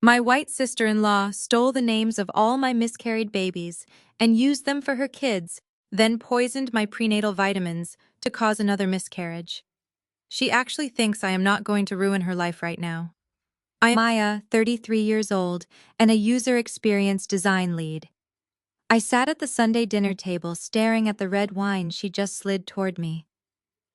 My white sister-in-law stole the names of all my miscarried babies and used them for her kids, then poisoned my prenatal vitamins to cause another miscarriage. She actually thinks I am not going to ruin her life right now. I am Maya, 33 years old, and a user experience design lead. I sat at the Sunday dinner table staring at the red wine she just slid toward me.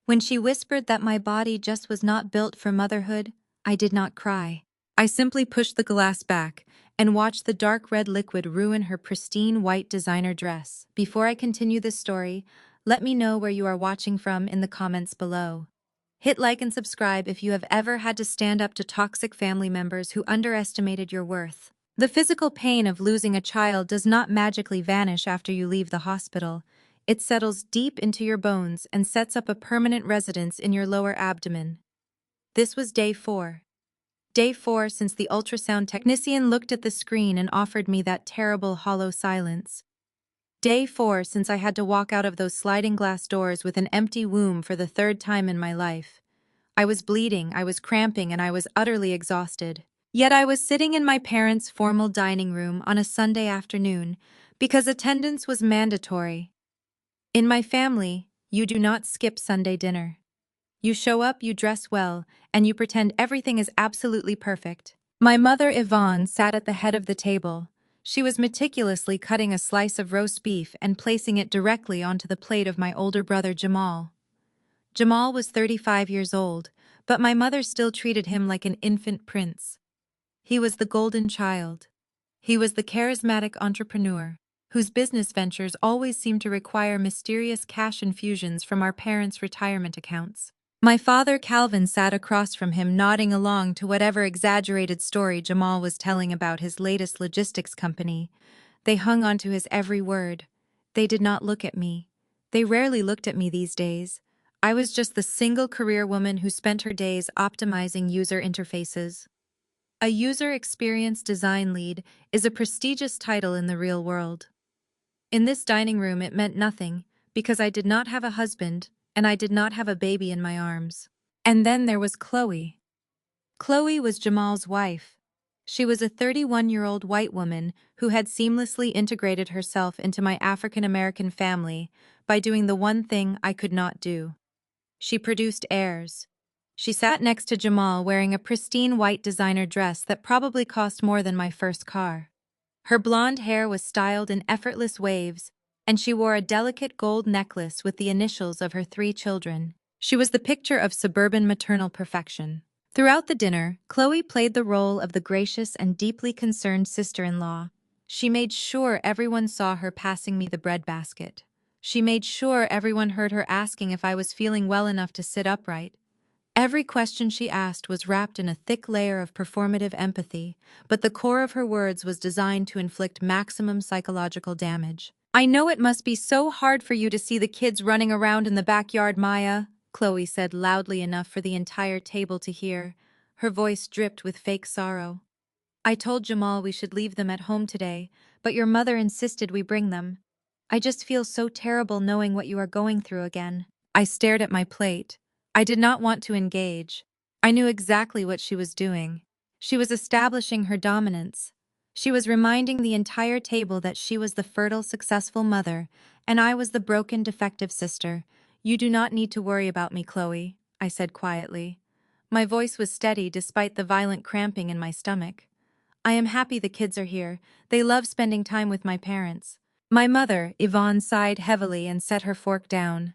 When she whispered that my body just was not built for motherhood, I did not cry. I simply pushed the glass back and watched the dark red liquid ruin her pristine white designer dress. Before I continue this story, let me know where you are watching from in the comments below. Hit like and subscribe if you have ever had to stand up to toxic family members who underestimated your worth. The physical pain of losing a child does not magically vanish after you leave the hospital. It settles deep into your bones and sets up a permanent residence in your lower abdomen. This was day 4. Day 4 since the ultrasound technician looked at the screen and offered me that terrible hollow silence. Day 4 since I had to walk out of those sliding glass doors with an empty womb for the 3rd time in my life. I was bleeding, I was cramping, and I was utterly exhausted. Yet I was sitting in my parents' formal dining room on a Sunday afternoon because attendance was mandatory. In my family, you do not skip Sunday dinner. You show up, you dress well, and you pretend everything is absolutely perfect. My mother, Yvonne, sat at the head of the table. She was meticulously cutting a slice of roast beef and placing it directly onto the plate of my older brother, Jamal. Jamal was 35 years old, but my mother still treated him like an infant prince. He was the golden child. He was the charismatic entrepreneur, whose business ventures always seemed to require mysterious cash infusions from our parents' retirement accounts. My father, Calvin, sat across from him, nodding along to whatever exaggerated story Jamal was telling about his latest logistics company. They hung on to his every word. They did not look at me. They rarely looked at me these days. I was just the single career woman who spent her days optimizing user interfaces. A user experience design lead is a prestigious title in the real world. In this dining room, it meant nothing, because I did not have a husband, and I did not have a baby in my arms. And then there was Chloe. Chloe was Jamal's wife. She was a 31-year-old white woman who had seamlessly integrated herself into my African-American family by doing the one thing I could not do. She produced heirs. She sat next to Jamal wearing a pristine white designer dress that probably cost more than my first car. Her blonde hair was styled in effortless waves, and she wore a delicate gold necklace with the initials of her 3 children. She was the picture of suburban maternal perfection. Throughout the dinner, Chloe played the role of the gracious and deeply concerned sister-in-law. She made sure everyone saw her passing me the bread basket. She made sure everyone heard her asking if I was feeling well enough to sit upright. Every question she asked was wrapped in a thick layer of performative empathy, but the core of her words was designed to inflict maximum psychological damage. "I know it must be so hard for you to see the kids running around in the backyard, Maya," Chloe said loudly enough for the entire table to hear. Her voice dripped with fake sorrow. "I told Jamal we should leave them at home today, but your mother insisted we bring them. I just feel so terrible knowing what you are going through again." I stared at my plate. I did not want to engage. I knew exactly what she was doing. She was establishing her dominance. She was reminding the entire table that she was the fertile, successful mother, and I was the broken, defective sister. "You do not need to worry about me, Chloe," I said quietly. My voice was steady despite the violent cramping in my stomach. "I am happy the kids are here. They love spending time with my parents." My mother, Yvonne, sighed heavily and set her fork down.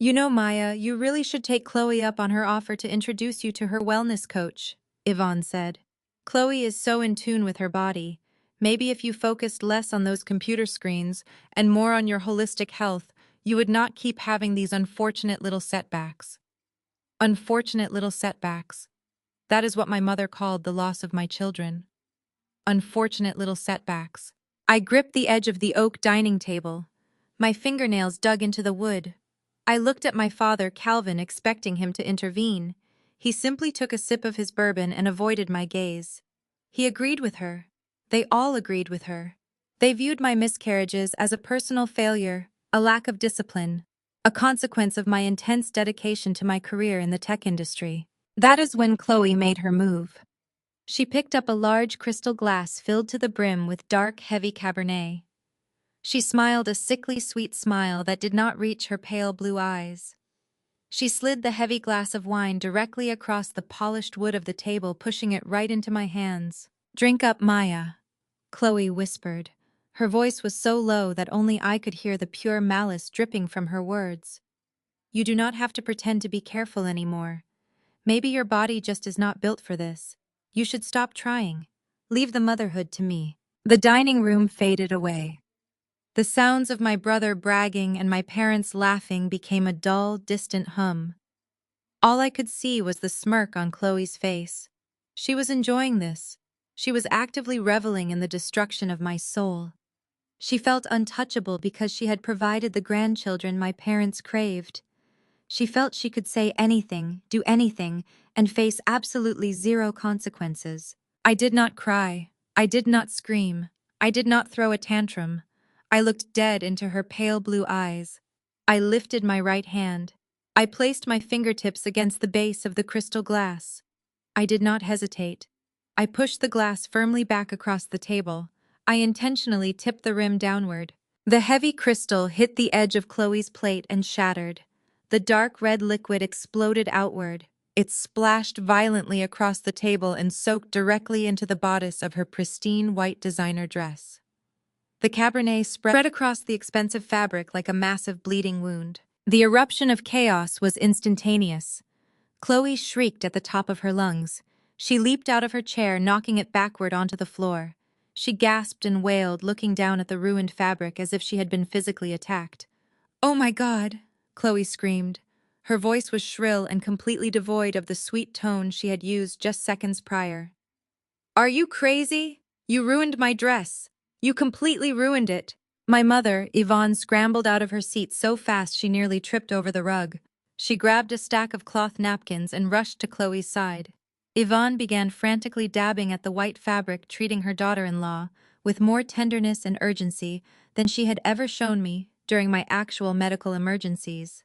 "You know, Maya, you really should take Chloe up on her offer to introduce you to her wellness coach," Yvonne said. "Chloe is so in tune with her body. Maybe if you focused less on those computer screens and more on your holistic health, you would not keep having these unfortunate little setbacks." Unfortunate little setbacks. That is what my mother called the loss of my children. Unfortunate little setbacks. I gripped the edge of the oak dining table. My fingernails dug into the wood. I looked at my father, Calvin, expecting him to intervene. He simply took a sip of his bourbon and avoided my gaze. He agreed with her. They all agreed with her. They viewed my miscarriages as a personal failure, a lack of discipline, a consequence of my intense dedication to my career in the tech industry. That is when Chloe made her move. She picked up a large crystal glass filled to the brim with dark, heavy Cabernet. She smiled a sickly sweet smile that did not reach her pale blue eyes. She slid the heavy glass of wine directly across the polished wood of the table, pushing it right into my hands. "Drink up, Maya," Chloe whispered. Her voice was so low that only I could hear the pure malice dripping from her words. "You do not have to pretend to be careful anymore. Maybe your body just is not built for this. You should stop trying. Leave the motherhood to me." The dining room faded away. The sounds of my brother bragging and my parents laughing became a dull, distant hum. All I could see was the smirk on Chloe's face. She was enjoying this. She was actively reveling in the destruction of my soul. She felt untouchable because she had provided the grandchildren my parents craved. She felt she could say anything, do anything, and face absolutely zero consequences. I did not cry. I did not scream. I did not throw a tantrum. I looked dead into her pale blue eyes. I lifted my right hand. I placed my fingertips against the base of the crystal glass. I did not hesitate. I pushed the glass firmly back across the table. I intentionally tipped the rim downward. The heavy crystal hit the edge of Chloe's plate and shattered. The dark red liquid exploded outward. It splashed violently across the table and soaked directly into the bodice of her pristine white designer dress. The Cabernet spread across the expensive fabric like a massive bleeding wound. The eruption of chaos was instantaneous. Chloe shrieked at the top of her lungs. She leaped out of her chair, knocking it backward onto the floor. She gasped and wailed, looking down at the ruined fabric as if she had been physically attacked. "Oh my God!" Chloe screamed. Her voice was shrill and completely devoid of the sweet tone she had used just seconds prior. "Are you crazy? You ruined my dress. You completely ruined it." My mother, Yvonne, scrambled out of her seat so fast she nearly tripped over the rug. She grabbed a stack of cloth napkins and rushed to Chloe's side. Yvonne began frantically dabbing at the white fabric, treating her daughter-in-law with more tenderness and urgency than she had ever shown me during my actual medical emergencies.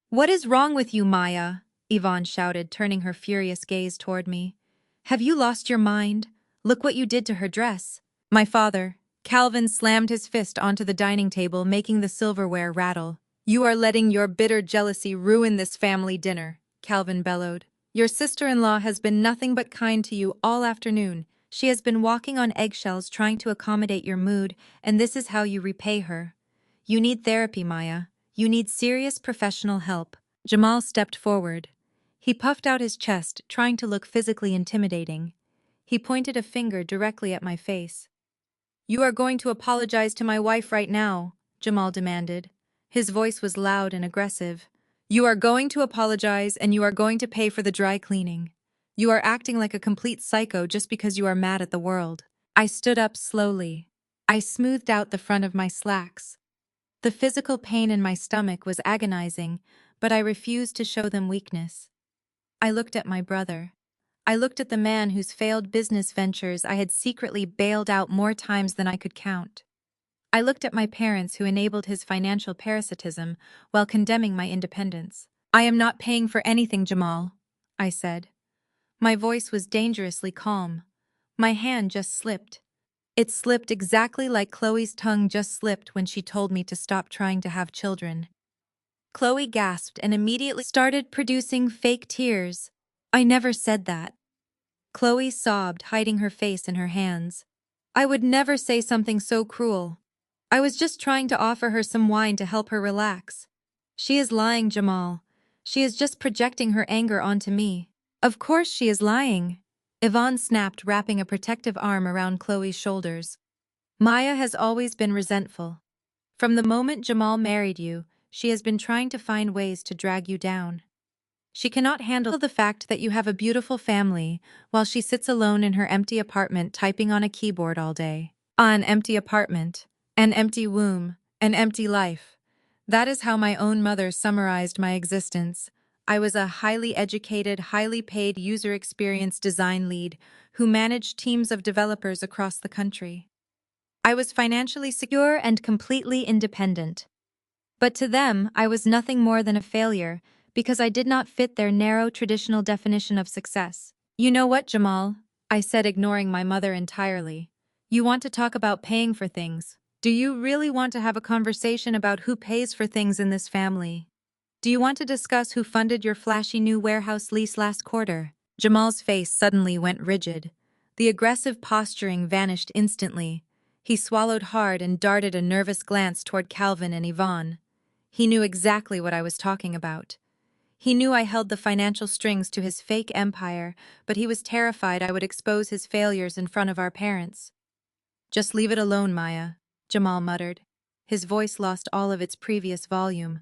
"What is wrong with you, Maya?" Yvonne shouted, turning her furious gaze toward me. "Have you lost your mind? Look what you did to her dress." My father, Calvin, slammed his fist onto the dining table, making the silverware rattle. "You are letting your bitter jealousy ruin this family dinner," Calvin bellowed. "Your sister-in-law has been nothing but kind to you all afternoon. She has been walking on eggshells trying to accommodate your mood, and this is how you repay her. You need therapy, Maya. You need serious professional help." Jamal stepped forward. He puffed out his chest, trying to look physically intimidating. He pointed a finger directly at my face. "You are going to apologize to my wife right now," Jamal demanded. His voice was loud and aggressive. "You are going to apologize, and you are going to pay for the dry cleaning. You are acting like a complete psycho just because you are mad at the world." I stood up slowly. I smoothed out the front of my slacks. The physical pain in my stomach was agonizing, but I refused to show them weakness. I looked at my brother. I looked at the man whose failed business ventures I had secretly bailed out more times than I could count. I looked at my parents who enabled his financial parasitism while condemning my independence. "I am not paying for anything, Jamal," I said. My voice was dangerously calm. My hand just slipped. It slipped exactly like Chloe's tongue just slipped when she told me to stop trying to have children. Chloe gasped and immediately started producing fake tears. "I never said that." Chloe sobbed, hiding her face in her hands. "I would never say something so cruel. I was just trying to offer her some wine to help her relax." "She is lying, Jamal. She is just projecting her anger onto me." "Of course she is lying," Yvonne snapped, wrapping a protective arm around Chloe's shoulders. "Maya has always been resentful. From the moment Jamal married you, she has been trying to find ways to drag you down. She cannot handle the fact that you have a beautiful family while she sits alone in her empty apartment typing on a keyboard all day." An empty apartment, an empty womb, an empty life. That is how my own mother summarized my existence. I was a highly educated, highly paid user experience design lead who managed teams of developers across the country. I was financially secure and completely independent. But to them, I was nothing more than a failure because I did not fit their narrow traditional definition of success. "You know what, Jamal? I said, ignoring my mother entirely. You want to talk about paying for things? Do you really want to have a conversation about who pays for things in this family? Do you want to discuss who funded your flashy new warehouse lease last quarter? Jamal's face suddenly went rigid. The aggressive posturing vanished instantly. He swallowed hard and darted a nervous glance toward Calvin and Yvonne. He knew exactly what I was talking about. He knew I held the financial strings to his fake empire, but he was terrified I would expose his failures in front of our parents. Just leave it alone, Maya, Jamal muttered. His voice lost all of its previous volume.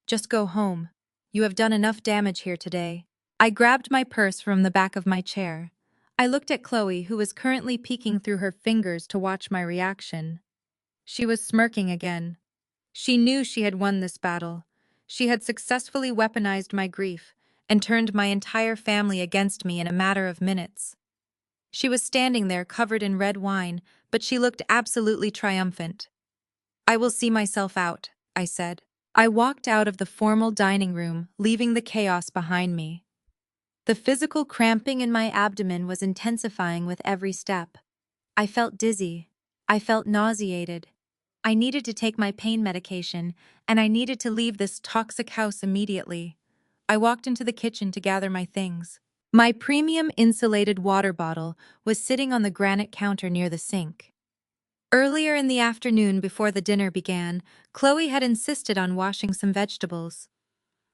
Just go home. You have done enough damage here today. I grabbed my purse from the back of my chair. I looked at Chloe, who was currently peeking through her fingers to watch my reaction. She was smirking again. She knew she had won this battle. She had successfully weaponized my grief and turned my entire family against me in a matter of minutes. She was standing there covered in red wine, but she looked absolutely triumphant. I will see myself out, I said. I walked out of the formal dining room, leaving the chaos behind me. The physical cramping in my abdomen was intensifying with every step. I felt dizzy. I felt nauseated. I needed to take my pain medication, and I needed to leave this toxic house immediately. I walked into the kitchen to gather my things. My premium insulated water bottle was sitting on the granite counter near the sink. Earlier in the afternoon, before the dinner began, Chloe had insisted on washing some vegetables.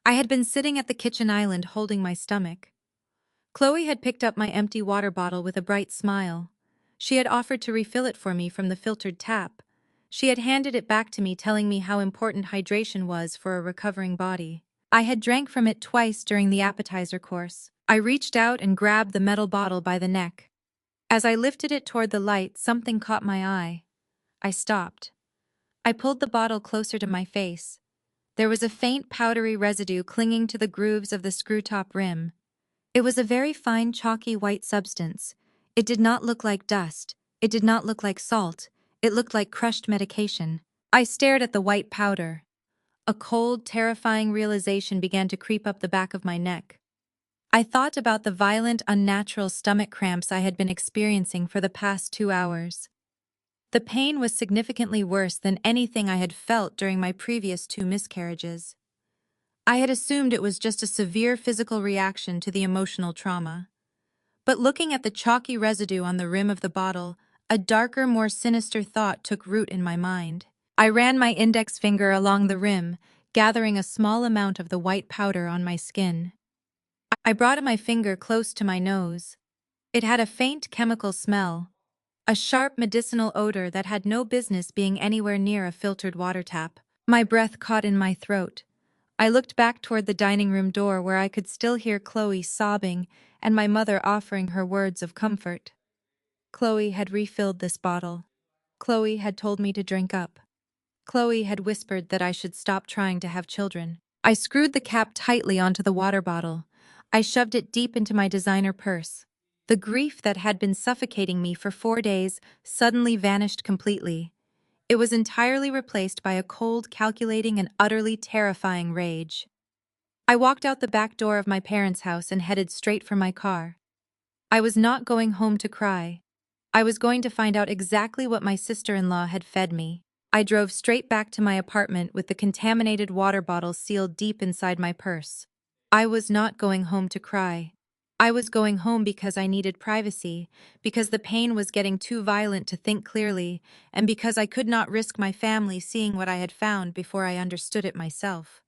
I had been sitting at the kitchen island holding my stomach. Chloe had picked up my empty water bottle with a bright smile. She had offered to refill it for me from the filtered tap. She had handed it back to me, telling me how important hydration was for a recovering body. I had drank from it twice during the appetizer course. I reached out and grabbed the metal bottle by the neck. As I lifted it toward the light, something caught my eye. I stopped. I pulled the bottle closer to my face. There was a faint powdery residue clinging to the grooves of the screw-top rim. It was a very fine, chalky white substance. It did not look like dust. It did not look like salt. It looked like crushed medication. I stared at the white powder. A cold, terrifying realization began to creep up the back of my neck. I thought about the violent, unnatural stomach cramps I had been experiencing for the past 2 hours. The pain was significantly worse than anything I had felt during my previous 2 miscarriages. I had assumed it was just a severe physical reaction to the emotional trauma. But looking at the chalky residue on the rim of the bottle, a darker, more sinister thought took root in my mind. I ran my index finger along the rim, gathering a small amount of the white powder on my skin. I brought my finger close to my nose. It had a faint chemical smell, a sharp medicinal odor that had no business being anywhere near a filtered water tap. My breath caught in my throat. I looked back toward the dining room door where I could still hear Chloe sobbing and my mother offering her words of comfort. Chloe had refilled this bottle. Chloe had told me to drink up. Chloe had whispered that I should stop trying to have children. I screwed the cap tightly onto the water bottle. I shoved it deep into my designer purse. The grief that had been suffocating me for 4 days suddenly vanished completely. It was entirely replaced by a cold, calculating, and utterly terrifying rage. I walked out the back door of my parents' house and headed straight for my car. I was not going home to cry. I was going to find out exactly what my sister-in-law had fed me. I drove straight back to my apartment with the contaminated water bottle sealed deep inside my purse. I was not going home to cry. I was going home because I needed privacy, because the pain was getting too violent to think clearly, and because I could not risk my family seeing what I had found before I understood it myself.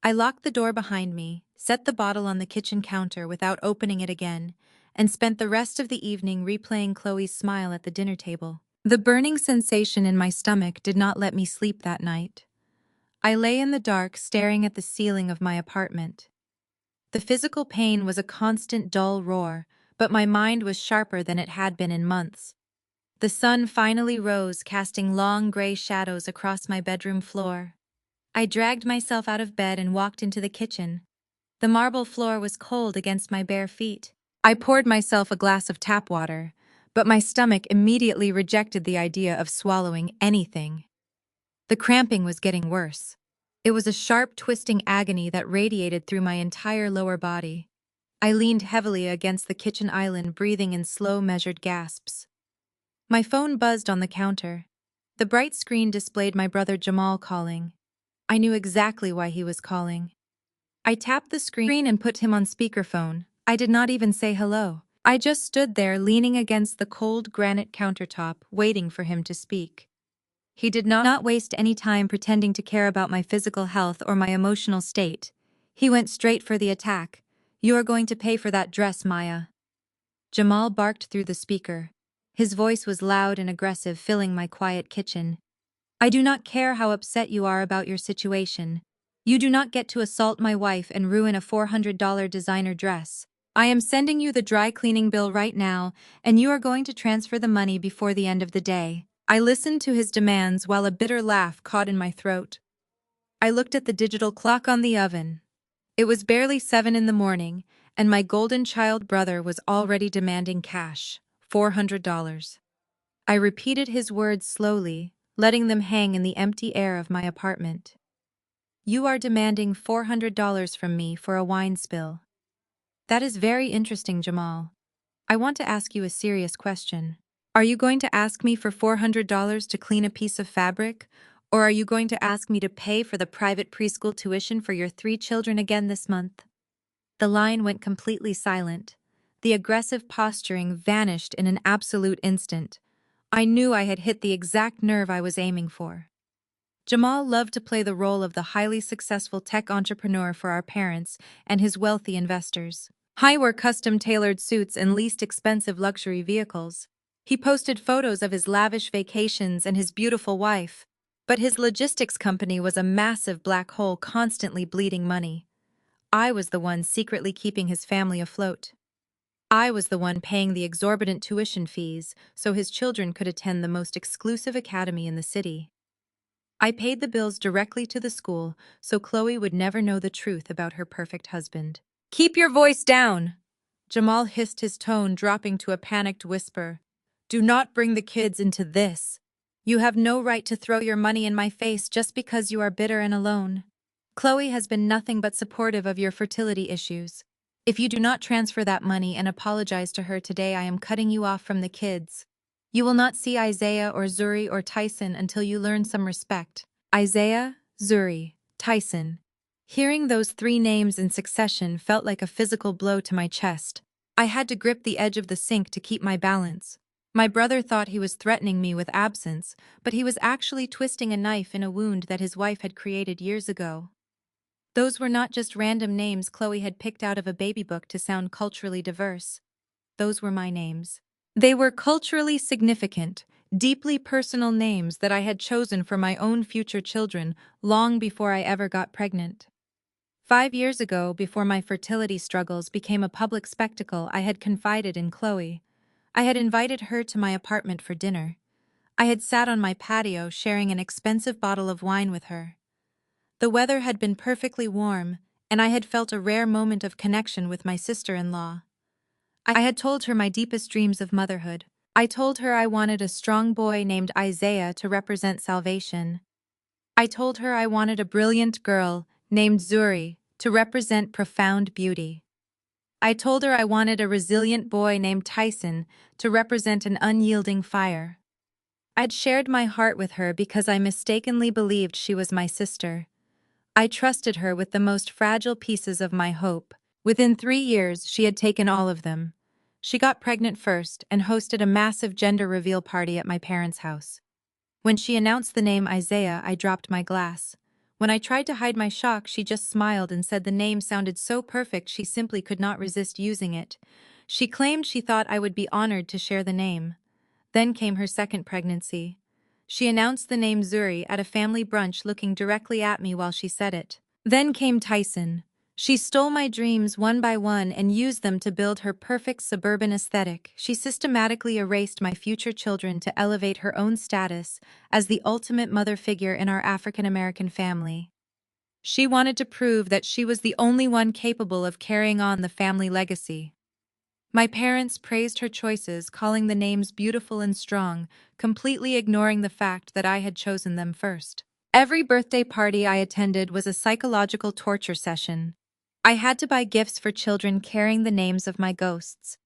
I locked the door behind me, set the bottle on the kitchen counter without opening it again, and spent the rest of the evening replaying Chloe's smile at the dinner table. The burning sensation in my stomach did not let me sleep that night. I lay in the dark, staring at the ceiling of my apartment. The physical pain was a constant dull roar, but my mind was sharper than it had been in months. The sun finally rose, casting long gray shadows across my bedroom floor. I dragged myself out of bed and walked into the kitchen. The marble floor was cold against my bare feet. I poured myself a glass of tap water, but my stomach immediately rejected the idea of swallowing anything. The cramping was getting worse. It was a sharp, twisting agony that radiated through my entire lower body. I leaned heavily against the kitchen island, breathing in slow, measured gasps. My phone buzzed on the counter. The bright screen displayed my brother Jamal calling. I knew exactly why he was calling. I tapped the screen and put him on speakerphone. I did not even say hello. I just stood there leaning against the cold granite countertop, waiting for him to speak. He did not waste any time pretending to care about my physical health or my emotional state. He went straight for the attack. "You are going to pay for that dress, Maya." Jamal barked through the speaker. His voice was loud and aggressive, filling my quiet kitchen. "I do not care how upset you are about your situation. You do not get to assault my wife and ruin a $400 designer dress. I am sending you the dry cleaning bill right now, and you are going to transfer the money before the end of the day." I listened to his demands while a bitter laugh caught in my throat. I looked at the digital clock on the oven. It was barely 7 in the morning, and my golden child brother was already demanding cash, $400. I repeated his words slowly, letting them hang in the empty air of my apartment. "You are demanding $400 from me for a wine spill." "That is very interesting, Jamal. I want to ask you a serious question. Are you going to ask me for $400 to clean a piece of fabric? Or are you going to ask me to pay for the private preschool tuition for your 3 children again this month?" The line went completely silent. The aggressive posturing vanished in an absolute instant. I knew I had hit the exact nerve I was aiming for. Jamal loved to play the role of the highly successful tech entrepreneur for our parents and his wealthy investors. He wore custom-tailored suits and least expensive luxury vehicles. He posted photos of his lavish vacations and his beautiful wife. But his logistics company was a massive black hole constantly bleeding money. I was the one secretly keeping his family afloat. I was the one paying the exorbitant tuition fees so his children could attend the most exclusive academy in the city. I paid the bills directly to the school so Chloe would never know the truth about her perfect husband. "Keep your voice down!" Jamal hissed, his tone dropping to a panicked whisper. "Do not bring the kids into this. You have no right to throw your money in my face just because you are bitter and alone. Chloe has been nothing but supportive of your fertility issues. If you do not transfer that money and apologize to her today, I am cutting you off from the kids. You will not see Isaiah or Zuri or Tyson until you learn some respect." Isaiah, Zuri, Tyson. Hearing those 3 names in succession felt like a physical blow to my chest. I had to grip the edge of the sink to keep my balance. My brother thought he was threatening me with absence, but he was actually twisting a knife in a wound that his wife had created years ago. Those were not just random names Chloe had picked out of a baby book to sound culturally diverse. Those were my names. They were culturally significant, deeply personal names that I had chosen for my own future children long before I ever got pregnant. 5 years ago, before my fertility struggles became a public spectacle, I had confided in Chloe. I had invited her to my apartment for dinner. I had sat on my patio sharing an expensive bottle of wine with her. The weather had been perfectly warm, and I had felt a rare moment of connection with my sister-in-law. I had told her my deepest dreams of motherhood. I told her I wanted a strong boy named Isaiah to represent salvation. I told her I wanted a brilliant girl named Zuri to represent profound beauty. I told her I wanted a resilient boy named Tyson to represent an unyielding fire. I had shared my heart with her because I mistakenly believed she was my sister. I trusted her with the most fragile pieces of my hope. Within 3 years, she had taken all of them. She got pregnant first and hosted a massive gender reveal party at my parents' house. When she announced the name Isaiah, I dropped my glass. When I tried to hide my shock, she just smiled and said the name sounded so perfect she simply could not resist using it. She claimed she thought I would be honored to share the name. Then came her second pregnancy. She announced the name Zuri at a family brunch, looking directly at me while she said it. Then came Tyson. She stole my dreams one by one and used them to build her perfect suburban aesthetic. She systematically erased my future children to elevate her own status as the ultimate mother figure in our African American family. She wanted to prove that she was the only one capable of carrying on the family legacy. My parents praised her choices, calling the names beautiful and strong, completely ignoring the fact that I had chosen them first. Every birthday party I attended was a psychological torture session. I had to buy gifts for children carrying the names of my ghosts.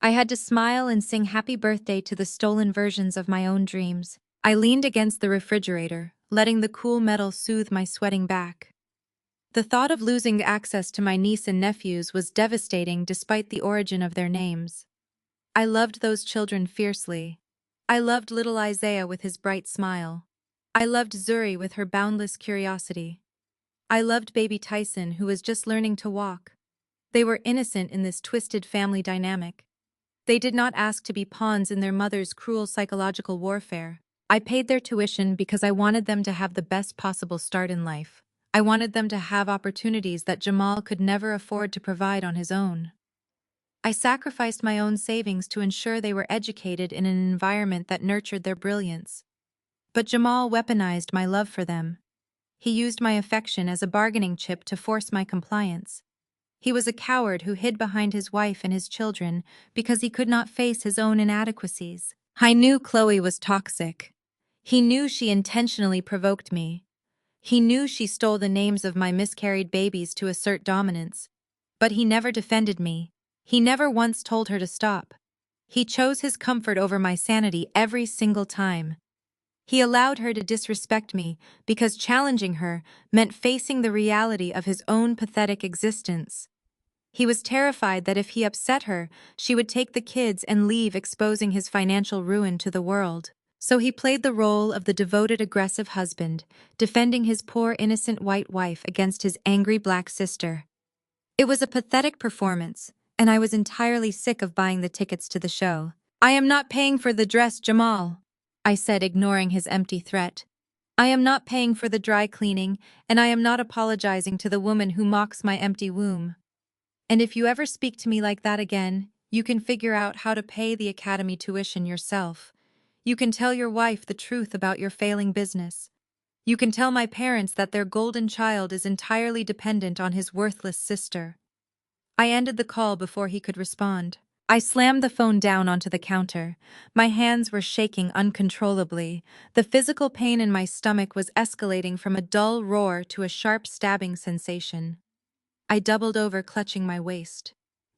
I had to smile and sing happy birthday to the stolen versions of my own dreams. I leaned against the refrigerator, letting the cool metal soothe my sweating back. The thought of losing access to my niece and nephews was devastating despite the origin of their names. I loved those children fiercely. I loved little Isaiah with his bright smile. I loved Zuri with her boundless curiosity. I loved baby Tyson, who was just learning to walk. They were innocent in this twisted family dynamic. They did not ask to be pawns in their mother's cruel psychological warfare. I paid their tuition because I wanted them to have the best possible start in life. I wanted them to have opportunities that Jamal could never afford to provide on his own. I sacrificed my own savings to ensure they were educated in an environment that nurtured their brilliance. But Jamal weaponized my love for them. He used my affection as a bargaining chip to force my compliance. He was a coward who hid behind his wife and his children because he could not face his own inadequacies. I knew Chloe was toxic. He knew she intentionally provoked me. He knew she stole the names of my miscarried babies to assert dominance. But he never defended me. He never once told her to stop. He chose his comfort over my sanity every single time. He allowed her to disrespect me because challenging her meant facing the reality of his own pathetic existence. He was terrified that if he upset her, she would take the kids and leave, exposing his financial ruin to the world. So he played the role of the devoted, aggressive husband, defending his poor, innocent white wife against his angry black sister. It was a pathetic performance, and I was entirely sick of buying the tickets to the show. "I am not paying for the dress, Jamal," I said, ignoring his empty threat. "I am not paying for the dry cleaning, and I am not apologizing to the woman who mocks my empty womb. And if you ever speak to me like that again, you can figure out how to pay the academy tuition yourself. You can tell your wife the truth about your failing business. You can tell my parents that their golden child is entirely dependent on his worthless sister." I ended the call before he could respond. I slammed the phone down onto the counter. My hands were shaking uncontrollably. The physical pain in my stomach was escalating from a dull roar to a sharp stabbing sensation. I doubled over, clutching my waist.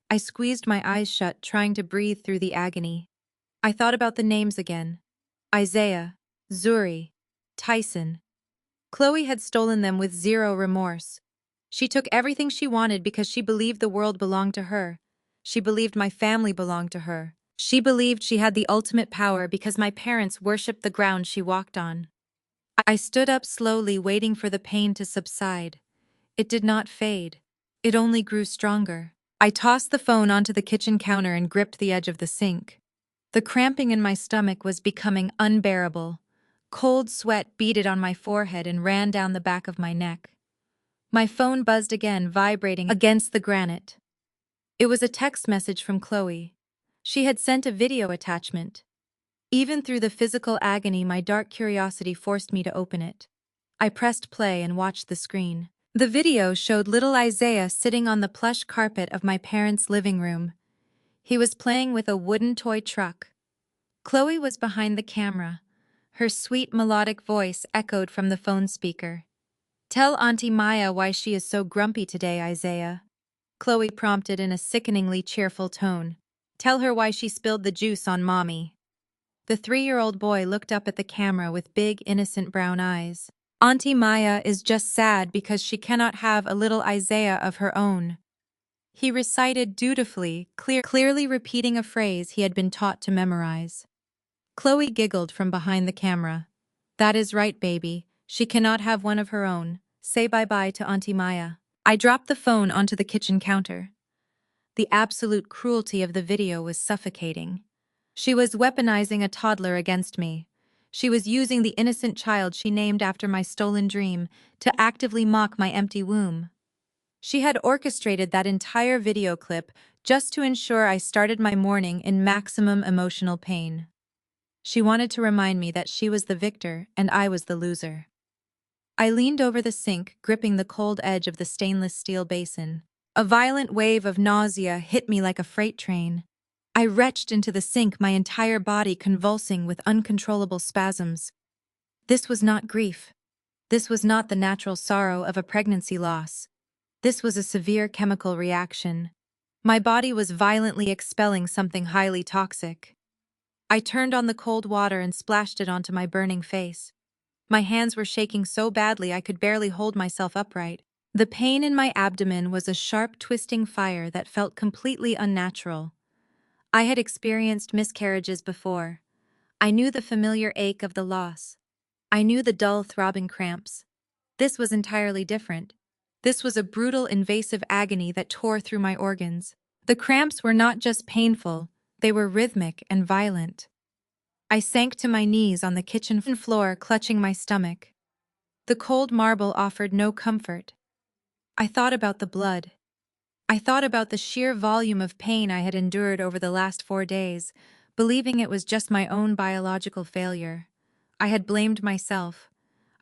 I squeezed my eyes shut, trying to breathe through the agony. I thought about the names again. Isaiah, Zuri, Tyson. Chloe had stolen them with zero remorse. She took everything she wanted because she believed the world belonged to her. She believed my family belonged to her. She believed she had the ultimate power because my parents worshipped the ground she walked on. I stood up slowly, waiting for the pain to subside. It did not fade. It only grew stronger. I tossed the phone onto the kitchen counter and gripped the edge of the sink. The cramping in my stomach was becoming unbearable. Cold sweat beaded on my forehead and ran down the back of my neck. My phone buzzed again, vibrating against the granite. It was a text message from Chloe. She had sent a video attachment. Even through the physical agony, my dark curiosity forced me to open it. I pressed play and watched the screen. The video showed little Isaiah sitting on the plush carpet of my parents' living room. He was playing with a wooden toy truck. Chloe was behind the camera. Her sweet melodic voice echoed from the phone speaker. "Tell Auntie Maya why she is so grumpy today, Isaiah," Chloe prompted in a sickeningly cheerful tone. "Tell her why she spilled the juice on Mommy." The 3-year-old boy looked up at the camera with big, innocent brown eyes. "Auntie Maya is just sad because she cannot have a little Isaiah of her own," he recited dutifully, clearly repeating a phrase he had been taught to memorize. Chloe giggled from behind the camera. "That is right, baby. She cannot have one of her own. Say bye-bye to Auntie Maya." I dropped the phone onto the kitchen counter. The absolute cruelty of the video was suffocating. She was weaponizing a toddler against me. She was using the innocent child she named after my stolen dream to actively mock my empty womb. She had orchestrated that entire video clip just to ensure I started my morning in maximum emotional pain. She wanted to remind me that she was the victor and I was the loser. I leaned over the sink, gripping the cold edge of the stainless steel basin. A violent wave of nausea hit me like a freight train. I retched into the sink, my entire body convulsing with uncontrollable spasms. This was not grief. This was not the natural sorrow of a pregnancy loss. This was a severe chemical reaction. My body was violently expelling something highly toxic. I turned on the cold water and splashed it onto my burning face. My hands were shaking so badly I could barely hold myself upright. The pain in my abdomen was a sharp, twisting fire that felt completely unnatural. I had experienced miscarriages before. I knew the familiar ache of the loss. I knew the dull, throbbing cramps. This was entirely different. This was a brutal, invasive agony that tore through my organs. The cramps were not just painful, they were rhythmic and violent. I sank to my knees on the kitchen floor, clutching my stomach. The cold marble offered no comfort. I thought about the blood. I thought about the sheer volume of pain I had endured over the last 4 days, believing it was just my own biological failure. I had blamed myself.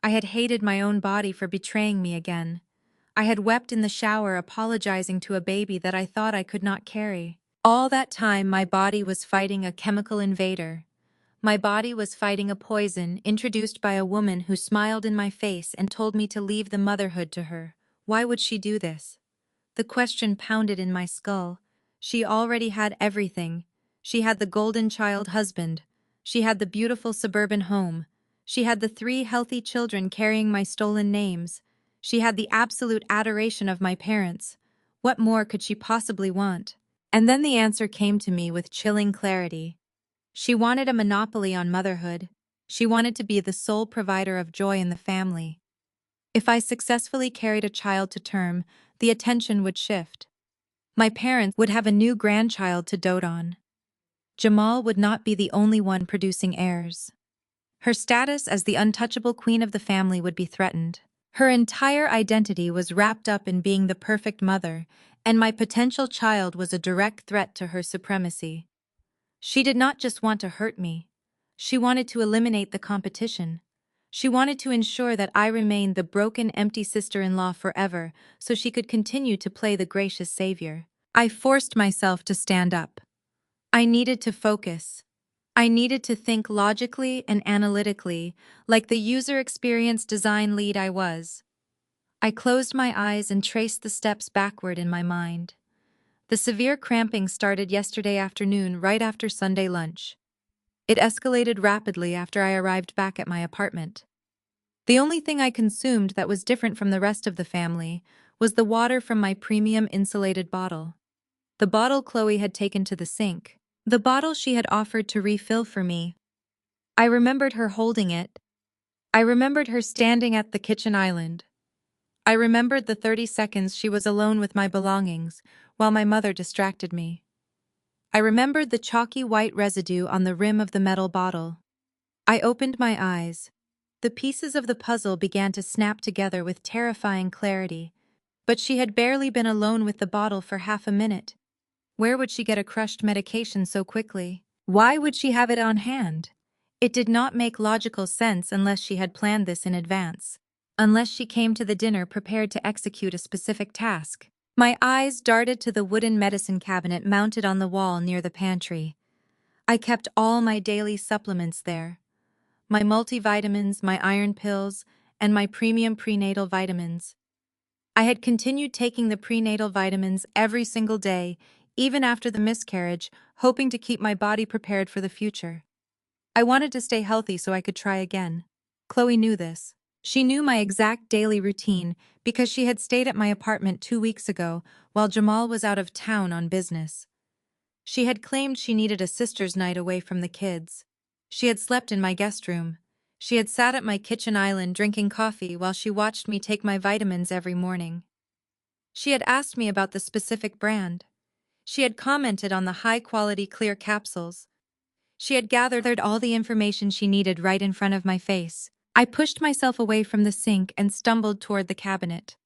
I had hated my own body for betraying me again. I had wept in the shower, apologizing to a baby that I thought I could not carry. All that time, my body was fighting a chemical invader. My body was fighting a poison introduced by a woman who smiled in my face and told me to leave the motherhood to her. Why would she do this? The question pounded in my skull. She already had everything. She had the golden child husband. She had the beautiful suburban home. She had the 3 healthy children carrying my stolen names. She had the absolute adoration of my parents. What more could she possibly want? And then the answer came to me with chilling clarity. She wanted a monopoly on motherhood. She wanted to be the sole provider of joy in the family. If I successfully carried a child to term, the attention would shift. My parents would have a new grandchild to dote on. Jamal would not be the only one producing heirs. Her status as the untouchable queen of the family would be threatened. Her entire identity was wrapped up in being the perfect mother, and my potential child was a direct threat to her supremacy. She did not just want to hurt me. She wanted to eliminate the competition. She wanted to ensure that I remained the broken, empty sister-in-law forever so she could continue to play the gracious savior. I forced myself to stand up. I needed to focus. I needed to think logically and analytically, like the user experience design lead I was. I closed my eyes and traced the steps backward in my mind. The severe cramping started yesterday afternoon right after Sunday lunch. It escalated rapidly after I arrived back at my apartment. The only thing I consumed that was different from the rest of the family was the water from my premium insulated bottle. The bottle Chloe had taken to the sink. The bottle she had offered to refill for me. I remembered her holding it. I remembered her standing at the kitchen island. I remembered the 30 seconds she was alone with my belongings while my mother distracted me. I remembered the chalky white residue on the rim of the metal bottle. I opened my eyes. The pieces of the puzzle began to snap together with terrifying clarity. But she had barely been alone with the bottle for half a minute. Where would she get a crushed medication so quickly? Why would she have it on hand? It did not make logical sense unless she had planned this in advance. Unless she came to the dinner prepared to execute a specific task. My eyes darted to the wooden medicine cabinet mounted on the wall near the pantry. I kept all my daily supplements there. My multivitamins, my iron pills, and my premium prenatal vitamins. I had continued taking the prenatal vitamins every single day, even after the miscarriage, hoping to keep my body prepared for the future. I wanted to stay healthy so I could try again. Chloe knew this. She knew my exact daily routine because she had stayed at my apartment 2 weeks ago while Jamal was out of town on business. She had claimed she needed a sister's night away from the kids. She had slept in my guest room. She had sat at my kitchen island drinking coffee while she watched me take my vitamins every morning. She had asked me about the specific brand. She had commented on the high-quality clear capsules. She had gathered all the information she needed right in front of my face. I pushed myself away from the sink and stumbled toward the cabinet.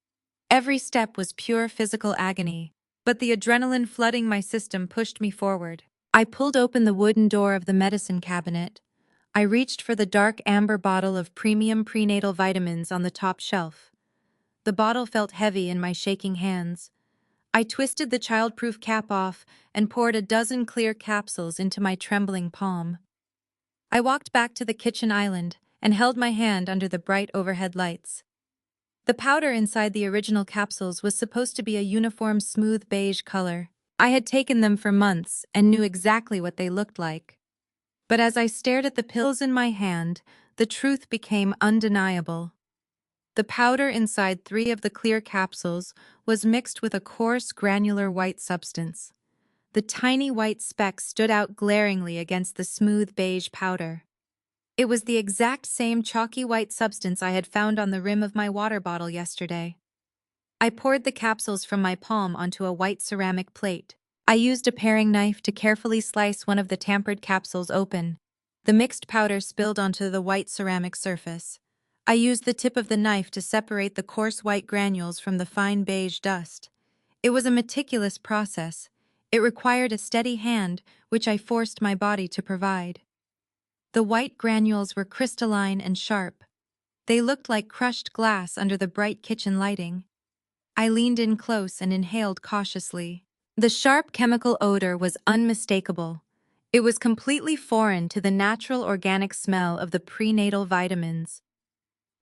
Every step was pure physical agony, but the adrenaline flooding my system pushed me forward. I pulled open the wooden door of the medicine cabinet. I reached for the dark amber bottle of premium prenatal vitamins on the top shelf. The bottle felt heavy in my shaking hands. I twisted the childproof cap off and poured a dozen clear capsules into my trembling palm. I walked back to the kitchen island and held my hand under the bright overhead lights. The powder inside the original capsules was supposed to be a uniform smooth beige color. I had taken them for months and knew exactly what they looked like. But as I stared at the pills in my hand, the truth became undeniable. The powder inside 3 of the clear capsules was mixed with a coarse, granular white substance. The tiny white specks stood out glaringly against the smooth beige powder. It was the exact same chalky white substance I had found on the rim of my water bottle yesterday. I poured the capsules from my palm onto a white ceramic plate. I used a paring knife to carefully slice one of the tampered capsules open. The mixed powder spilled onto the white ceramic surface. I used the tip of the knife to separate the coarse white granules from the fine beige dust. It was a meticulous process. It required a steady hand, which I forced my body to provide. The white granules were crystalline and sharp. They looked like crushed glass under the bright kitchen lighting. I leaned in close and inhaled cautiously. The sharp chemical odor was unmistakable. It was completely foreign to the natural organic smell of the prenatal vitamins.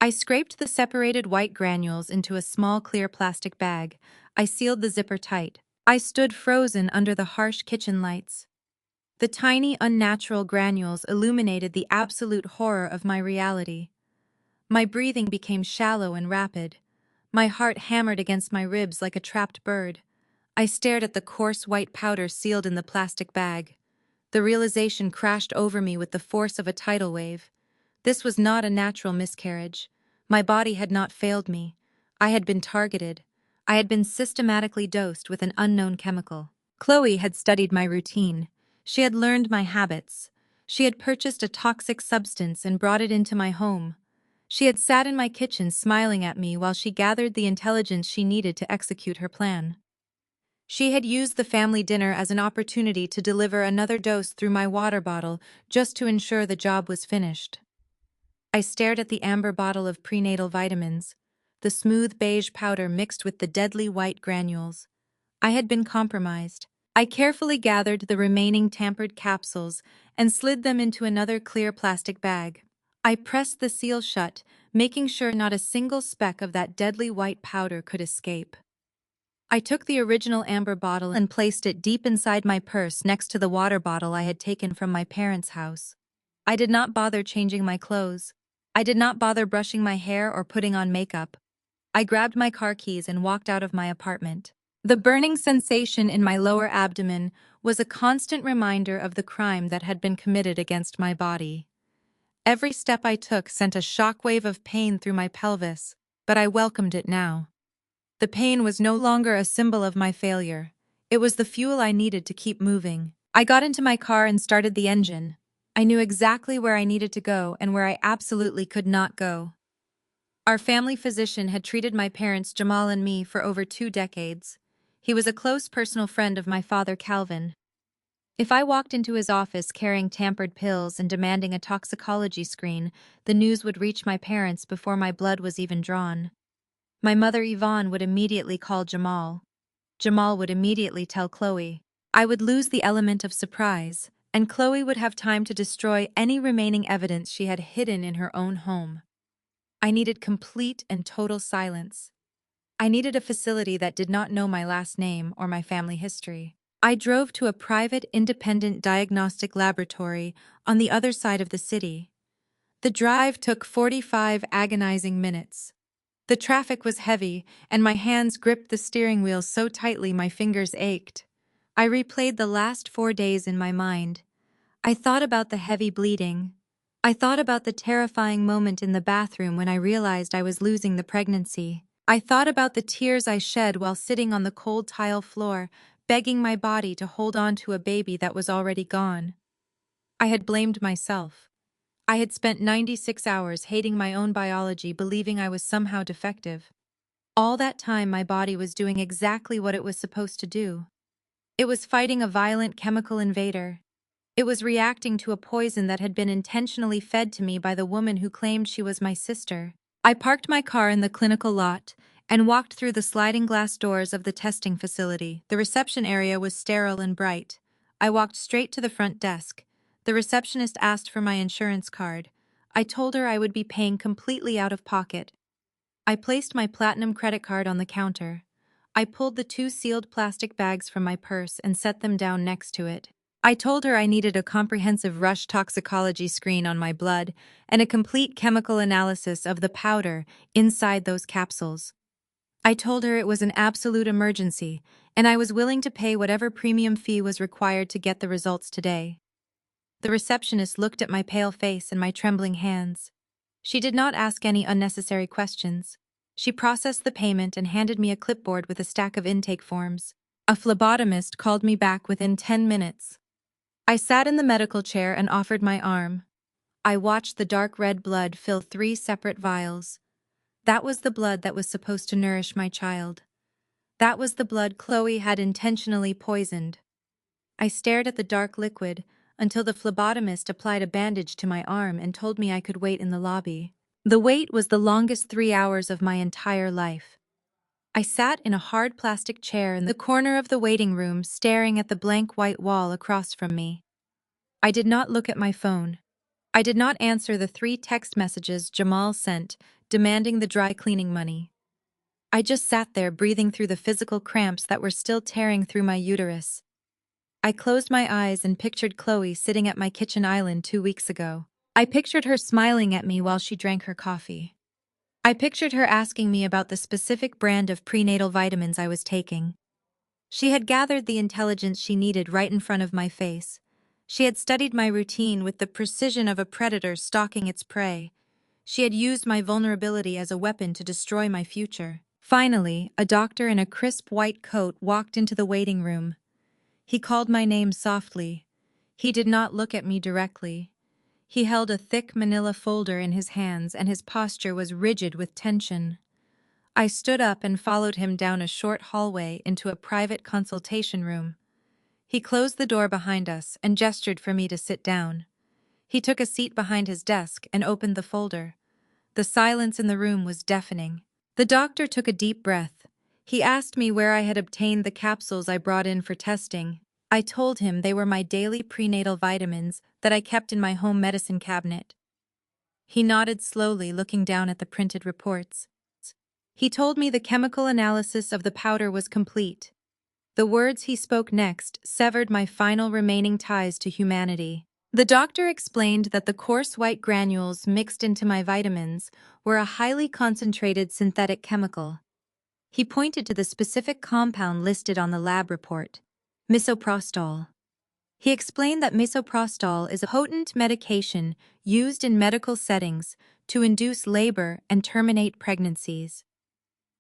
I scraped the separated white granules into a small clear plastic bag. I sealed the zipper tight. I stood frozen under the harsh kitchen lights. The tiny, unnatural granules illuminated the absolute horror of my reality. My breathing became shallow and rapid. My heart hammered against my ribs like a trapped bird. I stared at the coarse white powder sealed in the plastic bag. The realization crashed over me with the force of a tidal wave. This was not a natural miscarriage. My body had not failed me. I had been targeted. I had been systematically dosed with an unknown chemical. Chloe had studied my routine. She had learned my habits. She had purchased a toxic substance and brought it into my home. She had sat in my kitchen smiling at me while she gathered the intelligence she needed to execute her plan. She had used the family dinner as an opportunity to deliver another dose through my water bottle just to ensure the job was finished. I stared at the amber bottle of prenatal vitamins, the smooth beige powder mixed with the deadly white granules. I had been compromised. I carefully gathered the remaining tampered capsules and slid them into another clear plastic bag. I pressed the seal shut, making sure not a single speck of that deadly white powder could escape. I took the original amber bottle and placed it deep inside my purse next to the water bottle I had taken from my parents' house. I did not bother changing my clothes. I did not bother brushing my hair or putting on makeup. I grabbed my car keys and walked out of my apartment. The burning sensation in my lower abdomen was a constant reminder of the crime that had been committed against my body. Every step I took sent a shockwave of pain through my pelvis, but I welcomed it now. The pain was no longer a symbol of my failure. It was the fuel I needed to keep moving. I got into my car and started the engine. I knew exactly where I needed to go and where I absolutely could not go. Our family physician had treated my parents, Jamal and me, for over 2 decades. He was a close personal friend of my father, Calvin. If I walked into his office carrying tampered pills and demanding a toxicology screen, the news would reach my parents before my blood was even drawn. My mother, Yvonne, would immediately call Jamal. Jamal would immediately tell Chloe. I would lose the element of surprise, and Chloe would have time to destroy any remaining evidence she had hidden in her own home. I needed complete and total silence. I needed a facility that did not know my last name or my family history. I drove to a private, independent diagnostic laboratory on the other side of the city. The drive took 45 agonizing minutes. The traffic was heavy, and my hands gripped the steering wheel so tightly my fingers ached. I replayed the last 4 days in my mind. I thought about the heavy bleeding. I thought about the terrifying moment in the bathroom when I realized I was losing the pregnancy. I thought about the tears I shed while sitting on the cold tile floor, begging my body to hold on to a baby that was already gone. I had blamed myself. I had spent 96 hours hating my own biology, believing I was somehow defective. All that time my body was doing exactly what it was supposed to do. It was fighting a violent chemical invader. It was reacting to a poison that had been intentionally fed to me by the woman who claimed she was my sister. I parked my car in the clinical lot and walked through the sliding glass doors of the testing facility. The reception area was sterile and bright. I walked straight to the front desk. The receptionist asked for my insurance card. I told her I would be paying completely out of pocket. I placed my platinum credit card on the counter. I pulled the two sealed plastic bags from my purse and set them down next to it. I told her I needed a comprehensive rush toxicology screen on my blood and a complete chemical analysis of the powder inside those capsules. I told her it was an absolute emergency, and I was willing to pay whatever premium fee was required to get the results today. The receptionist looked at my pale face and my trembling hands. She did not ask any unnecessary questions. She processed the payment and handed me a clipboard with a stack of intake forms. A phlebotomist called me back within 10 minutes. I sat in the medical chair and offered my arm. I watched the dark red blood fill 3 separate vials. That was the blood that was supposed to nourish my child. That was the blood Chloe had intentionally poisoned. I stared at the dark liquid until the phlebotomist applied a bandage to my arm and told me I could wait in the lobby. The wait was the longest 3 hours of my entire life. I sat in a hard plastic chair in the corner of the waiting room, staring at the blank white wall across from me. I did not look at my phone. I did not answer the 3 text messages Jamal sent, demanding the dry cleaning money. I just sat there, breathing through the physical cramps that were still tearing through my uterus. I closed my eyes and pictured Chloe sitting at my kitchen island 2 weeks ago. I pictured her smiling at me while she drank her coffee. I pictured her asking me about the specific brand of prenatal vitamins I was taking. She had gathered the intelligence she needed right in front of my face. She had studied my routine with the precision of a predator stalking its prey. She had used my vulnerability as a weapon to destroy my future. Finally, a doctor in a crisp white coat walked into the waiting room. He called my name softly. He did not look at me directly. He held a thick manila folder in his hands, and his posture was rigid with tension. I stood up and followed him down a short hallway into a private consultation room. He closed the door behind us and gestured for me to sit down. He took a seat behind his desk and opened the folder. The silence in the room was deafening. The doctor took a deep breath. He asked me where I had obtained the capsules I brought in for testing. I told him they were my daily prenatal vitamins that I kept in my home medicine cabinet. He nodded slowly, looking down at the printed reports. He told me the chemical analysis of the powder was complete. The words he spoke next severed my final remaining ties to humanity. The doctor explained that the coarse white granules mixed into my vitamins were a highly concentrated synthetic chemical. He pointed to the specific compound listed on the lab report: misoprostol. He explained that misoprostol is a potent medication used in medical settings to induce labor and terminate pregnancies.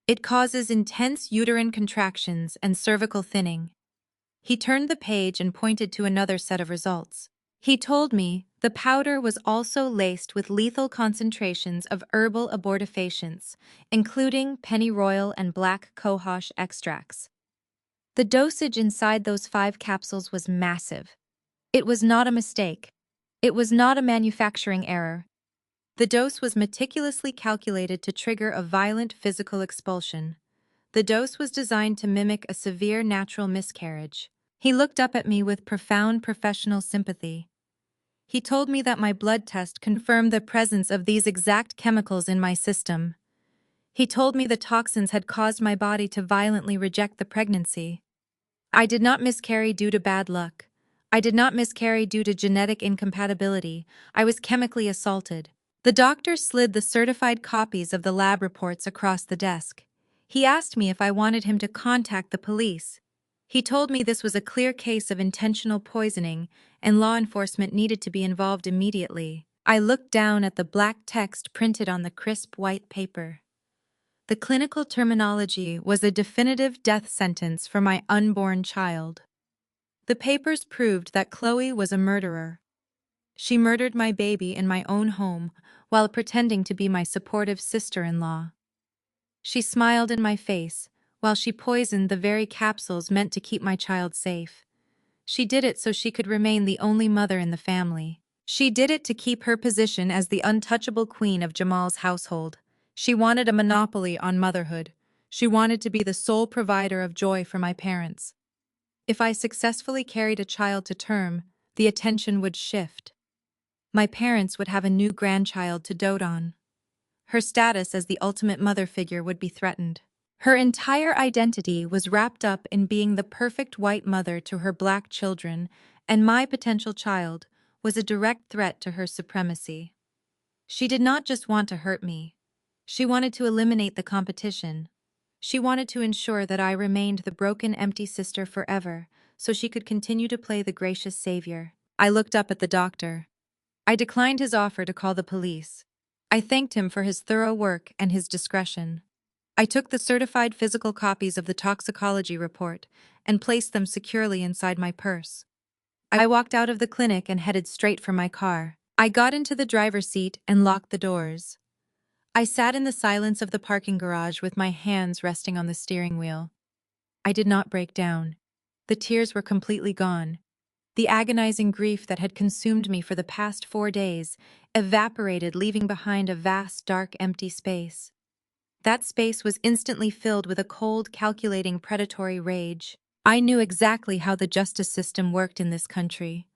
It causes intense uterine contractions and cervical thinning. He turned the page and pointed to another set of results. He told me the powder was also laced with lethal concentrations of herbal abortifacients, including pennyroyal and black cohosh extracts. The dosage inside those 5 capsules was massive. It was not a mistake. It was not a manufacturing error. The dose was meticulously calculated to trigger a violent physical expulsion. The dose was designed to mimic a severe natural miscarriage. He looked up at me with profound professional sympathy. He told me that my blood test confirmed the presence of these exact chemicals in my system. He told me the toxins had caused my body to violently reject the pregnancy. I did not miscarry due to bad luck. I did not miscarry due to genetic incompatibility. I was chemically assaulted. The doctor slid the certified copies of the lab reports across the desk. He asked me if I wanted him to contact the police. He told me this was a clear case of intentional poisoning and law enforcement needed to be involved immediately. I looked down at the black text printed on the crisp white paper. The clinical terminology was a definitive death sentence for my unborn child. The papers proved that Chloe was a murderer. She murdered my baby in my own home while pretending to be my supportive sister-in-law. She smiled in my face while she poisoned the very capsules meant to keep my child safe. She did it so she could remain the only mother in the family. She did it to keep her position as the untouchable queen of Jamal's household. She wanted a monopoly on motherhood. She wanted to be the sole provider of joy for my parents. If I successfully carried a child to term, the attention would shift. My parents would have a new grandchild to dote on. her status as the ultimate mother figure would be threatened. Her entire identity was wrapped up in being the perfect white mother to her black children, and my potential child was a direct threat to her supremacy. She did not just want to hurt me. She wanted to eliminate the competition. She wanted to ensure that I remained the broken, empty sister forever, so she could continue to play the gracious savior. I looked up at the doctor. I declined his offer to call the police. I thanked him for his thorough work and his discretion. I took the certified physical copies of the toxicology report and placed them securely inside my purse. I walked out of the clinic and headed straight for my car. I got into the driver's seat and locked the doors. I sat in the silence of the parking garage with my hands resting on the steering wheel. I did not break down. The tears were completely gone. The agonizing grief that had consumed me for the past 4 days evaporated, leaving behind a vast, dark, empty space. That space was instantly filled with a cold, calculating, predatory rage. I knew exactly how the justice system worked in this country.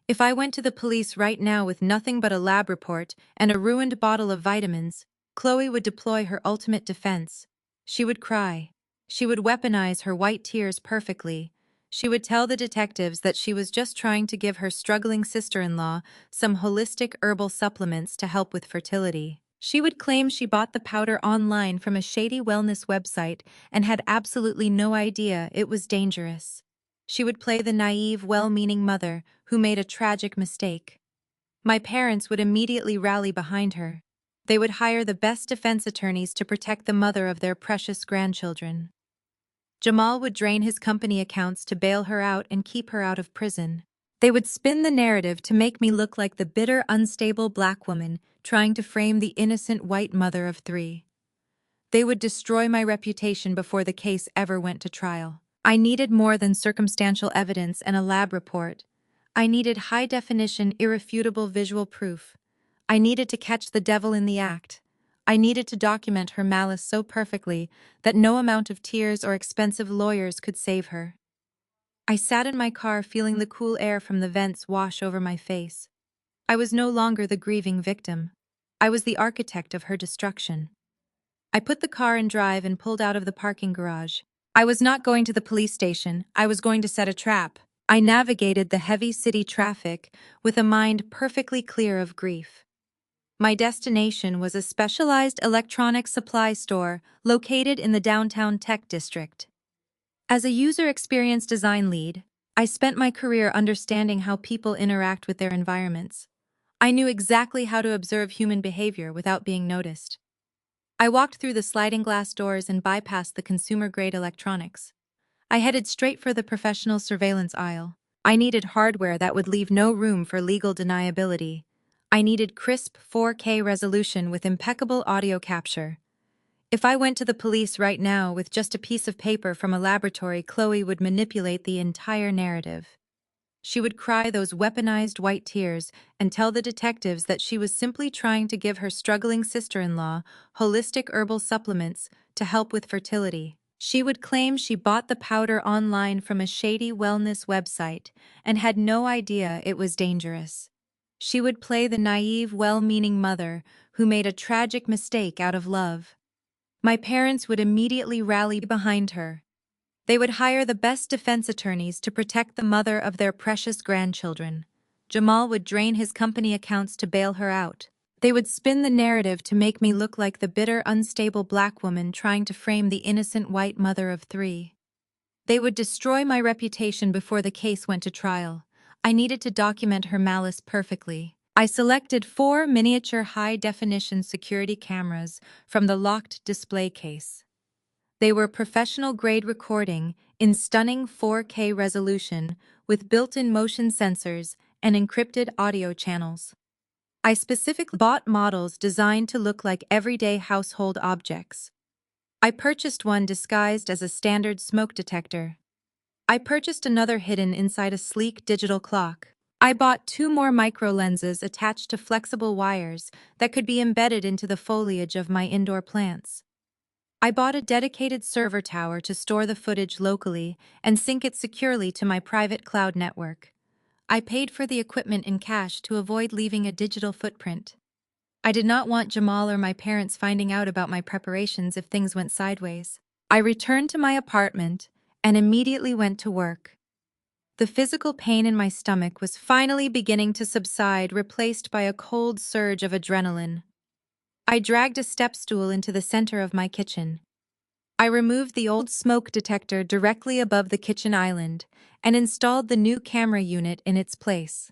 If I went to the police right now with nothing but a lab report and a ruined bottle of vitamins, Chloe would deploy her ultimate defense. She would cry. She would weaponize her white tears perfectly. She would tell the detectives that she was just trying to give her struggling sister-in-law some holistic herbal supplements to help with fertility. She would claim she bought the powder online from a shady wellness website and had absolutely no idea it was dangerous. She would play the naive, well-meaning mother who made a tragic mistake. My parents would immediately rally behind her. They would hire the best defense attorneys to protect the mother of their precious grandchildren. Jamal would drain his company accounts to bail her out and keep her out of prison. They would spin the narrative to make me look like the bitter, unstable black woman trying to frame the innocent white mother of 3. They would destroy my reputation before the case ever went to trial. I needed more than circumstantial evidence and a lab report. I needed high-definition, irrefutable visual proof. I needed to catch the devil in the act. I needed to document her malice so perfectly that no amount of tears or expensive lawyers could save her. I sat in my car feeling the cool air from the vents wash over my face. I was no longer the grieving victim. I was the architect of her destruction. I put the car in drive and pulled out of the parking garage. I was not going to the police station. I was going to set a trap. I navigated the heavy city traffic with a mind perfectly clear of grief. My destination was a specialized electronics supply store located in the downtown tech district. As a user experience design lead, I spent my career understanding how people interact with their environments. I knew exactly how to observe human behavior without being noticed. I walked through the sliding glass doors and bypassed the consumer-grade electronics. I headed straight for the professional surveillance aisle. I needed hardware that would leave no room for legal deniability. I needed crisp 4K resolution with impeccable audio capture. If I went to the police right now with just a piece of paper from a laboratory, Chloe would manipulate the entire narrative. She would cry those weaponized white tears and tell the detectives that she was simply trying to give her struggling sister-in-law holistic herbal supplements to help with fertility. She would claim she bought the powder online from a shady wellness website and had no idea it was dangerous. She would play the naive, well-meaning mother who made a tragic mistake out of love. My parents would immediately rally behind her. They would hire the best defense attorneys to protect the mother of their precious grandchildren. Jamal would drain his company accounts to bail her out. They would spin the narrative to make me look like the bitter, unstable black woman trying to frame the innocent white mother of 3. They would destroy my reputation before the case went to trial. I needed to document her malice perfectly. I selected 4 miniature high-definition security cameras from the locked display case. They were professional-grade recording in stunning 4K resolution with built-in motion sensors and encrypted audio channels. I specifically bought models designed to look like everyday household objects. I purchased one disguised as a standard smoke detector. I purchased another hidden inside a sleek digital clock. I bought 2 more micro lenses attached to flexible wires that could be embedded into the foliage of my indoor plants. I bought a dedicated server tower to store the footage locally and sync it securely to my private cloud network. I paid for the equipment in cash to avoid leaving a digital footprint. I did not want Jamal or my parents finding out about my preparations if things went sideways. I returned to my apartment and immediately went to work. The physical pain in my stomach was finally beginning to subside, replaced by a cold surge of adrenaline. I dragged a step stool into the center of my kitchen. I removed the old smoke detector directly above the kitchen island and installed the new camera unit in its place.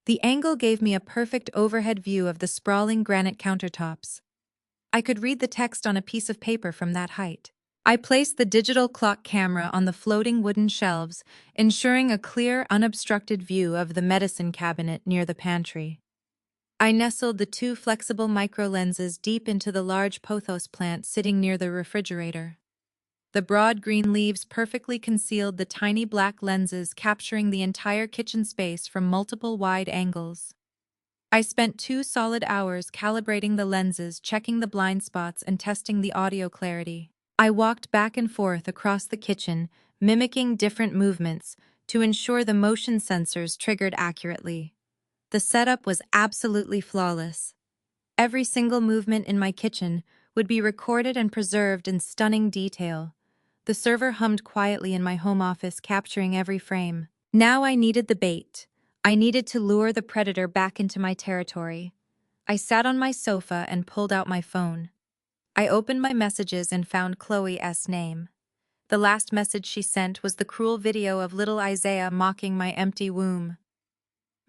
The angle gave me a perfect overhead view of the sprawling granite countertops. I could read the text on a piece of paper from that height. I placed the digital clock camera on the floating wooden shelves, ensuring a clear, unobstructed view of the medicine cabinet near the pantry. I nestled the two flexible micro lenses deep into the large pothos plant sitting near the refrigerator. The broad green leaves perfectly concealed the tiny black lenses, capturing the entire kitchen space from multiple wide angles. I spent 2 solid hours calibrating the lenses, checking the blind spots, and testing the audio clarity. I walked back and forth across the kitchen, mimicking different movements to ensure the motion sensors triggered accurately. The setup was absolutely flawless. Every single movement in my kitchen would be recorded and preserved in stunning detail. The server hummed quietly in my home office, capturing every frame. Now I needed the bait. I needed to lure the predator back into my territory. I sat on my sofa and pulled out my phone. I opened my messages and found Chloe's name. The last message she sent was the cruel video of little Isaiah mocking my empty womb.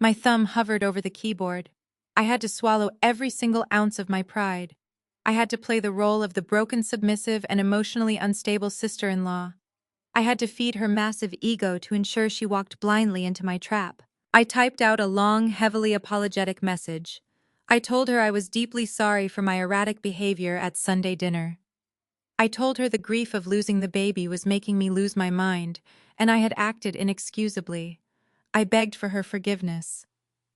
My thumb hovered over the keyboard. I had to swallow every single ounce of my pride. I had to play the role of the broken, submissive, and emotionally unstable sister-in-law. I had to feed her massive ego to ensure she walked blindly into my trap. I typed out a long, heavily apologetic message. I told her I was deeply sorry for my erratic behavior at Sunday dinner. I told her the grief of losing the baby was making me lose my mind, and I had acted inexcusably. I begged for her forgiveness.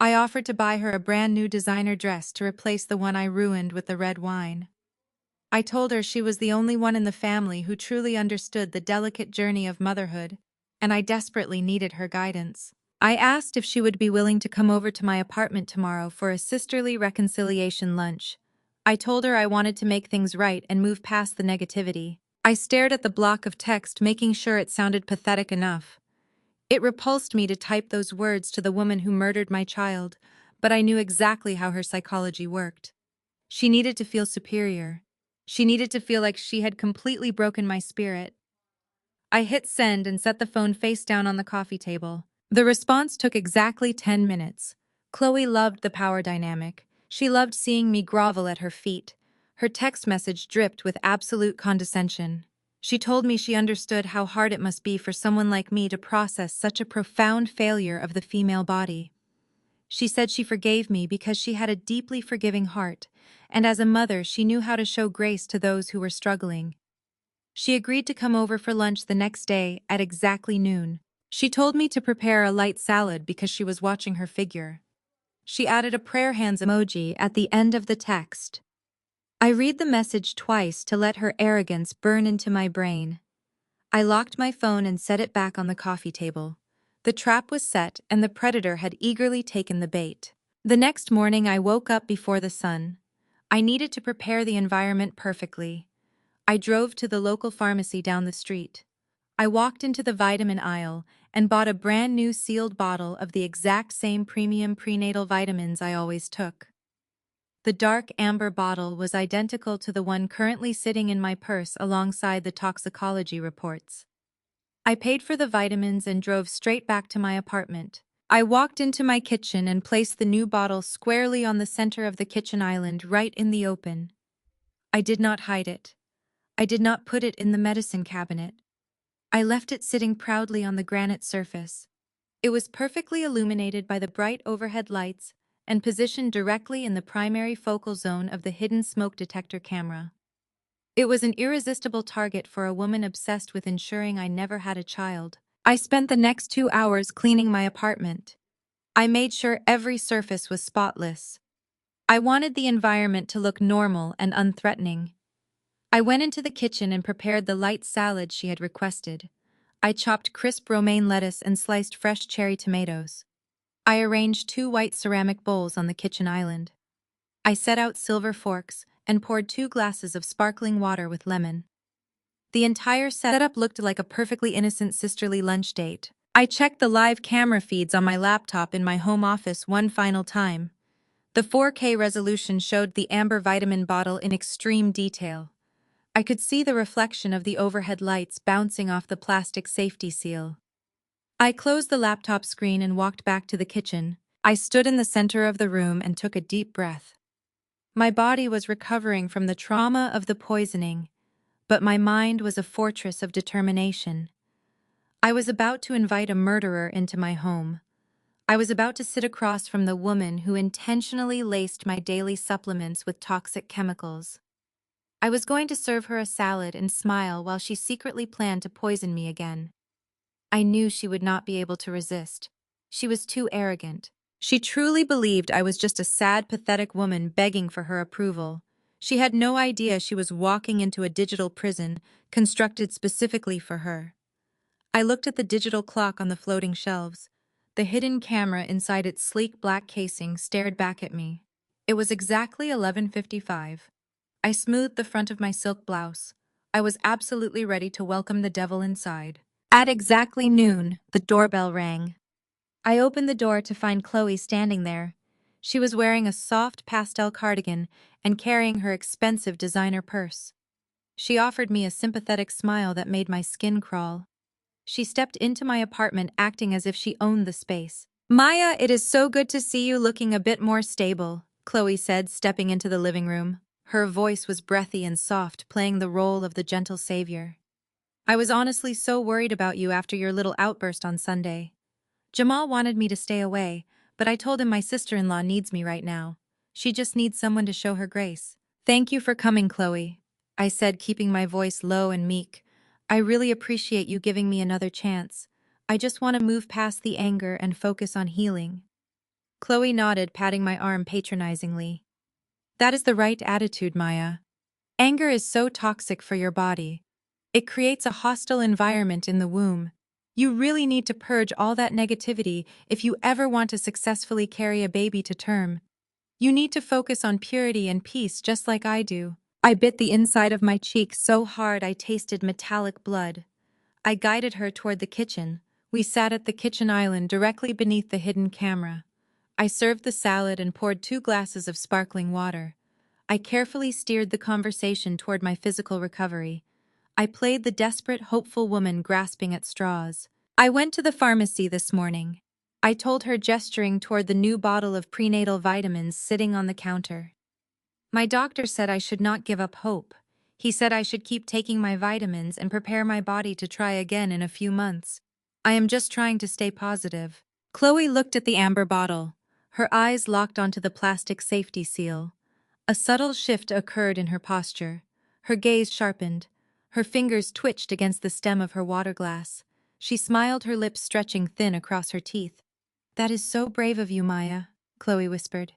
I offered to buy her a brand new designer dress to replace the one I ruined with the red wine. I told her she was the only one in the family who truly understood the delicate journey of motherhood, and I desperately needed her guidance. I asked if she would be willing to come over to my apartment tomorrow for a sisterly reconciliation lunch. I told her I wanted to make things right and move past the negativity. I stared at the block of text, making sure it sounded pathetic enough. It repulsed me to type those words to the woman who murdered my child, but I knew exactly how her psychology worked. She needed to feel superior. She needed to feel like she had completely broken my spirit. I hit send and set the phone face down on the coffee table. The response took exactly 10 minutes. Chloe loved the power dynamic. She loved seeing me grovel at her feet. Her text message dripped with absolute condescension. She told me she understood how hard it must be for someone like me to process such a profound failure of the female body. She said she forgave me because she had a deeply forgiving heart, and as a mother she knew how to show grace to those who were struggling. She agreed to come over for lunch the next day at exactly noon. She told me to prepare a light salad because she was watching her figure. She added a prayer hands emoji at the end of the text. I read the message twice to let her arrogance burn into my brain. I locked my phone and set it back on the coffee table. The trap was set and the predator had eagerly taken the bait. The next morning I woke up before the sun. I needed to prepare the environment perfectly. I drove to the local pharmacy down the street. I walked into the vitamin aisle and bought a brand new sealed bottle of the exact same premium prenatal vitamins I always took. The dark amber bottle was identical to the one currently sitting in my purse alongside the toxicology reports. I paid for the vitamins and drove straight back to my apartment. I walked into my kitchen and placed the new bottle squarely on the center of the kitchen island, right in the open. I did not hide it. I did not put it in the medicine cabinet. I left it sitting proudly on the granite surface. It was perfectly illuminated by the bright overhead lights and positioned directly in the primary focal zone of the hidden smoke detector camera. It was an irresistible target for a woman obsessed with ensuring I never had a child. I spent the next 2 hours cleaning my apartment. I made sure every surface was spotless. I wanted the environment to look normal and unthreatening. I went into the kitchen and prepared the light salad she had requested. I chopped crisp romaine lettuce and sliced fresh cherry tomatoes. I arranged 2 white ceramic bowls on the kitchen island. I set out silver forks and poured 2 glasses of sparkling water with lemon. The entire setup looked like a perfectly innocent sisterly lunch date. I checked the live camera feeds on my laptop in my home office one final time. The 4K resolution showed the amber vitamin bottle in extreme detail. I could see the reflection of the overhead lights bouncing off the plastic safety seal. I closed the laptop screen and walked back to the kitchen. I stood in the center of the room and took a deep breath. My body was recovering from the trauma of the poisoning, but my mind was a fortress of determination. I was about to invite a murderer into my home. I was about to sit across from the woman who intentionally laced my daily supplements with toxic chemicals. I was going to serve her a salad and smile while she secretly planned to poison me again. I knew she would not be able to resist. She was too arrogant. She truly believed I was just a sad, pathetic woman begging for her approval. She had no idea she was walking into a digital prison constructed specifically for her. I looked at the digital clock on the floating shelves. The hidden camera inside its sleek black casing stared back at me. It was exactly 11:55. I smoothed the front of my silk blouse. I was absolutely ready to welcome the devil inside. At exactly noon, the doorbell rang. I opened the door to find Chloe standing there. She was wearing a soft pastel cardigan and carrying her expensive designer purse. She offered me a sympathetic smile that made my skin crawl. She stepped into my apartment acting as if she owned the space. "Maya, it is so good to see you looking a bit more stable," Chloe said, stepping into the living room. Her voice was breathy and soft, playing the role of the gentle savior. "I was honestly so worried about you after your little outburst on Sunday. Jamal wanted me to stay away, but I told him my sister-in-law needs me right now. She just needs someone to show her grace." "Thank you for coming, Chloe," I said, keeping my voice low and meek. "I really appreciate you giving me another chance. I just want to move past the anger and focus on healing." Chloe nodded, patting my arm patronizingly. "That is the right attitude, Maya. Anger is so toxic for your body. It creates a hostile environment in the womb. You really need to purge all that negativity if you ever want to successfully carry a baby to term. You need to focus on purity and peace just like I do." I bit the inside of my cheek so hard I tasted metallic blood. I guided her toward the kitchen. We sat at the kitchen island directly beneath the hidden camera. I served the salad and poured 2 glasses of sparkling water. I carefully steered the conversation toward my physical recovery. I played the desperate, hopeful woman grasping at straws. "I went to the pharmacy this morning," I told her, gesturing toward the new bottle of prenatal vitamins sitting on the counter. "My doctor said I should not give up hope. He said I should keep taking my vitamins and prepare my body to try again in a few months. I am just trying to stay positive." Chloe looked at the amber bottle. Her eyes locked onto the plastic safety seal. A subtle shift occurred in her posture. Her gaze sharpened. Her fingers twitched against the stem of her water glass. She smiled, her lips stretching thin across her teeth. "That is so brave of you, Maya," Chloe whispered.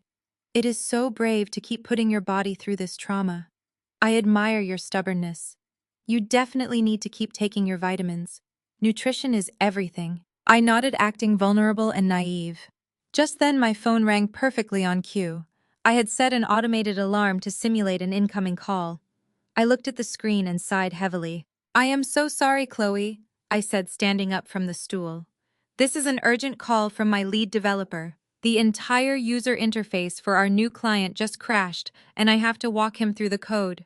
"It is so brave to keep putting your body through this trauma. I admire your stubbornness. You definitely need to keep taking your vitamins. Nutrition is everything." I nodded, acting vulnerable and naive. Just then my phone rang perfectly on cue. I had set an automated alarm to simulate an incoming call. I looked at the screen and sighed heavily. "I am so sorry, Chloe," I said, standing up from the stool. "This is an urgent call from my lead developer. The entire user interface for our new client just crashed, and I have to walk him through the code.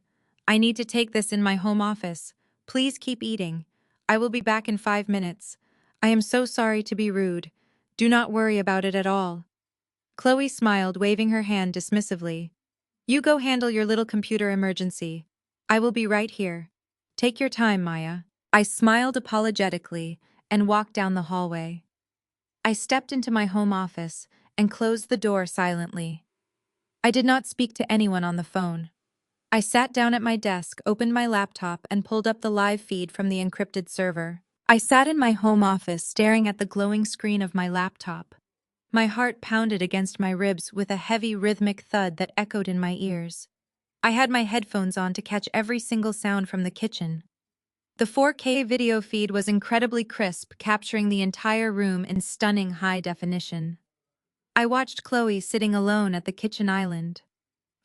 I need to take this in my home office. Please keep eating. I will be back in 5 minutes. I am so sorry to be rude. Do not worry about it at all." Chloe smiled, waving her hand dismissively. "You go handle your little computer emergency. I will be right here. Take your time, Maya." I smiled apologetically and walked down the hallway. I stepped into my home office and closed the door silently. I did not speak to anyone on the phone. I sat down at my desk, opened my laptop, and pulled up the live feed from the encrypted server. I sat in my home office, staring at the glowing screen of my laptop. My heart pounded against my ribs with a heavy, rhythmic thud that echoed in my ears. I had my headphones on to catch every single sound from the kitchen. The 4K video feed was incredibly crisp, capturing the entire room in stunning high definition. I watched Chloe sitting alone at the kitchen island.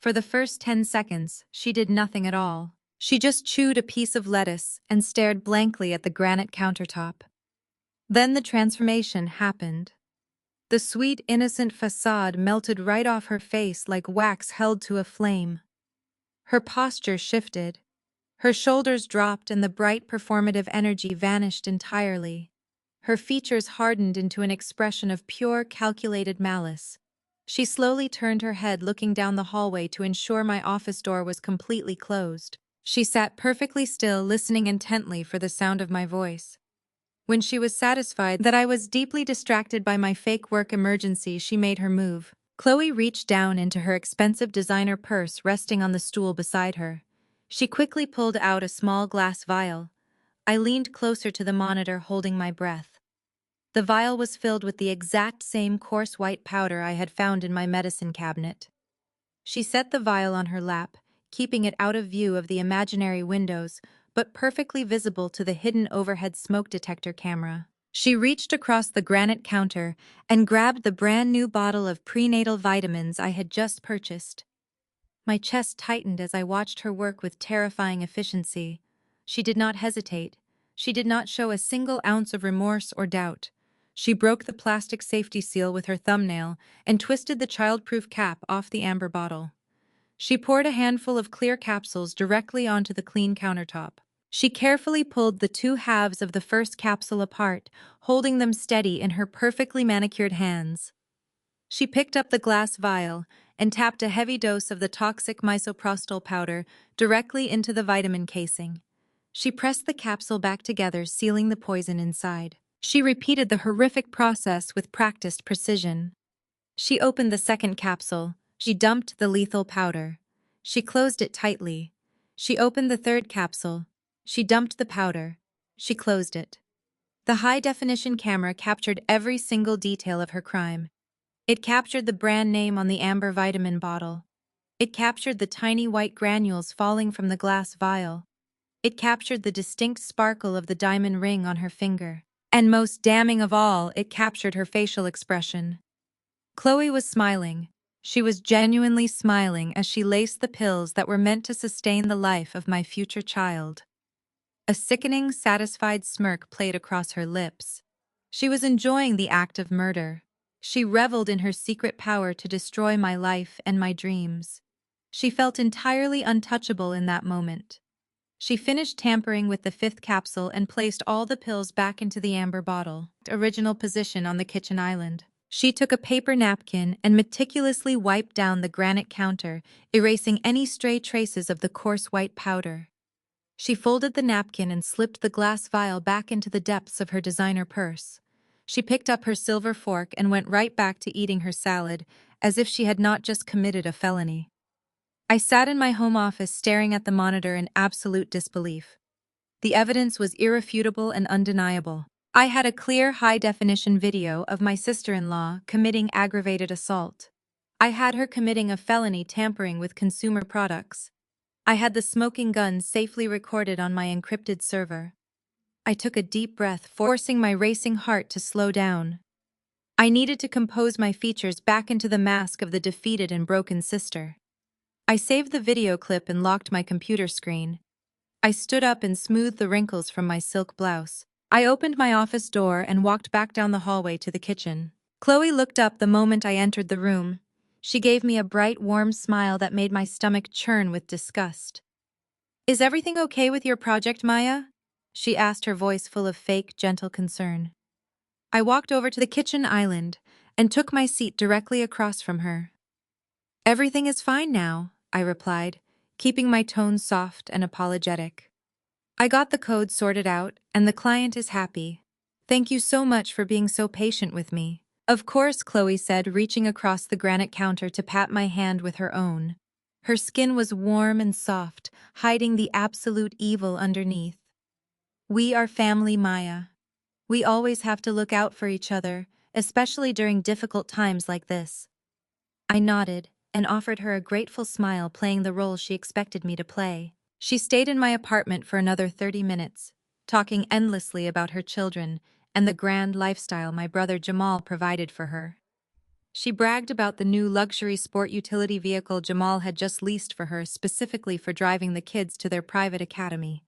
For the first 10 seconds, she did nothing at all. She just chewed a piece of lettuce and stared blankly at the granite countertop. Then the transformation happened. The sweet, innocent facade melted right off her face like wax held to a flame. Her posture shifted. Her shoulders dropped and the bright performative energy vanished entirely. Her features hardened into an expression of pure, calculated malice. She slowly turned her head, looking down the hallway to ensure my office door was completely closed. She sat perfectly still, listening intently for the sound of my voice. When she was satisfied that I was deeply distracted by my fake work emergency, she made her move. Chloe reached down into her expensive designer purse resting on the stool beside her. She quickly pulled out a small glass vial. I leaned closer to the monitor, holding my breath. The vial was filled with the exact same coarse white powder I had found in my medicine cabinet. She set the vial on her lap, keeping it out of view of the imaginary windows, but perfectly visible to the hidden overhead smoke detector camera. She reached across the granite counter and grabbed the brand new bottle of prenatal vitamins I had just purchased. My chest tightened as I watched her work with terrifying efficiency. She did not hesitate. She did not show a single ounce of remorse or doubt. She broke the plastic safety seal with her thumbnail and twisted the child-proof cap off the amber bottle. She poured a handful of clear capsules directly onto the clean countertop. She carefully pulled the two halves of the first capsule apart, holding them steady in her perfectly manicured hands. She picked up the glass vial and tapped a heavy dose of the toxic misoprostol powder directly into the vitamin casing. She pressed the capsule back together, sealing the poison inside. She repeated the horrific process with practiced precision. She opened the second capsule. She dumped the lethal powder. She closed it tightly. She opened the third capsule. She dumped the powder. She closed it. The high-definition camera captured every single detail of her crime. It captured the brand name on the amber vitamin bottle. It captured the tiny white granules falling from the glass vial. It captured the distinct sparkle of the diamond ring on her finger. And most damning of all, it captured her facial expression. Chloe was smiling. She was genuinely smiling as she laced the pills that were meant to sustain the life of my future child. A sickening, satisfied smirk played across her lips. She was enjoying the act of murder. She reveled in her secret power to destroy my life and my dreams. She felt entirely untouchable in that moment. She finished tampering with the fifth capsule and placed all the pills back into the amber bottle, original position on the kitchen island. She took a paper napkin and meticulously wiped down the granite counter, erasing any stray traces of the coarse white powder. She folded the napkin and slipped the glass vial back into the depths of her designer purse. She picked up her silver fork and went right back to eating her salad, as if she had not just committed a felony. I sat in my home office staring at the monitor in absolute disbelief. The evidence was irrefutable and undeniable. I had a clear, high-definition video of my sister-in-law committing aggravated assault. I had her committing a felony tampering with consumer products. I had the smoking gun safely recorded on my encrypted server. I took a deep breath, forcing my racing heart to slow down. I needed to compose my features back into the mask of the defeated and broken sister. I saved the video clip and locked my computer screen. I stood up and smoothed the wrinkles from my silk blouse. I opened my office door and walked back down the hallway to the kitchen. Chloe looked up the moment I entered the room. She gave me a bright, warm smile that made my stomach churn with disgust. "Is everything okay with your project, Maya?" she asked, her voice full of fake, gentle concern. I walked over to the kitchen island and took my seat directly across from her. "Everything is fine now," I replied, keeping my tone soft and apologetic. "I got the code sorted out, and the client is happy. Thank you so much for being so patient with me." "Of course," Chloe said, reaching across the granite counter to pat my hand with her own. Her skin was warm and soft, hiding the absolute evil underneath. "We are family, Maya. We always have to look out for each other, especially during difficult times like this." I nodded and offered her a grateful smile, playing the role she expected me to play. She stayed in my apartment for another 30 minutes, talking endlessly about her children and the grand lifestyle my brother Jamal provided for her. She bragged about the new luxury sport utility vehicle Jamal had just leased for her specifically for driving the kids to their private academy.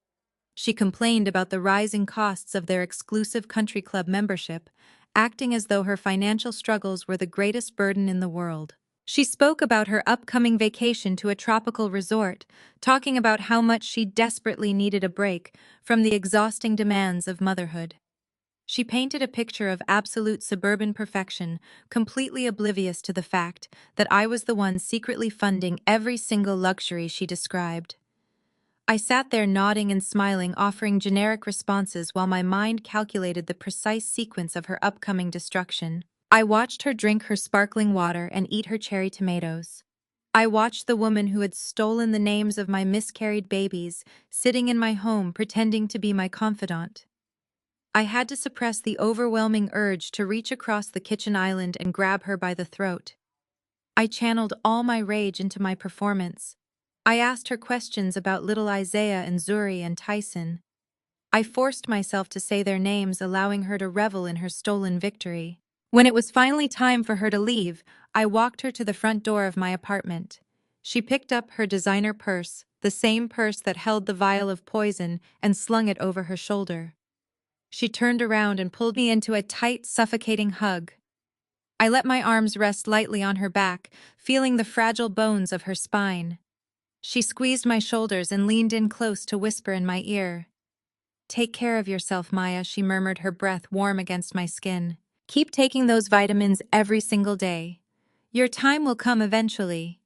She complained about the rising costs of their exclusive country club membership, acting as though her financial struggles were the greatest burden in the world. She spoke about her upcoming vacation to a tropical resort, talking about how much she desperately needed a break from the exhausting demands of motherhood. She painted a picture of absolute suburban perfection, completely oblivious to the fact that I was the one secretly funding every single luxury she described. I sat there nodding and smiling, offering generic responses while my mind calculated the precise sequence of her upcoming destruction. I watched her drink her sparkling water and eat her cherry tomatoes. I watched the woman who had stolen the names of my miscarried babies sitting in my home pretending to be my confidant. I had to suppress the overwhelming urge to reach across the kitchen island and grab her by the throat. I channeled all my rage into my performance. I asked her questions about little Isaiah and Zuri and Tyson. I forced myself to say their names, allowing her to revel in her stolen victory. When it was finally time for her to leave, I walked her to the front door of my apartment. She picked up her designer purse, the same purse that held the vial of poison, and slung it over her shoulder. She turned around and pulled me into a tight, suffocating hug. I let my arms rest lightly on her back, feeling the fragile bones of her spine. She squeezed my shoulders and leaned in close to whisper in my ear. "Take care of yourself, Maya," she murmured, her breath warm against my skin. "Keep taking those vitamins every single day. Your time will come eventually.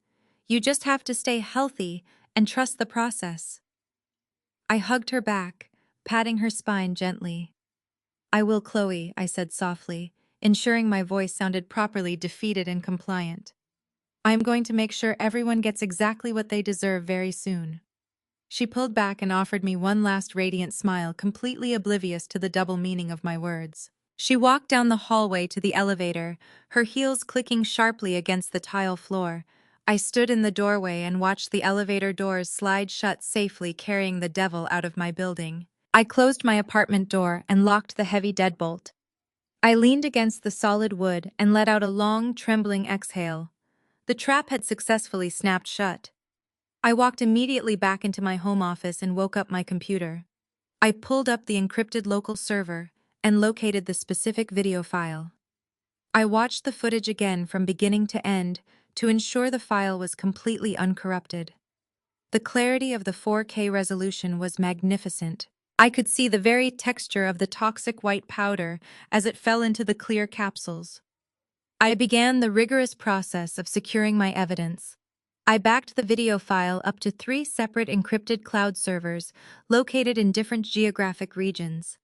You just have to stay healthy and trust the process." I hugged her back, patting her spine gently. "I will, Chloe," I said softly, ensuring my voice sounded properly defeated and compliant. "I am going to make sure everyone gets exactly what they deserve very soon." She pulled back and offered me one last radiant smile, completely oblivious to the double meaning of my words. She walked down the hallway to the elevator, her heels clicking sharply against the tile floor. I stood in the doorway and watched the elevator doors slide shut safely, carrying the devil out of my building. I closed my apartment door and locked the heavy deadbolt. I leaned against the solid wood and let out a long, trembling exhale. The trap had successfully snapped shut. I walked immediately back into my home office and woke up my computer. I pulled up the encrypted local server and located the specific video file. I watched the footage again from beginning to end to ensure the file was completely uncorrupted. The clarity of the 4K resolution was magnificent. I could see the very texture of the toxic white powder as it fell into the clear capsules. I began the rigorous process of securing my evidence. I backed the video file up to 3 separate encrypted cloud servers located in different geographic regions.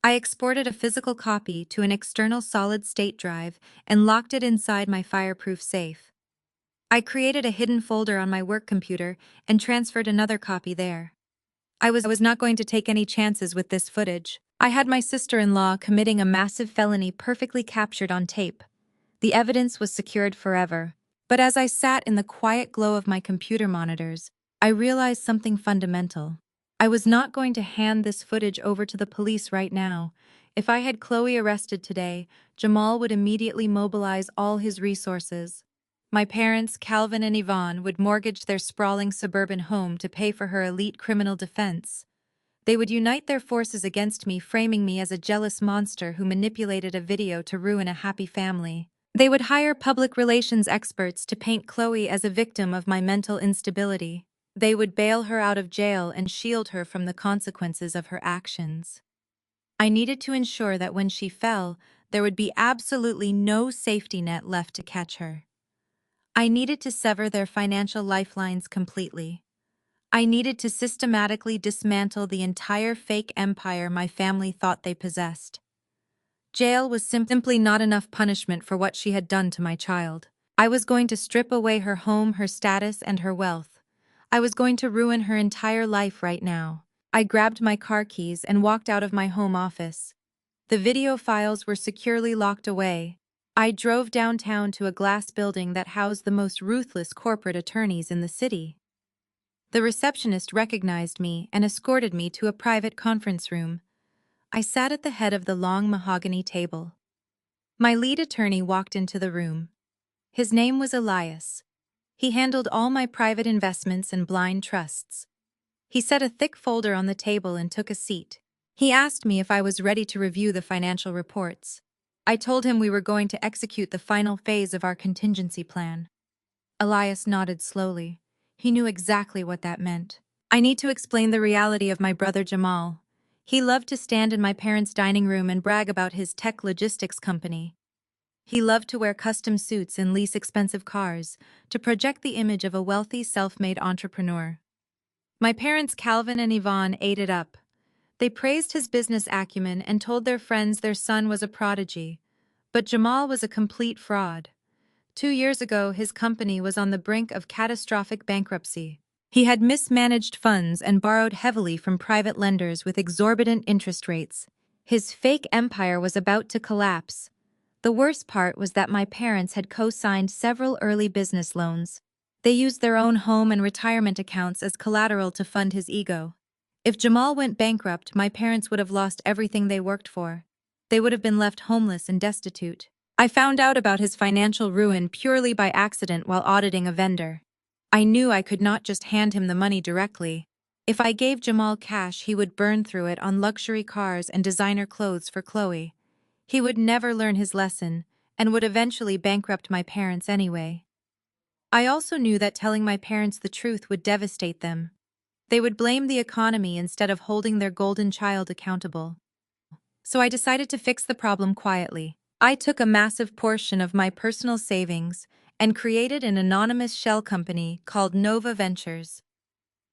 I exported a physical copy to an external solid-state drive and locked it inside my fireproof safe. I created a hidden folder on my work computer and transferred another copy there. I was not going to take any chances with this footage. I had my sister-in-law committing a massive felony perfectly captured on tape. The evidence was secured forever. But as I sat in the quiet glow of my computer monitors, I realized something fundamental. I was not going to hand this footage over to the police right now. If I had Chloe arrested today, Jamal would immediately mobilize all his resources. My parents, Calvin and Yvonne, would mortgage their sprawling suburban home to pay for her elite criminal defense. They would unite their forces against me, framing me as a jealous monster who manipulated a video to ruin a happy family. They would hire public relations experts to paint Chloe as a victim of my mental instability. They would bail her out of jail and shield her from the consequences of her actions. I needed to ensure that when she fell, there would be absolutely no safety net left to catch her. I needed to sever their financial lifelines completely. I needed to systematically dismantle the entire fake empire my family thought they possessed. Jail was simply not enough punishment for what she had done to my child. I was going to strip away her home, her status, and her wealth. I was going to ruin her entire life right now. I grabbed my car keys and walked out of my home office. The video files were securely locked away. I drove downtown to a glass building that housed the most ruthless corporate attorneys in the city. The receptionist recognized me and escorted me to a private conference room. I sat at the head of the long mahogany table. My lead attorney walked into the room. His name was Elias. He handled all my private investments and blind trusts. He set a thick folder on the table and took a seat. He asked me if I was ready to review the financial reports. I told him we were going to execute the final phase of our contingency plan. Elias nodded slowly. He knew exactly what that meant. I need to explain the reality of my brother Jamal. He loved to stand in my parents' dining room and brag about his tech logistics company. He loved to wear custom suits and lease expensive cars to project the image of a wealthy, self-made entrepreneur. My parents Calvin and Yvonne ate it up. They praised his business acumen and told their friends their son was a prodigy. But Jamal was a complete fraud. 2 years ago, his company was on the brink of catastrophic bankruptcy. He had mismanaged funds and borrowed heavily from private lenders with exorbitant interest rates. His fake empire was about to collapse. The worst part was that my parents had co-signed several early business loans. They used their own home and retirement accounts as collateral to fund his ego. If Jamal went bankrupt, my parents would have lost everything they worked for. They would have been left homeless and destitute. I found out about his financial ruin purely by accident while auditing a vendor. I knew I could not just hand him the money directly. If I gave Jamal cash, he would burn through it on luxury cars and designer clothes for Chloe. He would never learn his lesson and would eventually bankrupt my parents anyway. I also knew that telling my parents the truth would devastate them. They would blame the economy instead of holding their golden child accountable. So I decided to fix the problem quietly. I took a massive portion of my personal savings and created an anonymous shell company called Nova Ventures.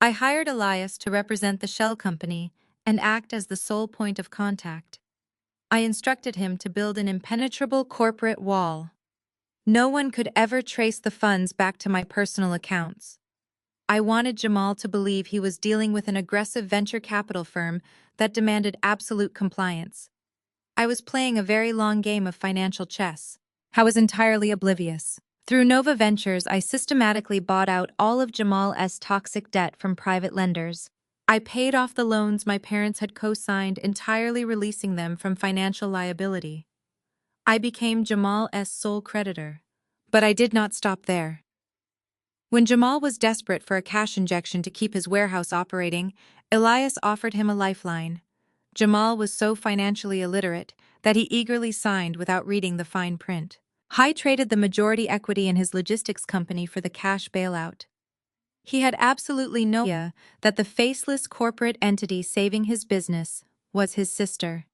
I hired Elias to represent the shell company and act as the sole point of contact. I instructed him to build an impenetrable corporate wall. No one could ever trace the funds back to my personal accounts. I wanted Jamal to believe he was dealing with an aggressive venture capital firm that demanded absolute compliance. I was playing a very long game of financial chess. I was entirely oblivious. Through Nova Ventures, I systematically bought out all of Jamal's toxic debt from private lenders. I paid off the loans my parents had co-signed, entirely releasing them from financial liability. I became Jamal's sole creditor. But I did not stop there. When Jamal was desperate for a cash injection to keep his warehouse operating, Elias offered him a lifeline. Jamal was so financially illiterate that he eagerly signed without reading the fine print. He traded the majority equity in his logistics company for the cash bailout. He had absolutely no idea that the faceless corporate entity saving his business was his sister.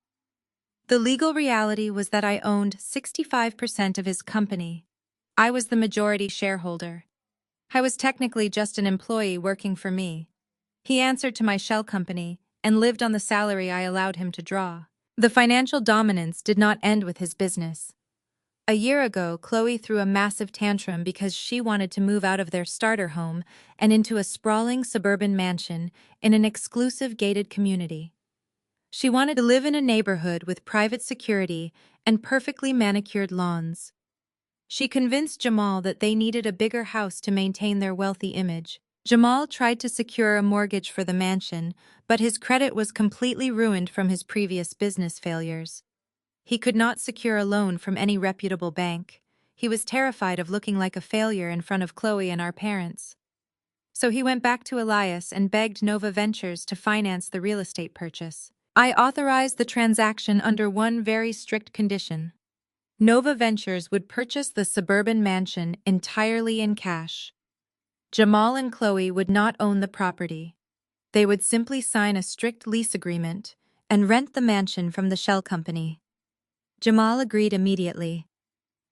The legal reality was that I owned 65% of his company. I was the majority shareholder. I was technically just an employee working for me. He answered to my shell company and lived on the salary I allowed him to draw. The financial dominance did not end with his business. A year ago, Chloe threw a massive tantrum because she wanted to move out of their starter home and into a sprawling suburban mansion in an exclusive gated community. She wanted to live in a neighborhood with private security and perfectly manicured lawns. She convinced Jamal that they needed a bigger house to maintain their wealthy image. Jamal tried to secure a mortgage for the mansion, but his credit was completely ruined from his previous business failures. He could not secure a loan from any reputable bank. He was terrified of looking like a failure in front of Chloe and our parents. So he went back to Elias and begged Nova Ventures to finance the real estate purchase. I authorized the transaction under one very strict condition. Nova Ventures would purchase the suburban mansion entirely in cash. Jamal and Chloe would not own the property. They would simply sign a strict lease agreement and rent the mansion from the shell company. Jamal agreed immediately.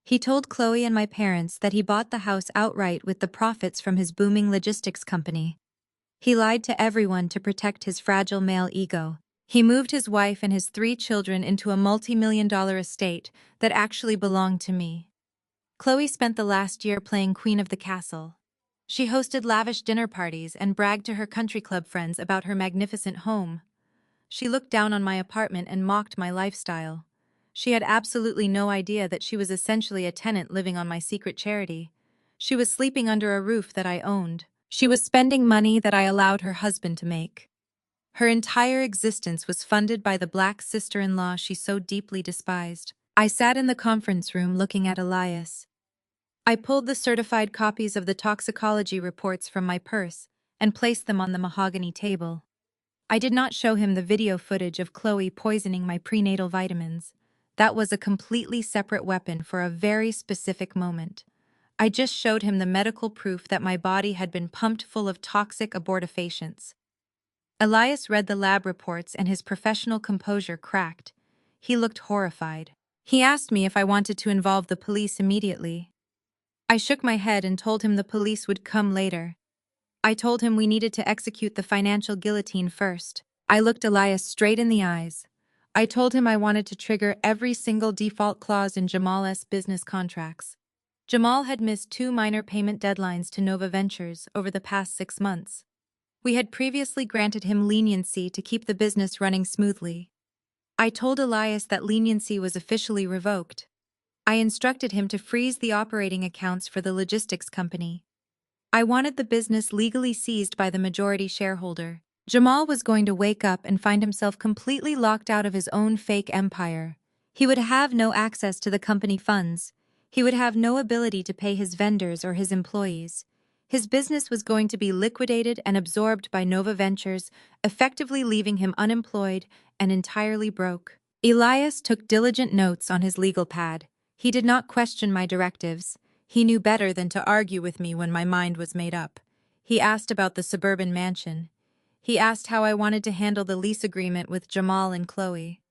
He told Chloe and my parents that he bought the house outright with the profits from his booming logistics company. He lied to everyone to protect his fragile male ego. He moved his wife and his 3 children into a multi-million-dollar estate that actually belonged to me. Chloe spent the last year playing queen of the castle. She hosted lavish dinner parties and bragged to her country club friends about her magnificent home. She looked down on my apartment and mocked my lifestyle. She had absolutely no idea that she was essentially a tenant living on my secret charity. She was sleeping under a roof that I owned. She was spending money that I allowed her husband to make. Her entire existence was funded by the black sister-in-law she so deeply despised. I sat in the conference room looking at Elias. I pulled the certified copies of the toxicology reports from my purse and placed them on the mahogany table. I did not show him the video footage of Chloe poisoning my prenatal vitamins. That was a completely separate weapon for a very specific moment. I just showed him the medical proof that my body had been pumped full of toxic abortifacients. Elias read the lab reports and his professional composure cracked. He looked horrified. He asked me if I wanted to involve the police immediately. I shook my head and told him the police would come later. I told him we needed to execute the financial guillotine first. I looked Elias straight in the eyes. I told him I wanted to trigger every single default clause in Jamal's business contracts. Jamal had missed 2 minor payment deadlines to Nova Ventures over the past 6 months. We had previously granted him leniency to keep the business running smoothly. I told Elias that leniency was officially revoked. I instructed him to freeze the operating accounts for the logistics company. I wanted the business legally seized by the majority shareholder. Jamal was going to wake up and find himself completely locked out of his own fake empire. He would have no access to the company funds. He would have no ability to pay his vendors or his employees. His business was going to be liquidated and absorbed by Nova Ventures, effectively leaving him unemployed and entirely broke. Elias took diligent notes on his legal pad. He did not question my directives. He knew better than to argue with me when my mind was made up. He asked about the suburban mansion. He asked how I wanted to handle the lease agreement with Jamal and Chloe.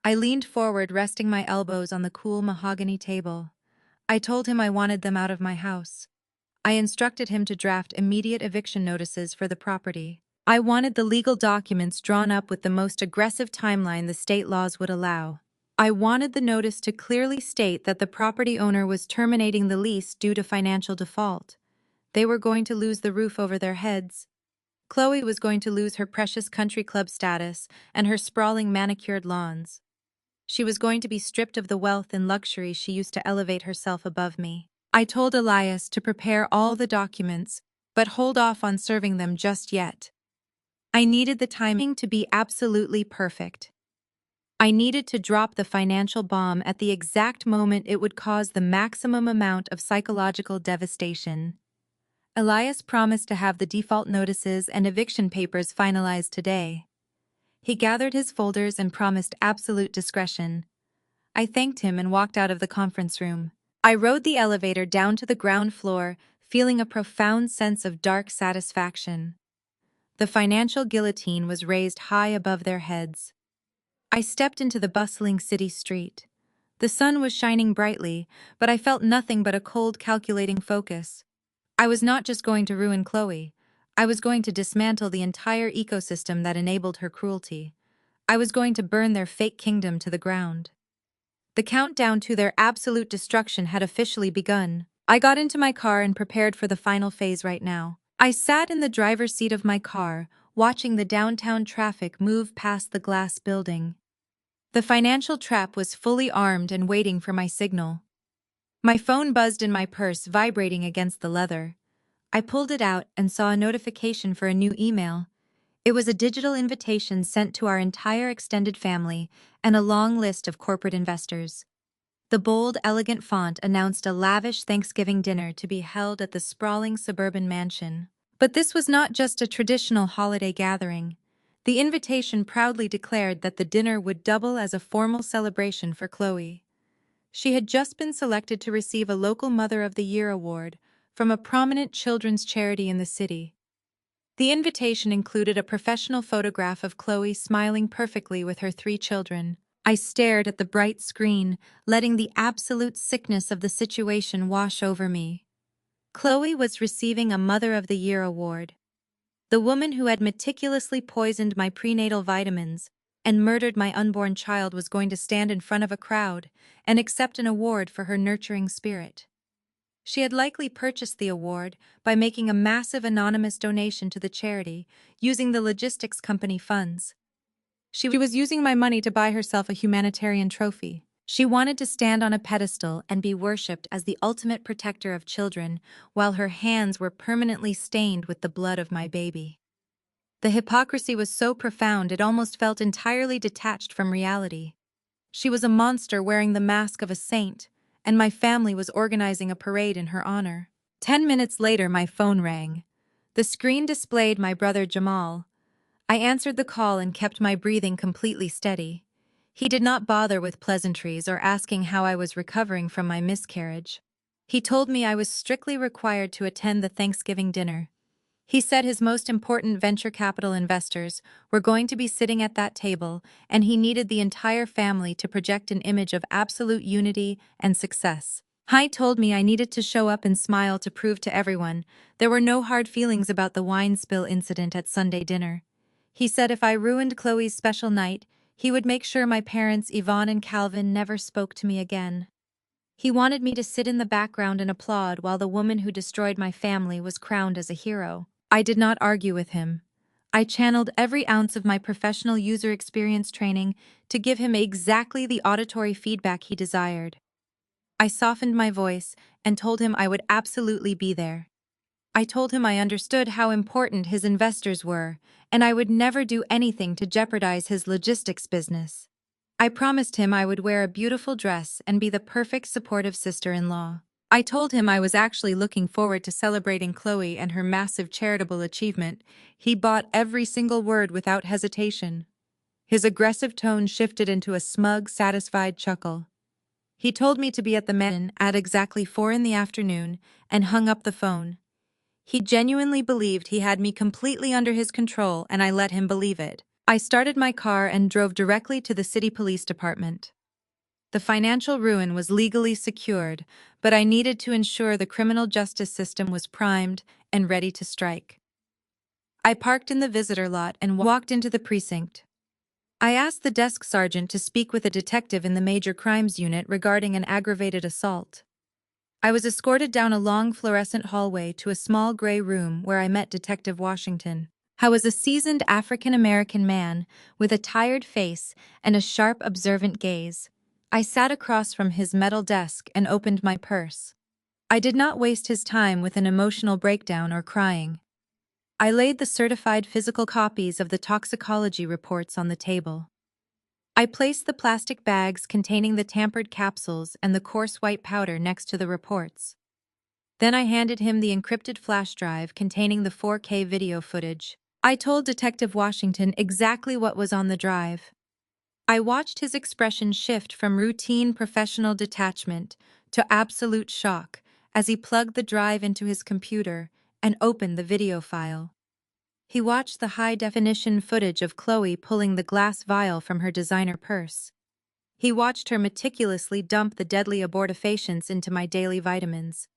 I leaned forward, resting my elbows on the cool mahogany table. I told him I wanted them out of my house. I instructed him to draft immediate eviction notices for the property. I wanted the legal documents drawn up with the most aggressive timeline the state laws would allow. I wanted the notice to clearly state that the property owner was terminating the lease due to financial default. They were going to lose the roof over their heads. Chloe was going to lose her precious country club status and her sprawling manicured lawns. She was going to be stripped of the wealth and luxury she used to elevate herself above me. I told Elias to prepare all the documents, but hold off on serving them just yet. I needed the timing to be absolutely perfect. I needed to drop the financial bomb at the exact moment it would cause the maximum amount of psychological devastation. Elias promised to have the default notices and eviction papers finalized today. He gathered his folders and promised absolute discretion. I thanked him and walked out of the conference room. I rode the elevator down to the ground floor, feeling a profound sense of dark satisfaction. The financial guillotine was raised high above their heads. I stepped into the bustling city street. The sun was shining brightly, but I felt nothing but a cold, calculating focus. I was not just going to ruin Chloe. I was going to dismantle the entire ecosystem that enabled her cruelty. I was going to burn their fake kingdom to the ground. The countdown to their absolute destruction had officially begun. I got into my car and prepared for the final phase right now. I sat in the driver's seat of my car, watching the downtown traffic move past the glass building. The financial trap was fully armed and waiting for my signal. My phone buzzed in my purse, vibrating against the leather. I pulled it out and saw a notification for a new email. It was a digital invitation sent to our entire extended family and a long list of corporate investors. The bold, elegant font announced a lavish Thanksgiving dinner to be held at the sprawling suburban mansion. But this was not just a traditional holiday gathering. The invitation proudly declared that the dinner would double as a formal celebration for Chloe. She had just been selected to receive a local Mother of the Year award from a prominent children's charity in the city. The invitation included a professional photograph of Chloe smiling perfectly with her 3 children. I stared at the bright screen, letting the absolute sickness of the situation wash over me. Chloe was receiving a Mother of the Year award. The woman who had meticulously poisoned my prenatal vitamins and murdered my unborn child was going to stand in front of a crowd and accept an award for her nurturing spirit. She had likely purchased the award by making a massive anonymous donation to the charity using the logistics company funds. She was using my money to buy herself a humanitarian trophy. She wanted to stand on a pedestal and be worshipped as the ultimate protector of children, while her hands were permanently stained with the blood of my baby. The hypocrisy was so profound it almost felt entirely detached from reality. She was a monster wearing the mask of a saint, and my family was organizing a parade in her honor. 10 minutes later, my phone rang. The screen displayed my brother Jamal. I answered the call and kept my breathing completely steady. He did not bother with pleasantries or asking how I was recovering from my miscarriage. He told me I was strictly required to attend the Thanksgiving dinner. He said his most important venture capital investors were going to be sitting at that table, and he needed the entire family to project an image of absolute unity and success. He told me I needed to show up and smile to prove to everyone there were no hard feelings about the wine spill incident at Sunday dinner. He said if I ruined Chloe's special night, he would make sure my parents, Yvonne and Calvin, never spoke to me again. He wanted me to sit in the background and applaud while the woman who destroyed my family was crowned as a hero. I did not argue with him. I channeled every ounce of my professional user experience training to give him exactly the auditory feedback he desired. I softened my voice and told him I would absolutely be there. I told him I understood how important his investors were, and I would never do anything to jeopardize his logistics business. I promised him I would wear a beautiful dress and be the perfect supportive sister-in-law. I told him I was actually looking forward to celebrating Chloe and her massive charitable achievement. He bought every single word without hesitation. His aggressive tone shifted into a smug, satisfied chuckle. He told me to be at the mansion at exactly 4 in the afternoon and hung up the phone. He genuinely believed he had me completely under his control, and I let him believe it. I started my car and drove directly to the city police department. The financial ruin was legally secured, but I needed to ensure the criminal justice system was primed and ready to strike. I parked in the visitor lot and walked into the precinct. I asked the desk sergeant to speak with a detective in the major crimes unit regarding an aggravated assault. I was escorted down a long fluorescent hallway to a small gray room where I met Detective Washington. He was a seasoned African-American man with a tired face and a sharp, observant gaze. I sat across from his metal desk and opened my purse. I did not waste his time with an emotional breakdown or crying. I laid the certified physical copies of the toxicology reports on the table. I placed the plastic bags containing the tampered capsules and the coarse white powder next to the reports. Then I handed him the encrypted flash drive containing the 4K video footage. I told Detective Washington exactly what was on the drive. I watched his expression shift from routine professional detachment to absolute shock as he plugged the drive into his computer and opened the video file. He watched the high-definition footage of Chloe pulling the glass vial from her designer purse. He watched her meticulously dump the deadly abortifacients into my daily vitamins.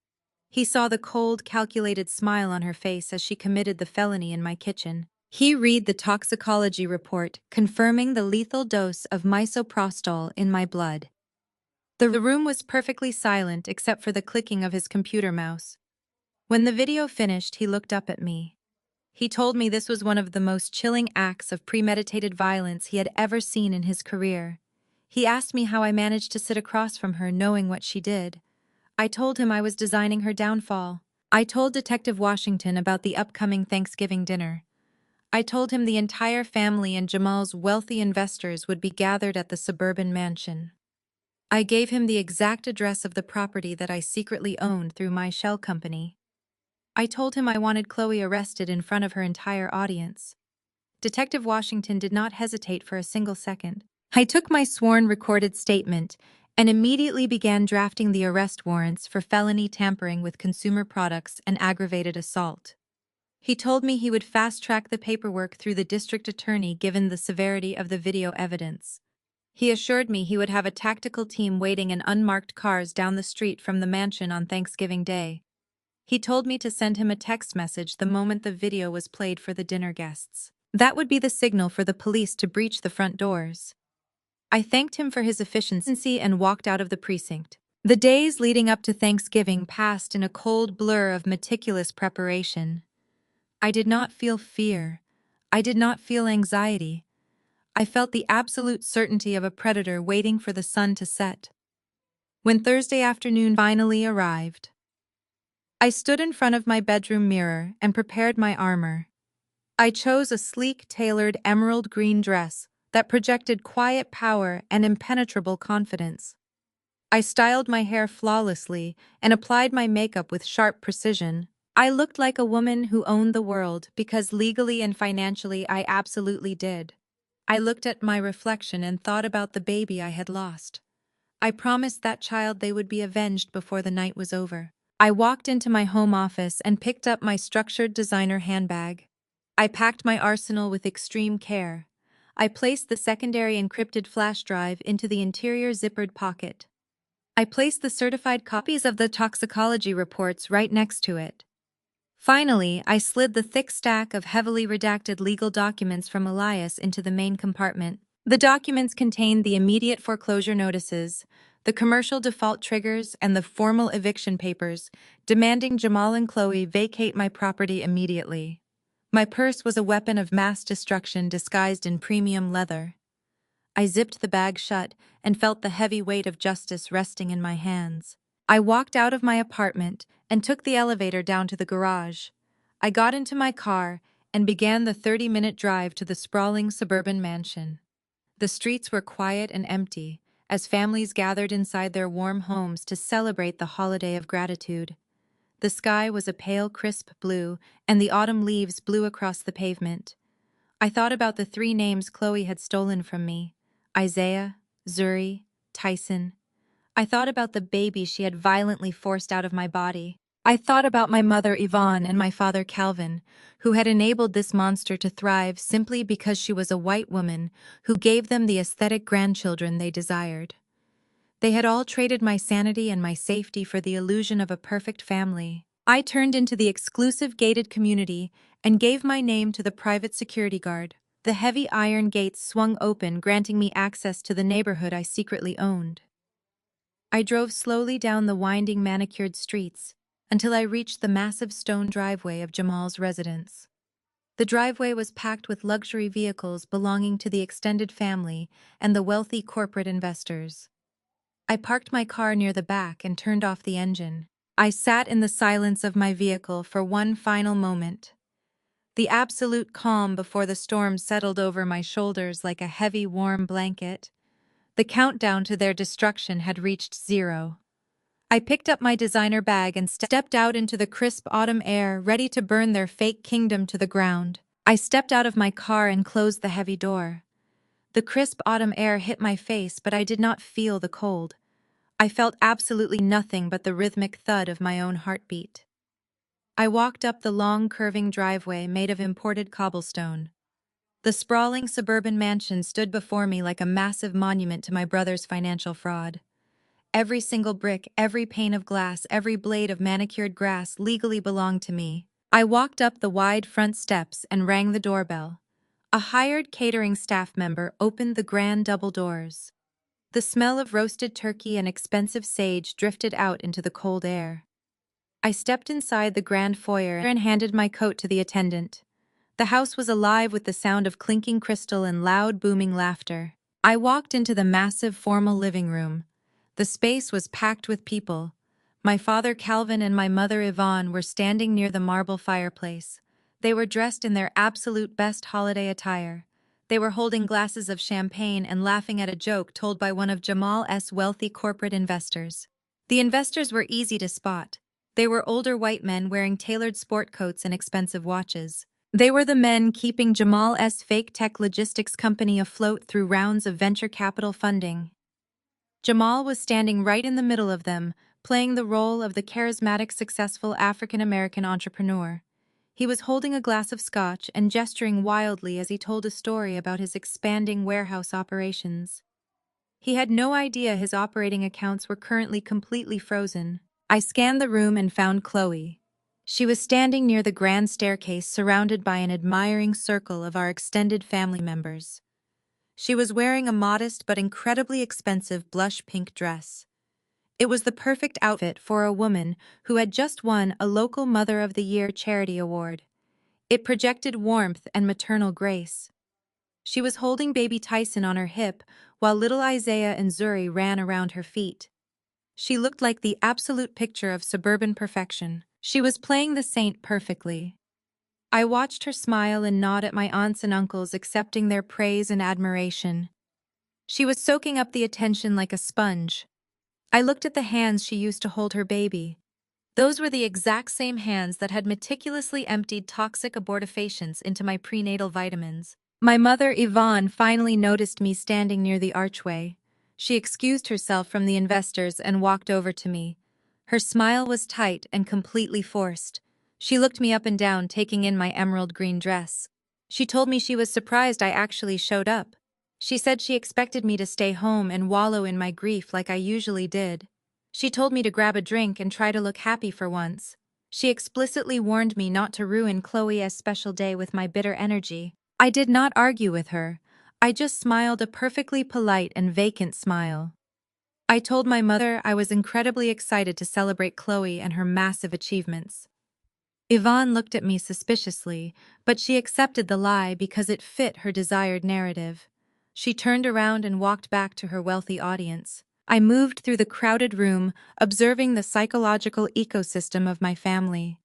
He saw the cold, calculated smile on her face as she committed the felony in my kitchen. He read the toxicology report confirming the lethal dose of misoprostol in my blood. The room was perfectly silent except for the clicking of his computer mouse. When the video finished, he looked up at me. He told me this was one of the most chilling acts of premeditated violence he had ever seen in his career. He asked me how I managed to sit across from her knowing what she did. I told him I was designing her downfall. I told Detective Washington about the upcoming Thanksgiving dinner. I told him the entire family and Jamal's wealthy investors would be gathered at the suburban mansion. I gave him the exact address of the property that I secretly owned through my shell company. I told him I wanted Chloe arrested in front of her entire audience. Detective Washington did not hesitate for a single second. I took my sworn recorded statement and immediately began drafting the arrest warrants for felony tampering with consumer products and aggravated assault. He told me he would fast-track the paperwork through the district attorney given the severity of the video evidence. He assured me he would have a tactical team waiting in unmarked cars down the street from the mansion on Thanksgiving Day. He told me to send him a text message the moment the video was played for the dinner guests. That would be the signal for the police to breach the front doors. I thanked him for his efficiency and walked out of the precinct. The days leading up to Thanksgiving passed in a cold blur of meticulous preparation. I did not feel fear. I did not feel anxiety. I felt the absolute certainty of a predator waiting for the sun to set. When Thursday afternoon finally arrived, I stood in front of my bedroom mirror and prepared my armor. I chose a sleek, tailored emerald green dress that projected quiet power and impenetrable confidence. I styled my hair flawlessly and applied my makeup with sharp precision. I looked like a woman who owned the world because legally and financially I absolutely did. I looked at my reflection and thought about the baby I had lost. I promised that child they would be avenged before the night was over. I walked into my home office and picked up my structured designer handbag. I packed my arsenal with extreme care. I placed the secondary encrypted flash drive into the interior zippered pocket. I placed the certified copies of the toxicology reports right next to it. Finally, I slid the thick stack of heavily redacted legal documents from Elias into the main compartment. The documents contained the immediate foreclosure notices, the commercial default triggers, and the formal eviction papers, demanding Jamal and Chloe vacate my property immediately. My purse was a weapon of mass destruction disguised in premium leather. I zipped the bag shut and felt the heavy weight of justice resting in my hands. I walked out of my apartment and took the elevator down to the garage. I got into my car and began the 30-minute drive to the sprawling suburban mansion. The streets were quiet and empty, as families gathered inside their warm homes to celebrate the holiday of gratitude. The sky was a pale, crisp blue, and the autumn leaves blew across the pavement. I thought about the 3 names Chloe had stolen from me: Isaiah, Zuri, Tyson. I thought about the baby she had violently forced out of my body. I thought about my mother Yvonne and my father Calvin, who had enabled this monster to thrive simply because she was a white woman who gave them the aesthetic grandchildren they desired. They had all traded my sanity and my safety for the illusion of a perfect family. I turned into the exclusive gated community and gave my name to the private security guard. The heavy iron gates swung open, granting me access to the neighborhood I secretly owned. I drove slowly down the winding manicured streets until I reached the massive stone driveway of Jamal's residence. The driveway was packed with luxury vehicles belonging to the extended family and the wealthy corporate investors. I parked my car near the back and turned off the engine. I sat in the silence of my vehicle for one final moment. The absolute calm before the storm settled over my shoulders like a heavy, warm blanket. The countdown to their destruction had reached 0. I picked up my designer bag and stepped out into the crisp autumn air, ready to burn their fake kingdom to the ground. I stepped out of my car and closed the heavy door. The crisp autumn air hit my face, but I did not feel the cold. I felt absolutely nothing but the rhythmic thud of my own heartbeat. I walked up the long, curving driveway made of imported cobblestone. The sprawling suburban mansion stood before me like a massive monument to my brother's financial fraud. Every single brick, every pane of glass, every blade of manicured grass legally belonged to me. I walked up the wide front steps and rang the doorbell. A hired catering staff member opened the grand double doors. The smell of roasted turkey and expensive sage drifted out into the cold air. I stepped inside the grand foyer and handed my coat to the attendant. The house was alive with the sound of clinking crystal and loud, booming laughter. I walked into the massive, formal living room. The space was packed with people. My father Calvin and my mother Yvonne were standing near the marble fireplace. They were dressed in their absolute best holiday attire. They were holding glasses of champagne and laughing at a joke told by one of Jamal's wealthy corporate investors. The investors were easy to spot. They were older white men wearing tailored sport coats and expensive watches. They were the men keeping Jamal's fake tech logistics company afloat through rounds of venture capital funding. Jamal was standing right in the middle of them, playing the role of the charismatic, successful African-American entrepreneur. He was holding a glass of scotch and gesturing wildly as he told a story about his expanding warehouse operations. He had no idea his operating accounts were currently completely frozen. I scanned the room and found Chloe. She was standing near the grand staircase, surrounded by an admiring circle of our extended family members. She was wearing a modest but incredibly expensive blush pink dress. It was the perfect outfit for a woman who had just won a local Mother of the Year charity award. It projected warmth and maternal grace. She was holding baby Tyson on her hip, while little Isaiah and Zuri ran around her feet. She looked like the absolute picture of suburban perfection. She was playing the saint perfectly. I watched her smile and nod at my aunts and uncles, accepting their praise and admiration. She was soaking up the attention like a sponge. I looked at the hands she used to hold her baby. Those were the exact same hands that had meticulously emptied toxic abortifacients into my prenatal vitamins. My mother, Yvonne, finally noticed me standing near the archway. She excused herself from the investors and walked over to me. Her smile was tight and completely forced. She looked me up and down, taking in my emerald green dress. She told me she was surprised I actually showed up. She said she expected me to stay home and wallow in my grief like I usually did. She told me to grab a drink and try to look happy for once. She explicitly warned me not to ruin Chloe's special day with my bitter energy. I did not argue with her. I just smiled a perfectly polite and vacant smile. I told my mother I was incredibly excited to celebrate Chloe and her massive achievements. Yvonne looked at me suspiciously, but she accepted the lie because it fit her desired narrative. She turned around and walked back to her wealthy audience. I moved through the crowded room, observing the psychological ecosystem of my family.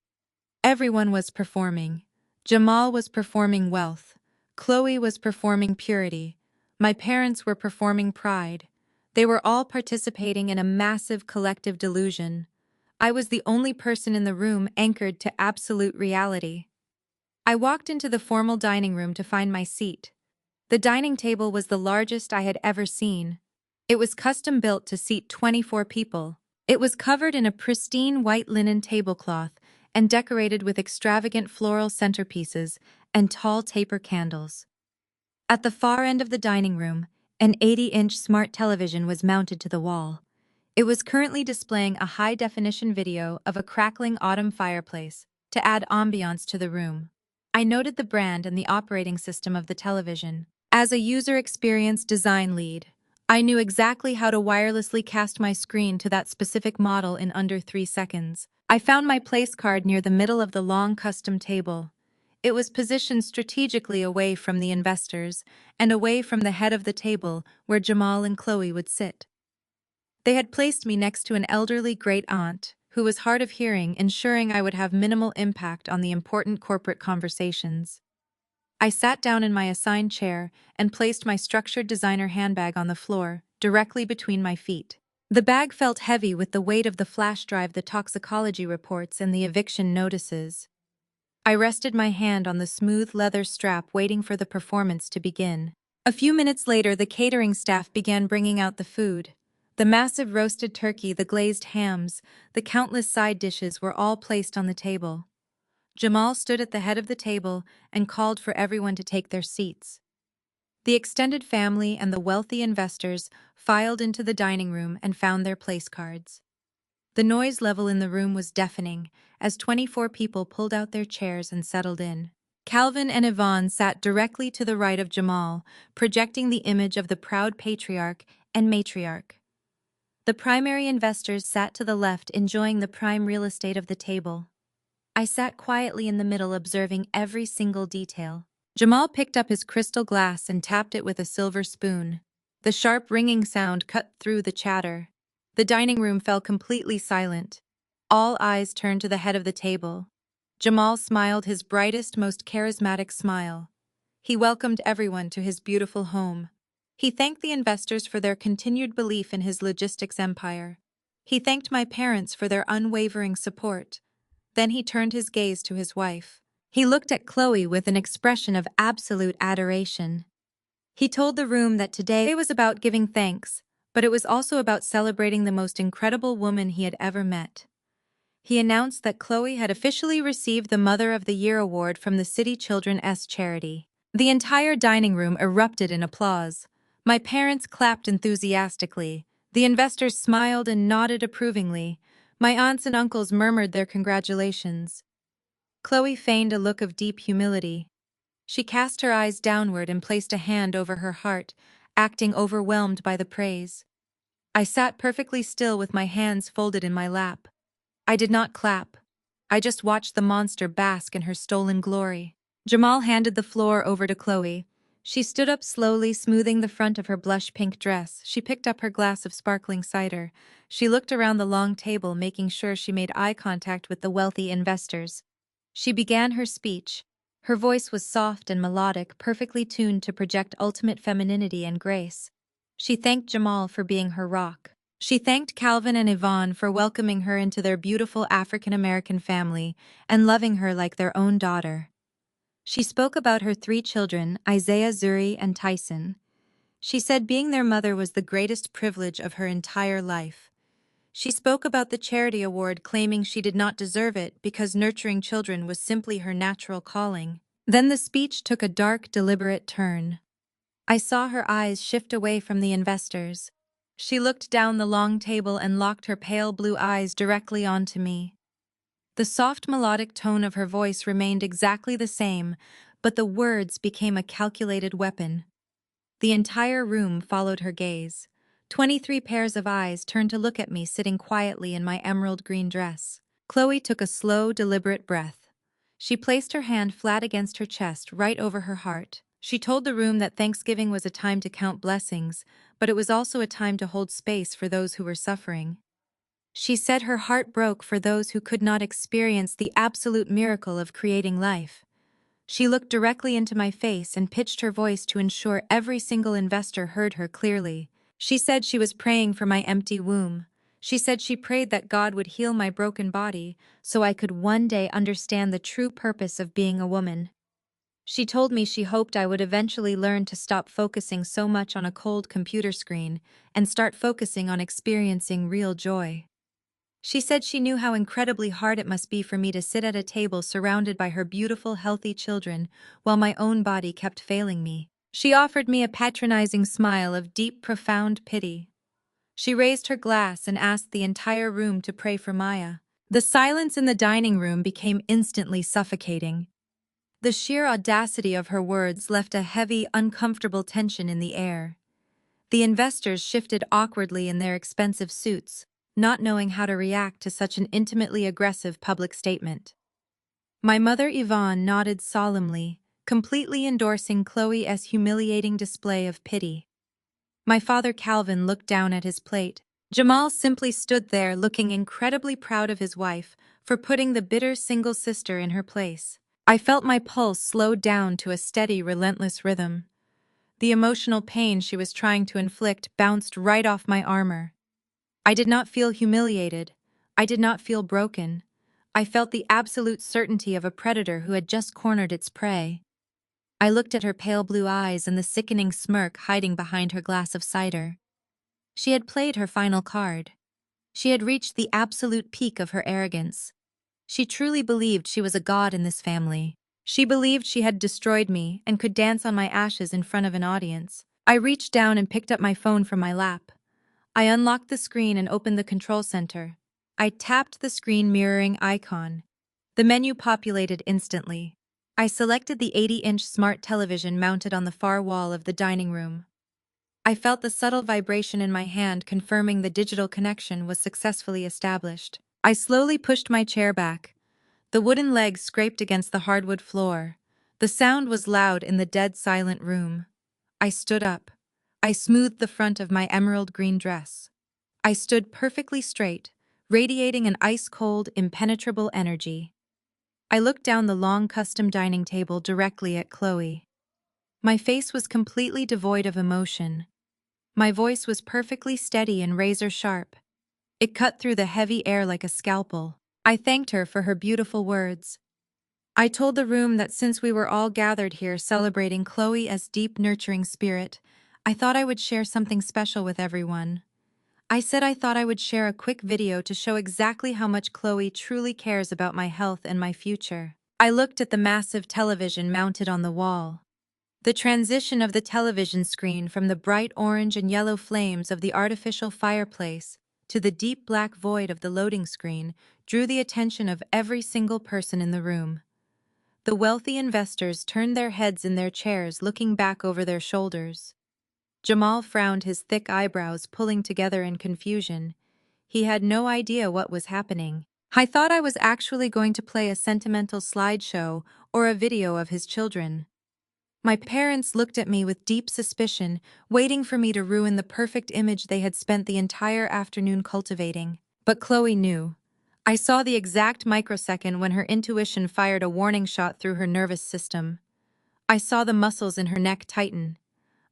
Everyone was performing. Jamal was performing wealth. Chloe was performing purity. My parents were performing pride. They were all participating in a massive collective delusion. I was the only person in the room anchored to absolute reality. I walked into the formal dining room to find my seat. The dining table was the largest I had ever seen. It was custom built to seat 24 people. It was covered in a pristine white linen tablecloth and decorated with extravagant floral centerpieces and tall taper candles. At the far end of the dining room, an 80-inch smart television was mounted to the wall. It was currently displaying a high-definition video of a crackling autumn fireplace to add ambiance to the room. I noted the brand and the operating system of the television. As a user experience design lead, I knew exactly how to wirelessly cast my screen to that specific model in under 3 seconds. I found my place card near the middle of the long custom table. It was positioned strategically away from the investors and away from the head of the table where Jamal and Chloe would sit. They had placed me next to an elderly great-aunt who was hard of hearing, ensuring I would have minimal impact on the important corporate conversations. I sat down in my assigned chair and placed my structured designer handbag on the floor, directly between my feet. The bag felt heavy with the weight of the flash drive, the toxicology reports, and the eviction notices. I rested my hand on the smooth leather strap, waiting for the performance to begin. A few minutes later, the catering staff began bringing out the food. The massive roasted turkey, the glazed hams, the countless side dishes were all placed on the table. Jamal stood at the head of the table and called for everyone to take their seats. The extended family and the wealthy investors filed into the dining room and found their place cards. The noise level in the room was deafening as 24 people pulled out their chairs and settled in. Calvin and Yvonne sat directly to the right of Jamal, projecting the image of the proud patriarch and matriarch. The primary investors sat to the left, enjoying the prime real estate of the table. I sat quietly in the middle, observing every single detail. Jamal picked up his crystal glass and tapped it with a silver spoon. The sharp ringing sound cut through the chatter. The dining room fell completely silent. All eyes turned to the head of the table. Jamal smiled his brightest, most charismatic smile. He welcomed everyone to his beautiful home. He thanked the investors for their continued belief in his logistics empire. He thanked my parents for their unwavering support. Then he turned his gaze to his wife. He looked at Chloe with an expression of absolute adoration. He told the room that today was about giving thanks, but it was also about celebrating the most incredible woman he had ever met. He announced that Chloe had officially received the Mother of the Year award from the City Children's Charity. The entire dining room erupted in applause. My parents clapped enthusiastically. The investors smiled and nodded approvingly. My aunts and uncles murmured their congratulations. Chloe feigned a look of deep humility. She cast her eyes downward and placed a hand over her heart, acting overwhelmed by the praise. I sat perfectly still with my hands folded in my lap. I did not clap. I just watched the monster bask in her stolen glory. Jamal handed the floor over to Chloe. She stood up slowly, smoothing the front of her blush-pink dress. She picked up her glass of sparkling cider. She looked around the long table, making sure she made eye contact with the wealthy investors. She began her speech. Her voice was soft and melodic, perfectly tuned to project ultimate femininity and grace. She thanked Jamal for being her rock. She thanked Calvin and Yvonne for welcoming her into their beautiful African-American family and loving her like their own daughter. She spoke about her 3 children, Isaiah, Zuri, and Tyson. She said being their mother was the greatest privilege of her entire life. She spoke about the charity award, claiming she did not deserve it because nurturing children was simply her natural calling. Then the speech took a dark, deliberate turn. I saw her eyes shift away from the investors. She looked down the long table and locked her pale blue eyes directly onto me. The soft melodic tone of her voice remained exactly the same, but the words became a calculated weapon. The entire room followed her gaze. 23 pairs of eyes turned to look at me sitting quietly in my emerald green dress. Chloe took a slow, deliberate breath. She placed her hand flat against her chest, right over her heart. She told the room that Thanksgiving was a time to count blessings, but it was also a time to hold space for those who were suffering. She said her heart broke for those who could not experience the absolute miracle of creating life. She looked directly into my face and pitched her voice to ensure every single investor heard her clearly. She said she was praying for my empty womb. She said she prayed that God would heal my broken body so I could one day understand the true purpose of being a woman. She told me she hoped I would eventually learn to stop focusing so much on a cold computer screen and start focusing on experiencing real joy. She said she knew how incredibly hard it must be for me to sit at a table surrounded by her beautiful, healthy children while my own body kept failing me. She offered me a patronizing smile of deep, profound pity. She raised her glass and asked the entire room to pray for Maya. The silence in the dining room became instantly suffocating. The sheer audacity of her words left a heavy, uncomfortable tension in the air. The investors shifted awkwardly in their expensive suits, not knowing how to react to such an intimately aggressive public statement. My mother Yvonne nodded solemnly, completely endorsing Chloe's humiliating display of pity. My father Calvin looked down at his plate. Jamal simply stood there looking incredibly proud of his wife for putting the bitter single sister in her place. I felt my pulse slow down to a steady, relentless rhythm. The emotional pain she was trying to inflict bounced right off my armor. I did not feel humiliated. I did not feel broken. I felt the absolute certainty of a predator who had just cornered its prey. I looked at her pale blue eyes and the sickening smirk hiding behind her glass of cider. She had played her final card. She had reached the absolute peak of her arrogance. She truly believed she was a god in this family. She believed she had destroyed me and could dance on my ashes in front of an audience. I reached down and picked up my phone from my lap. I unlocked the screen and opened the control center. I tapped the screen mirroring icon. The menu populated instantly. I selected the 80-inch smart television mounted on the far wall of the dining room. I felt the subtle vibration in my hand confirming the digital connection was successfully established. I slowly pushed my chair back. The wooden legs scraped against the hardwood floor. The sound was loud in the dead silent room. I stood up. I smoothed the front of my emerald green dress. I stood perfectly straight, radiating an ice-cold, impenetrable energy. I looked down the long custom dining table directly at Chloe. My face was completely devoid of emotion. My voice was perfectly steady and razor-sharp. It cut through the heavy air like a scalpel. I thanked her for her beautiful words. I told the room that since we were all gathered here celebrating Chloe's deep, nurturing spirit, I thought I would share something special with everyone. I said I thought I would share a quick video to show exactly how much Chloe truly cares about my health and my future. I looked at the massive television mounted on the wall. The transition of the television screen from the bright orange and yellow flames of the artificial fireplace to the deep black void of the loading screen drew the attention of every single person in the room. The wealthy investors turned their heads in their chairs, looking back over their shoulders. Jamal frowned, his thick eyebrows pulling together in confusion. He had no idea what was happening. I thought I was actually going to play a sentimental slideshow or a video of his children. My parents looked at me with deep suspicion, waiting for me to ruin the perfect image they had spent the entire afternoon cultivating. But Chloe knew. I saw the exact microsecond when her intuition fired a warning shot through her nervous system. I saw the muscles in her neck tighten.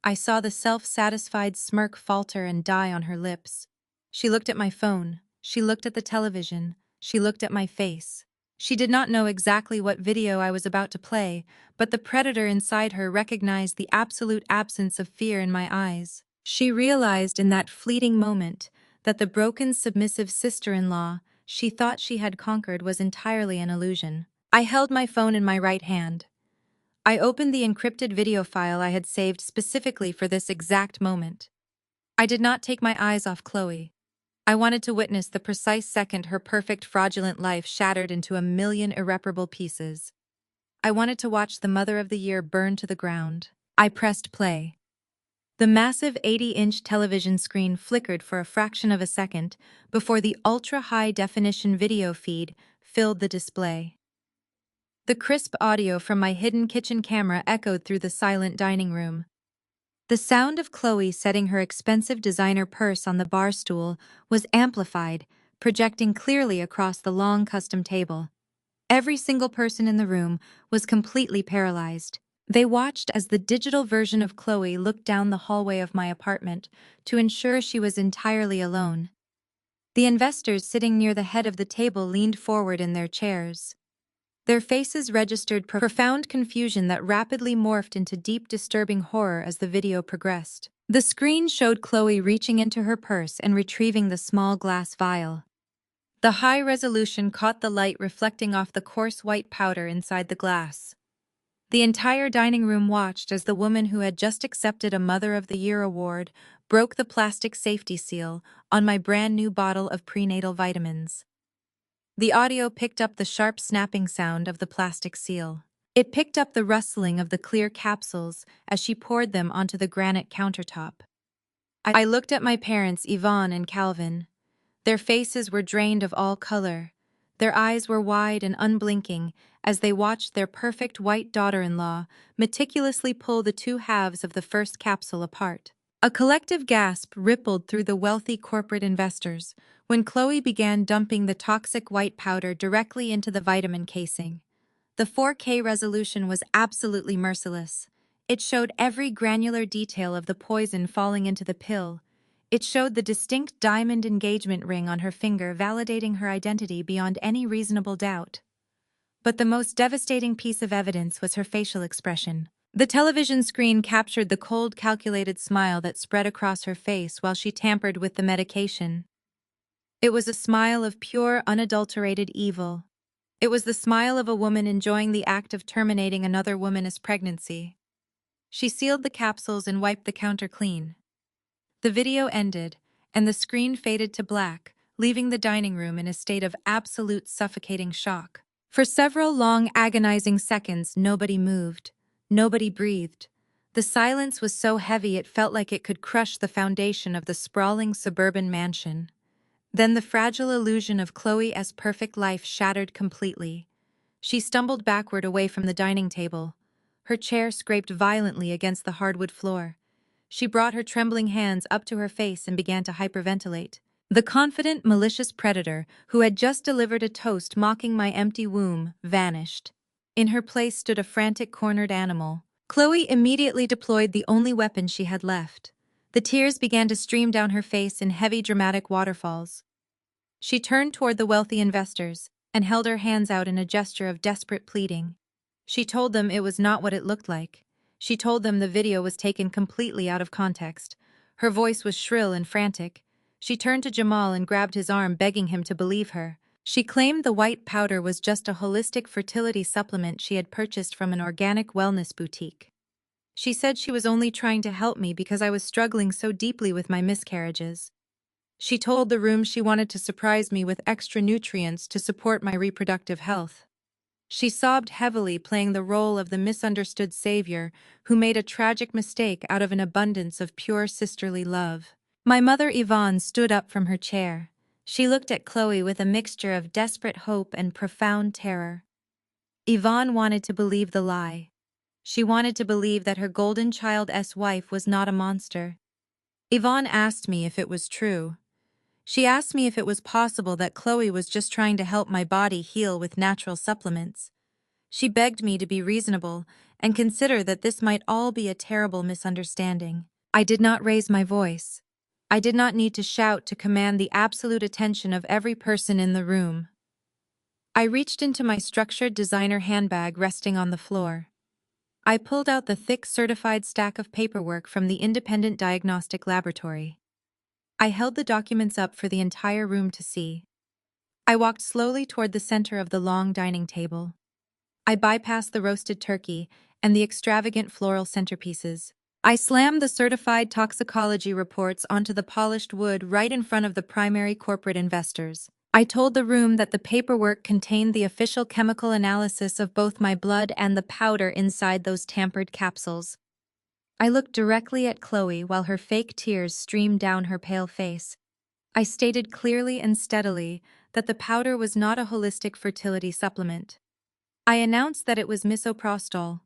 I saw the self-satisfied smirk falter and die on her lips. She looked at my phone. She looked at the television. She looked at my face. She did not know exactly what video I was about to play, but the predator inside her recognized the absolute absence of fear in my eyes. She realized in that fleeting moment that the broken, submissive sister-in-law she thought she had conquered was entirely an illusion. I held my phone in my right hand. I opened the encrypted video file I had saved specifically for this exact moment. I did not take my eyes off Chloe. I wanted to witness the precise second her perfect, fraudulent life shattered into a million irreparable pieces. I wanted to watch the Mother of the Year burn to the ground. I pressed play. The massive 80-inch television screen flickered for a fraction of a second before the ultra-high-definition video feed filled the display. The crisp audio from my hidden kitchen camera echoed through the silent dining room. The sound of Chloe setting her expensive designer purse on the bar stool was amplified, projecting clearly across the long custom table. Every single person in the room was completely paralyzed. They watched as the digital version of Chloe looked down the hallway of my apartment to ensure she was entirely alone. The investors sitting near the head of the table leaned forward in their chairs. Their faces registered profound confusion that rapidly morphed into deep, disturbing horror as the video progressed. The screen showed Chloe reaching into her purse and retrieving the small glass vial. The high resolution caught the light reflecting off the coarse white powder inside the glass. The entire dining room watched as the woman who had just accepted a Mother of the Year award broke the plastic safety seal on my brand new bottle of prenatal vitamins. The audio picked up the sharp snapping sound of the plastic seal. It picked up the rustling of the clear capsules as she poured them onto the granite countertop. I looked at my parents, Yvonne and Calvin. Their faces were drained of all color. Their eyes were wide and unblinking as they watched their perfect white daughter-in-law meticulously pull the two halves of the first capsule apart. A collective gasp rippled through the wealthy corporate investors when Chloe began dumping the toxic white powder directly into the vitamin casing. The 4K resolution was absolutely merciless. It showed every granular detail of the poison falling into the pill. It showed the distinct diamond engagement ring on her finger, validating her identity beyond any reasonable doubt. But the most devastating piece of evidence was her facial expression. The television screen captured the cold, calculated smile that spread across her face while she tampered with the medication. It was a smile of pure, unadulterated evil. It was the smile of a woman enjoying the act of terminating another woman's pregnancy. She sealed the capsules and wiped the counter clean. The video ended, and the screen faded to black, leaving the dining room in a state of absolute suffocating shock. For several long, agonizing seconds, nobody moved. Nobody breathed. The silence was so heavy it felt like it could crush the foundation of the sprawling suburban mansion. Then the fragile illusion of Chloe's perfect life shattered completely. She stumbled backward away from the dining table. Her chair scraped violently against the hardwood floor. She brought her trembling hands up to her face and began to hyperventilate. The confident, malicious predator, who had just delivered a toast mocking my empty womb, vanished. In her place stood a frantic, cornered animal. Chloe immediately deployed the only weapon she had left. The tears began to stream down her face in heavy, dramatic waterfalls. She turned toward the wealthy investors and held her hands out in a gesture of desperate pleading. She told them it was not what it looked like. She told them the video was taken completely out of context. Her voice was shrill and frantic. She turned to Jamal and grabbed his arm, begging him to believe her. She claimed the white powder was just a holistic fertility supplement she had purchased from an organic wellness boutique. She said she was only trying to help me because I was struggling so deeply with my miscarriages. She told the room she wanted to surprise me with extra nutrients to support my reproductive health. She sobbed heavily, playing the role of the misunderstood savior who made a tragic mistake out of an abundance of pure sisterly love. My mother Yvonne stood up from her chair. She looked at Chloe with a mixture of desperate hope and profound terror. Yvonne wanted to believe the lie. She wanted to believe that her golden child's wife was not a monster. Yvonne asked me if it was true. She asked me if it was possible that Chloe was just trying to help my body heal with natural supplements. She begged me to be reasonable and consider that this might all be a terrible misunderstanding. I did not raise my voice. I did not need to shout to command the absolute attention of every person in the room. I reached into my structured designer handbag resting on the floor. I pulled out the thick certified stack of paperwork from the independent diagnostic laboratory. I held the documents up for the entire room to see. I walked slowly toward the center of the long dining table. I bypassed the roasted turkey and the extravagant floral centerpieces. I slammed the certified toxicology reports onto the polished wood right in front of the primary corporate investors. I told the room that the paperwork contained the official chemical analysis of both my blood and the powder inside those tampered capsules. I looked directly at Chloe while her fake tears streamed down her pale face. I stated clearly and steadily that the powder was not a holistic fertility supplement. I announced that it was misoprostol.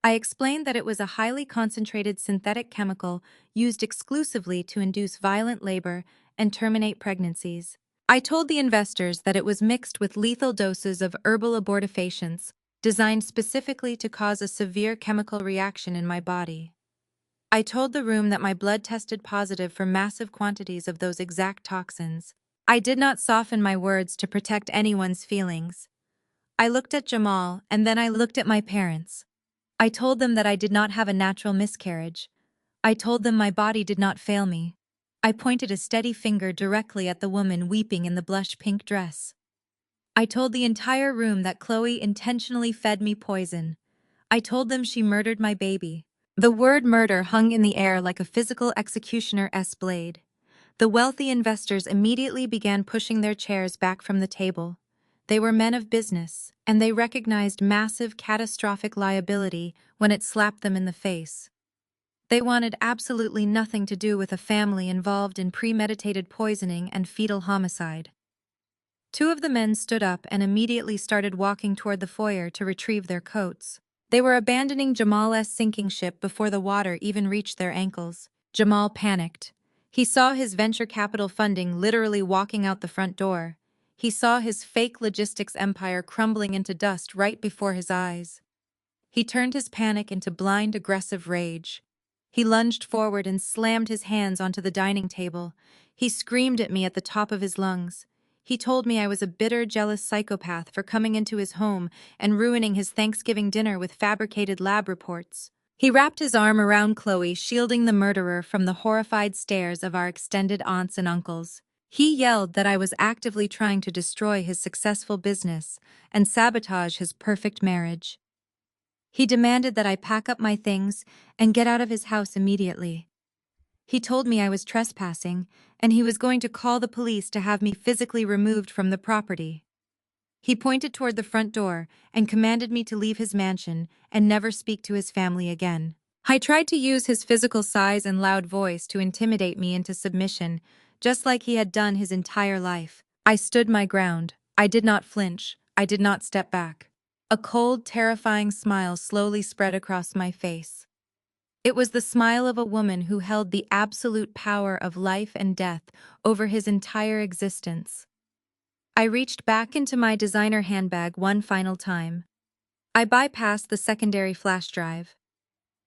I explained that it was a highly concentrated synthetic chemical used exclusively to induce violent labor and terminate pregnancies. I told the investors that it was mixed with lethal doses of herbal abortifacients, designed specifically to cause a severe chemical reaction in my body. I told the room that my blood tested positive for massive quantities of those exact toxins. I did not soften my words to protect anyone's feelings. I looked at Jamal, and then I looked at my parents. I told them that I did not have a natural miscarriage. I told them my body did not fail me. I pointed a steady finger directly at the woman weeping in the blush pink dress. I told the entire room that Chloe intentionally fed me poison. I told them she murdered my baby. The word murder hung in the air like a physical executioner's blade. The wealthy investors immediately began pushing their chairs back from the table. They were men of business, and they recognized massive catastrophic liability when it slapped them in the face. They wanted absolutely nothing to do with a family involved in premeditated poisoning and fetal homicide. Two of the men stood up and immediately started walking toward the foyer to retrieve their coats. They were abandoning Jamal's sinking ship before the water even reached their ankles. Jamal panicked. He saw his venture capital funding literally walking out the front door. He saw his fake logistics empire crumbling into dust right before his eyes. He turned his panic into blind, aggressive rage. He lunged forward and slammed his hands onto the dining table. He screamed at me at the top of his lungs. He told me I was a bitter, jealous psychopath for coming into his home and ruining his Thanksgiving dinner with fabricated lab reports. He wrapped his arm around Chloe, shielding the murderer from the horrified stares of our extended aunts and uncles. He yelled that I was actively trying to destroy his successful business and sabotage his perfect marriage. He demanded that I pack up my things and get out of his house immediately. He told me I was trespassing, and he was going to call the police to have me physically removed from the property. He pointed toward the front door and commanded me to leave his mansion and never speak to his family again. I tried to use his physical size and loud voice to intimidate me into submission, just like he had done his entire life. I stood my ground. I did not flinch. I did not step back. A cold, terrifying smile slowly spread across my face. It was the smile of a woman who held the absolute power of life and death over his entire existence. I reached back into my designer handbag one final time. I bypassed the secondary flash drive.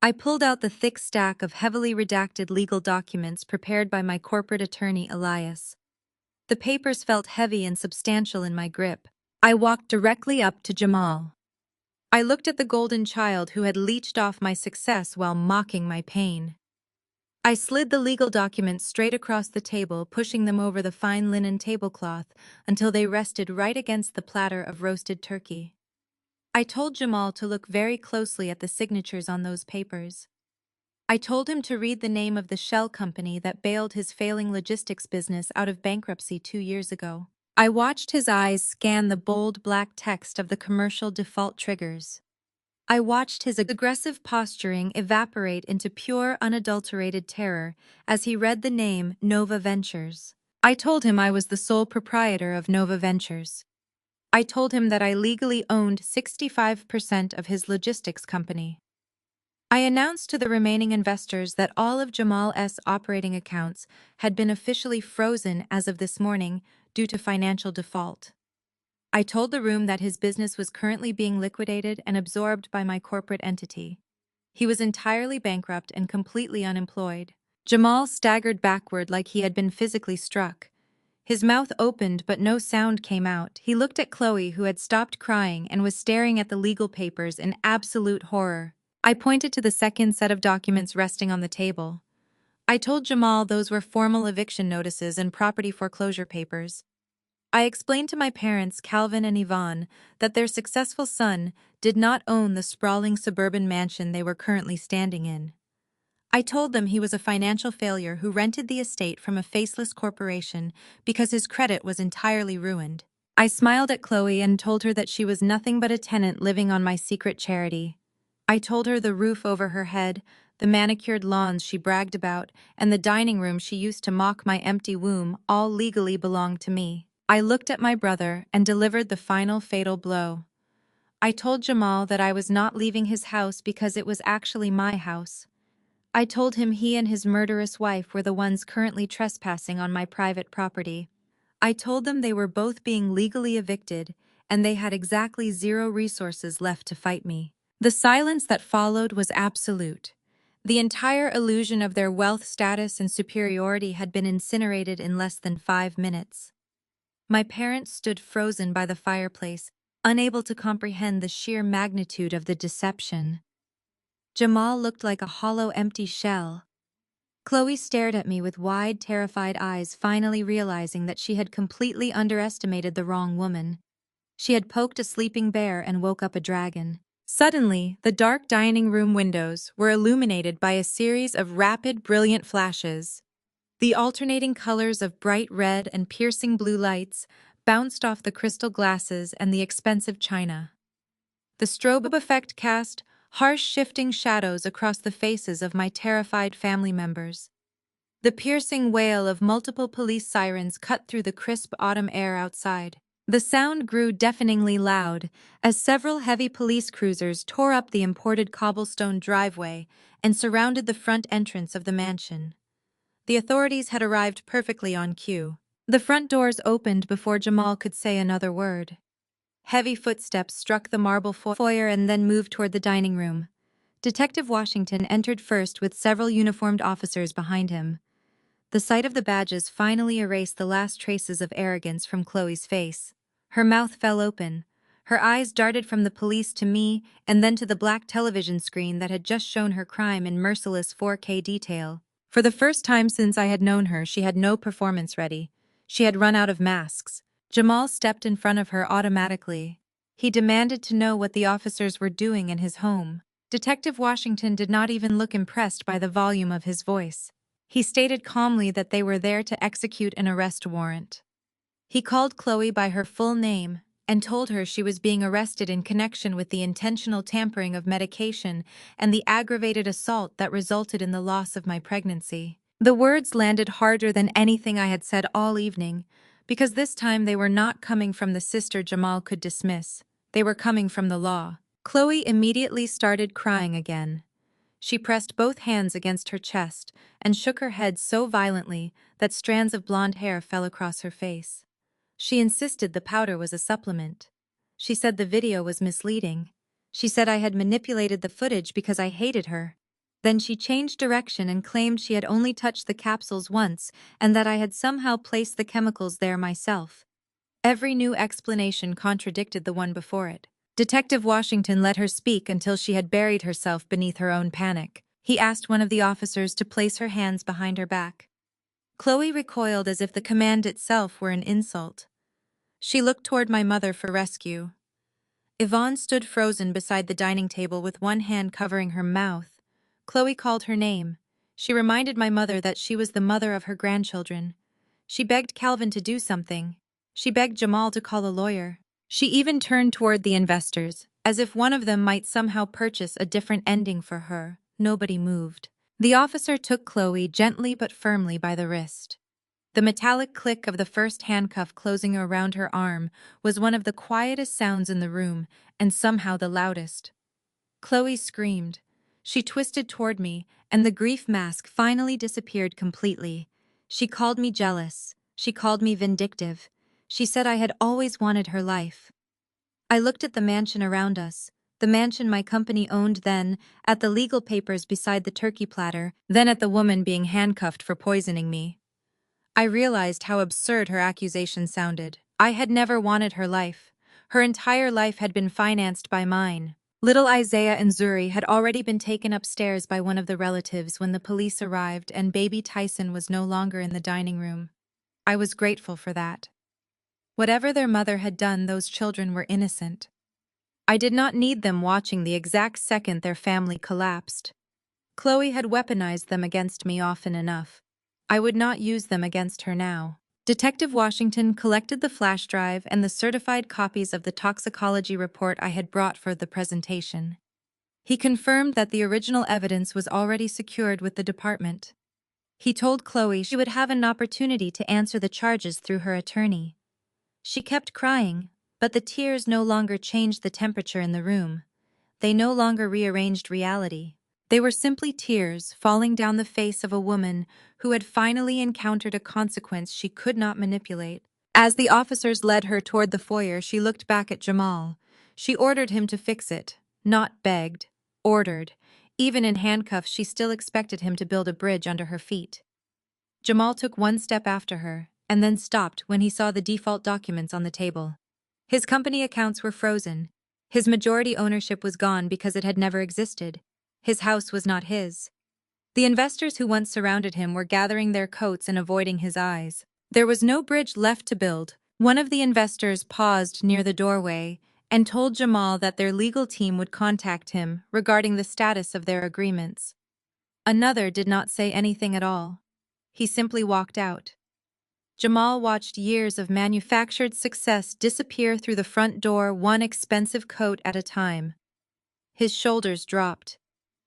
I pulled out the thick stack of heavily redacted legal documents prepared by my corporate attorney, Elias. The papers felt heavy and substantial in my grip. I walked directly up to Jamal. I looked at the golden child who had leeched off my success while mocking my pain. I slid the legal documents straight across the table, pushing them over the fine linen tablecloth until they rested right against the platter of roasted turkey. I told Jamal to look very closely at the signatures on those papers. I told him to read the name of the shell company that bailed his failing logistics business out of bankruptcy 2 years ago. I watched his eyes scan the bold black text of the commercial default triggers. I watched his aggressive posturing evaporate into pure, unadulterated terror as he read the name Nova Ventures. I told him I was the sole proprietor of Nova Ventures. I told him that I legally owned 65% of his logistics company. I announced to the remaining investors that all of Jamal's operating accounts had been officially frozen as of this morning due to financial default. I told the room that his business was currently being liquidated and absorbed by my corporate entity. He was entirely bankrupt and completely unemployed. Jamal staggered backward like he had been physically struck. His mouth opened but no sound came out. He looked at Chloe, who had stopped crying and was staring at the legal papers in absolute horror. I pointed to the second set of documents resting on the table. I told Jamal those were formal eviction notices and property foreclosure papers. I explained to my parents, Calvin and Yvonne, that their successful son did not own the sprawling suburban mansion they were currently standing in. I told them he was a financial failure who rented the estate from a faceless corporation because his credit was entirely ruined. I smiled at Chloe and told her that she was nothing but a tenant living on my secret charity. I told her the roof over her head, the manicured lawns she bragged about, and the dining room she used to mock my empty womb all legally belonged to me. I looked at my brother and delivered the final fatal blow. I told Jamal that I was not leaving his house because it was actually my house. I told him he and his murderous wife were the ones currently trespassing on my private property. I told them they were both being legally evicted, and they had exactly zero resources left to fight me. The silence that followed was absolute. The entire illusion of their wealth, status, and superiority had been incinerated in less than 5 minutes. My parents stood frozen by the fireplace, unable to comprehend the sheer magnitude of the deception. Jamal looked like a hollow, empty shell. Chloe stared at me with wide, terrified eyes, finally realizing that she had completely underestimated the wrong woman. She had poked a sleeping bear and woke up a dragon. Suddenly, the dark dining room windows were illuminated by a series of rapid, brilliant flashes. The alternating colors of bright red and piercing blue lights bounced off the crystal glasses and the expensive china. The strobe effect cast harsh, shifting shadows across the faces of my terrified family members. The piercing wail of multiple police sirens cut through the crisp autumn air outside. The sound grew deafeningly loud as several heavy police cruisers tore up the imported cobblestone driveway and surrounded the front entrance of the mansion. The authorities had arrived perfectly on cue. The front doors opened before Jamal could say another word. Heavy footsteps struck the marble foyer and then moved toward the dining room. Detective Washington entered first with several uniformed officers behind him. The sight of the badges finally erased the last traces of arrogance from Chloe's face. Her mouth fell open. Her eyes darted from the police to me and then to the black television screen that had just shown her crime in merciless 4K detail. For the first time since I had known her, she had no performance ready. She had run out of masks. Jamal stepped in front of her automatically. He demanded to know what the officers were doing in his home. Detective Washington did not even look impressed by the volume of his voice. He stated calmly that they were there to execute an arrest warrant. He called Chloe by her full name and told her she was being arrested in connection with the intentional tampering of medication and the aggravated assault that resulted in the loss of my pregnancy. The words landed harder than anything I had said all evening, because this time they were not coming from the sister Jamal could dismiss. They were coming from the law. Chloe immediately started crying again. She pressed both hands against her chest and shook her head so violently that strands of blonde hair fell across her face. She insisted the powder was a supplement. She said the video was misleading. She said I had manipulated the footage because I hated her. Then she changed direction and claimed she had only touched the capsules once and that I had somehow placed the chemicals there myself. Every new explanation contradicted the one before it. Detective Washington let her speak until she had buried herself beneath her own panic. He asked one of the officers to place her hands behind her back. Chloe recoiled as if the command itself were an insult. She looked toward my mother for rescue. Yvonne stood frozen beside the dining table with one hand covering her mouth. Chloe called her name. She reminded my mother that she was the mother of her grandchildren. She begged Calvin to do something. She begged Jamal to call a lawyer. She even turned toward the investors, as if one of them might somehow purchase a different ending for her. Nobody moved. The officer took Chloe gently but firmly by the wrist. The metallic click of the first handcuff closing around her arm was one of the quietest sounds in the room, and somehow the loudest. Chloe screamed. She twisted toward me, and the grief mask finally disappeared completely. She called me jealous. She called me vindictive. She said I had always wanted her life. I looked at the mansion around us, the mansion my company owned then, at the legal papers beside the turkey platter, then at the woman being handcuffed for poisoning me. I realized how absurd her accusation sounded. I had never wanted her life. Her entire life had been financed by mine. Little Isaiah and Zuri had already been taken upstairs by one of the relatives when the police arrived and baby Tyson was no longer in the dining room. I was grateful for that. Whatever their mother had done, those children were innocent. I did not need them watching the exact second their family collapsed. Chloe had weaponized them against me often enough. I would not use them against her now. Detective Washington collected the flash drive and the certified copies of the toxicology report I had brought for the presentation. He confirmed that the original evidence was already secured with the department. He told Chloe she would have an opportunity to answer the charges through her attorney. She kept crying, but the tears no longer changed the temperature in the room. They no longer rearranged reality. They were simply tears falling down the face of a woman who had finally encountered a consequence she could not manipulate. As the officers led her toward the foyer, she looked back at Jamal. She ordered him to fix it, not begged, ordered. Even in handcuffs, she still expected him to build a bridge under her feet. Jamal took one step after her, and then stopped when he saw the default documents on the table. His company accounts were frozen. His majority ownership was gone because it had never existed. His house was not his. The investors who once surrounded him were gathering their coats and avoiding his eyes. There was no bridge left to build. One of the investors paused near the doorway and told Jamal that their legal team would contact him regarding the status of their agreements. Another did not say anything at all. He simply walked out. Jamal watched years of manufactured success disappear through the front door, one expensive coat at a time. His shoulders dropped.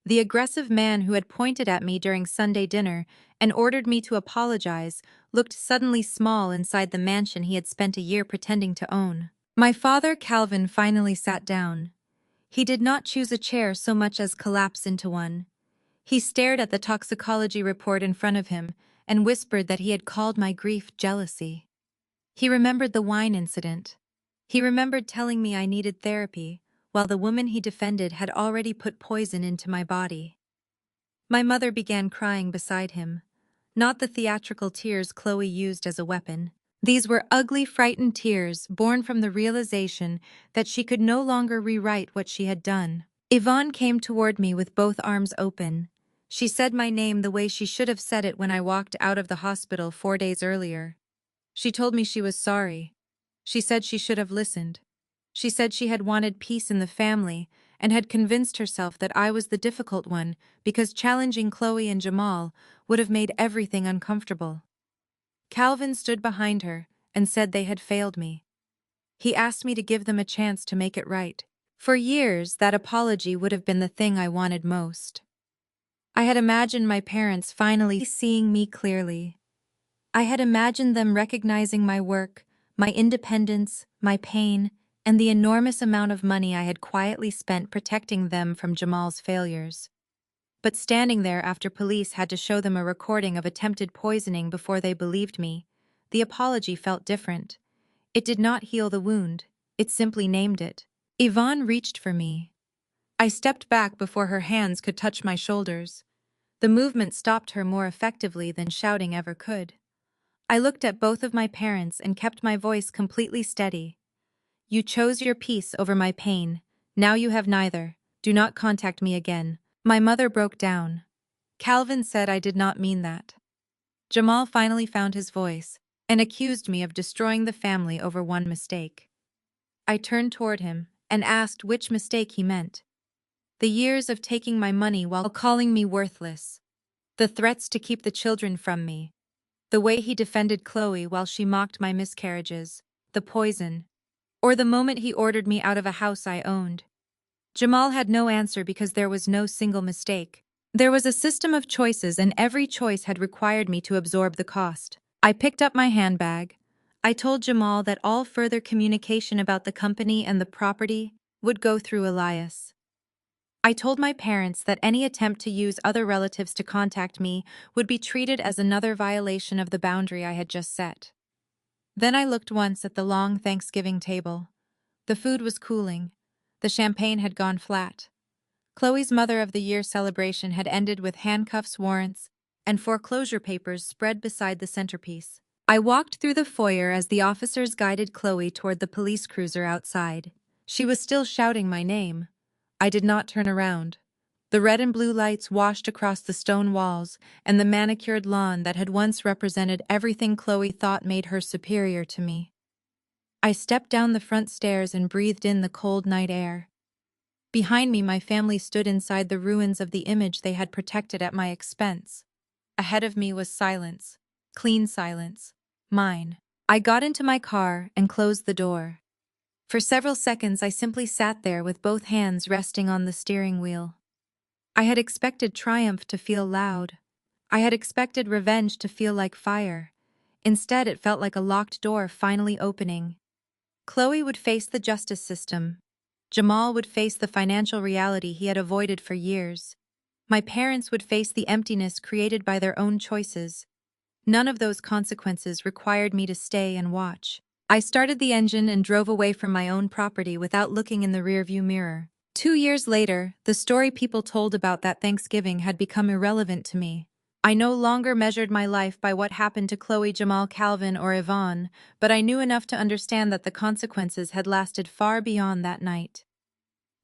The aggressive man who had pointed at me during Sunday dinner and ordered me to apologize looked suddenly small inside the mansion he had spent a year pretending to own. My father, Calvin, finally sat down. He did not choose a chair so much as collapse into one. He stared at the toxicology report in front of him and whispered that he had called my grief jealousy. He remembered the wine incident. He remembered telling me I needed therapy, while the woman he defended had already put poison into my body. My mother began crying beside him. Not the theatrical tears Chloe used as a weapon. These were ugly, frightened tears born from the realization that she could no longer rewrite what she had done. Yvonne came toward me with both arms open. She said my name the way she should have said it when I walked out of the hospital 4 days earlier. She told me she was sorry. She said she should have listened. She said she had wanted peace in the family and had convinced herself that I was the difficult one because challenging Chloe and Jamal would have made everything uncomfortable. Calvin stood behind her and said they had failed me. He asked me to give them a chance to make it right. For years, that apology would have been the thing I wanted most. I had imagined my parents finally seeing me clearly. I had imagined them recognizing my work, my independence, my pain, and the enormous amount of money I had quietly spent protecting them from Jamal's failures. But standing there after police had to show them a recording of attempted poisoning before they believed me, the apology felt different. It did not heal the wound, it simply named it. Yvonne reached for me. I stepped back before her hands could touch my shoulders. The movement stopped her more effectively than shouting ever could. I looked at both of my parents and kept my voice completely steady. You chose your peace over my pain. Now you have neither. Do not contact me again. My mother broke down. Calvin said I did not mean that. Jamal finally found his voice and accused me of destroying the family over one mistake. I turned toward him and asked which mistake he meant. The years of taking my money while calling me worthless. The threats to keep the children from me. The way he defended Chloe while she mocked my miscarriages. The poison. Or the moment he ordered me out of a house I owned. Jamal had no answer because there was no single mistake. There was a system of choices and every choice had required me to absorb the cost. I picked up my handbag. I told Jamal that all further communication about the company and the property would go through Elias. I told my parents that any attempt to use other relatives to contact me would be treated as another violation of the boundary I had just set. Then I looked once at the long Thanksgiving table. The food was cooling. The champagne had gone flat. Chloe's Mother of the Year celebration had ended with handcuffs, warrants, and foreclosure papers spread beside the centerpiece. I walked through the foyer as the officers guided Chloe toward the police cruiser outside. She was still shouting my name. I did not turn around. The red and blue lights washed across the stone walls and the manicured lawn that had once represented everything Chloe thought made her superior to me. I stepped down the front stairs and breathed in the cold night air. Behind me, my family stood inside the ruins of the image they had protected at my expense. Ahead of me was silence. Clean silence. Mine. I got into my car and closed the door. For several seconds, I simply sat there with both hands resting on the steering wheel. I had expected triumph to feel loud. I had expected revenge to feel like fire. Instead, it felt like a locked door finally opening. Chloe would face the justice system. Jamal would face the financial reality he had avoided for years. My parents would face the emptiness created by their own choices. None of those consequences required me to stay and watch. I started the engine and drove away from my own property without looking in the rearview mirror. 2 years later, the story people told about that Thanksgiving had become irrelevant to me. I no longer measured my life by what happened to Chloe, Jamal, Calvin, or Yvonne, but I knew enough to understand that the consequences had lasted far beyond that night.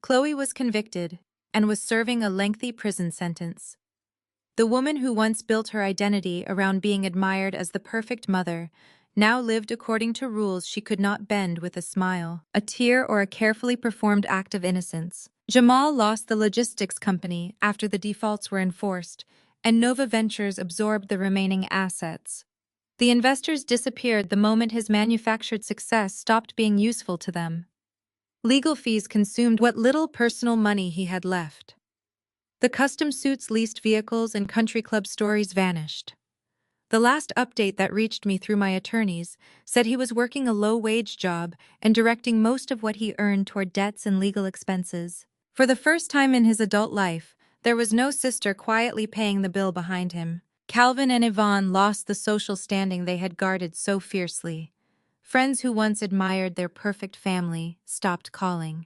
Chloe was convicted and was serving a lengthy prison sentence. The woman who once built her identity around being admired as the perfect mother now lived according to rules she could not bend with a smile, a tear, or a carefully performed act of innocence. Jamal lost the logistics company after the defaults were enforced, and Nova Ventures absorbed the remaining assets. The investors disappeared the moment his manufactured success stopped being useful to them. Legal fees consumed what little personal money he had left. The custom suits, leased vehicles, and country club stories vanished. The last update that reached me through my attorneys said he was working a low-wage job and directing most of what he earned toward debts and legal expenses. For the first time in his adult life, there was no sister quietly paying the bill behind him. Calvin and Yvonne lost the social standing they had guarded so fiercely. Friends who once admired their perfect family stopped calling.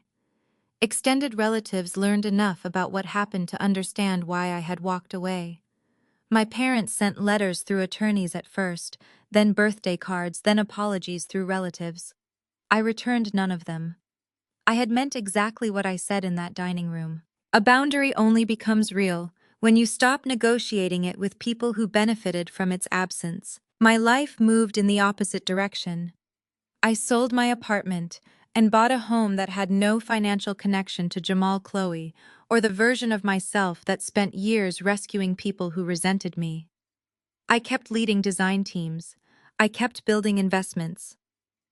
Extended relatives learned enough about what happened to understand why I had walked away. My parents sent letters through attorneys at first, then birthday cards, then apologies through relatives. I returned none of them. I had meant exactly what I said in that dining room. A boundary only becomes real when you stop negotiating it with people who benefited from its absence. My life moved in the opposite direction. I sold my apartment and bought a home that had no financial connection to Jamal, Chloe, or the version of myself that spent years rescuing people who resented me. I kept leading design teams. I kept building investments.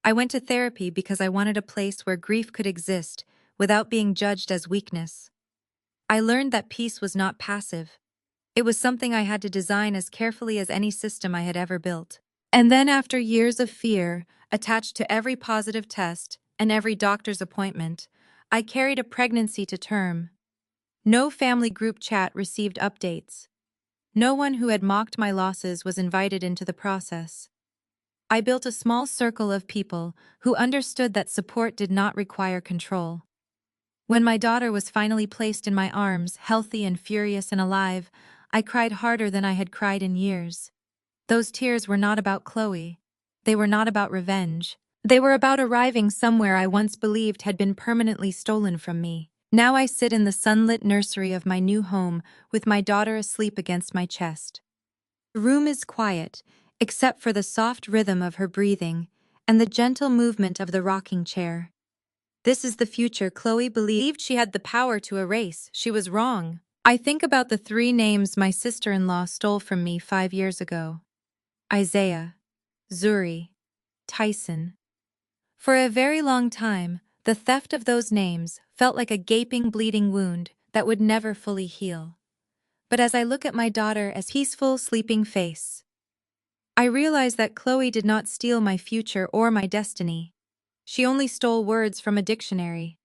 I went to therapy because I wanted a place where grief could exist without being judged as weakness. I learned that peace was not passive. It was something I had to design as carefully as any system I had ever built. And then, after years of fear, attached to every positive test and every doctor's appointment, I carried a pregnancy to term. No family group chat received updates. No one who had mocked my losses was invited into the process. I built a small circle of people who understood that support did not require control. When my daughter was finally placed in my arms, healthy and furious and alive, I cried harder than I had cried in years. Those tears were not about Chloe. They were not about revenge. They were about arriving somewhere I once believed had been permanently stolen from me. Now I sit in the sunlit nursery of my new home with my daughter asleep against my chest. The room is quiet, except for the soft rhythm of her breathing and the gentle movement of the rocking chair. This is the future Chloe believed she had the power to erase. She was wrong. I think about the 3 names my sister-in-law stole from me 5 years ago. Isaiah, Zuri, Tyson. For a very long time, the theft of those names felt like a gaping, bleeding wound that would never fully heal. But as I look at my daughter as peaceful, sleeping face, I realize that Chloe did not steal my future or my destiny. She only stole words from a dictionary.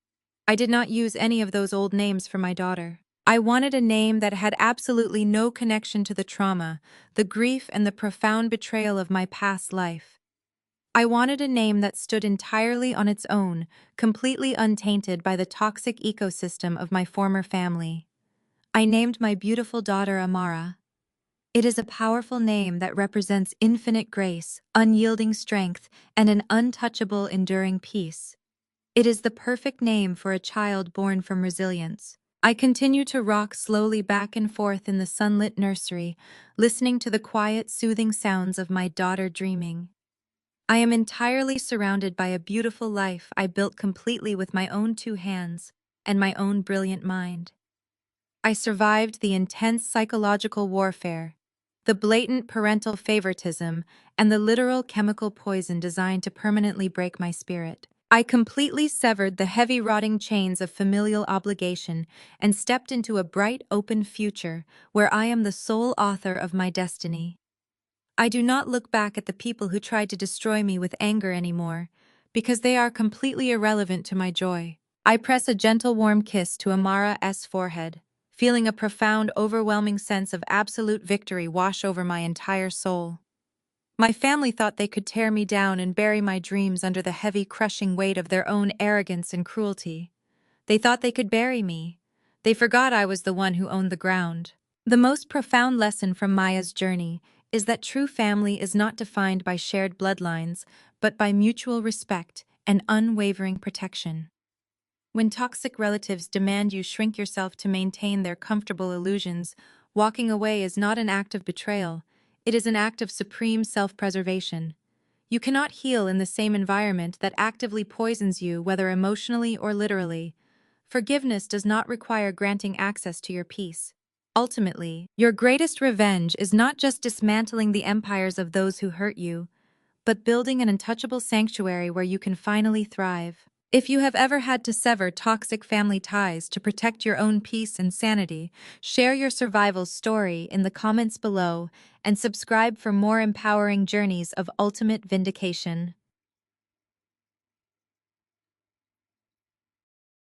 I did not use any of those old names for my daughter. I wanted a name that had absolutely no connection to the trauma, the grief, and the profound betrayal of my past life. I wanted a name that stood entirely on its own, completely untainted by the toxic ecosystem of my former family. I named my beautiful daughter Amara. It is a powerful name that represents infinite grace, unyielding strength, and an untouchable, enduring peace. It is the perfect name for a child born from resilience. I continue to rock slowly back and forth in the sunlit nursery, listening to the quiet, soothing sounds of my daughter dreaming. I am entirely surrounded by a beautiful life I built completely with my own two hands and my own brilliant mind. I survived the intense psychological warfare, the blatant parental favoritism, and the literal chemical poison designed to permanently break my spirit. I completely severed the heavy rotting chains of familial obligation and stepped into a bright, open future where I am the sole author of my destiny. I do not look back at the people who tried to destroy me with anger anymore, because they are completely irrelevant to my joy. I press a gentle warm kiss to Amara's forehead, feeling a profound, overwhelming sense of absolute victory wash over my entire soul. My family thought they could tear me down and bury my dreams under the heavy, crushing weight of their own arrogance and cruelty. They thought they could bury me. They forgot I was the one who owned the ground. The most profound lesson from Maya's journey is that true family is not defined by shared bloodlines, but by mutual respect and unwavering protection. When toxic relatives demand you shrink yourself to maintain their comfortable illusions, walking away is not an act of betrayal, it is an act of supreme self-preservation. You cannot heal in the same environment that actively poisons you, whether emotionally or literally. Forgiveness does not require granting access to your peace. Ultimately, your greatest revenge is not just dismantling the empires of those who hurt you, but building an untouchable sanctuary where you can finally thrive. If you have ever had to sever toxic family ties to protect your own peace and sanity, share your survival story in the comments below and subscribe for more empowering journeys of ultimate vindication.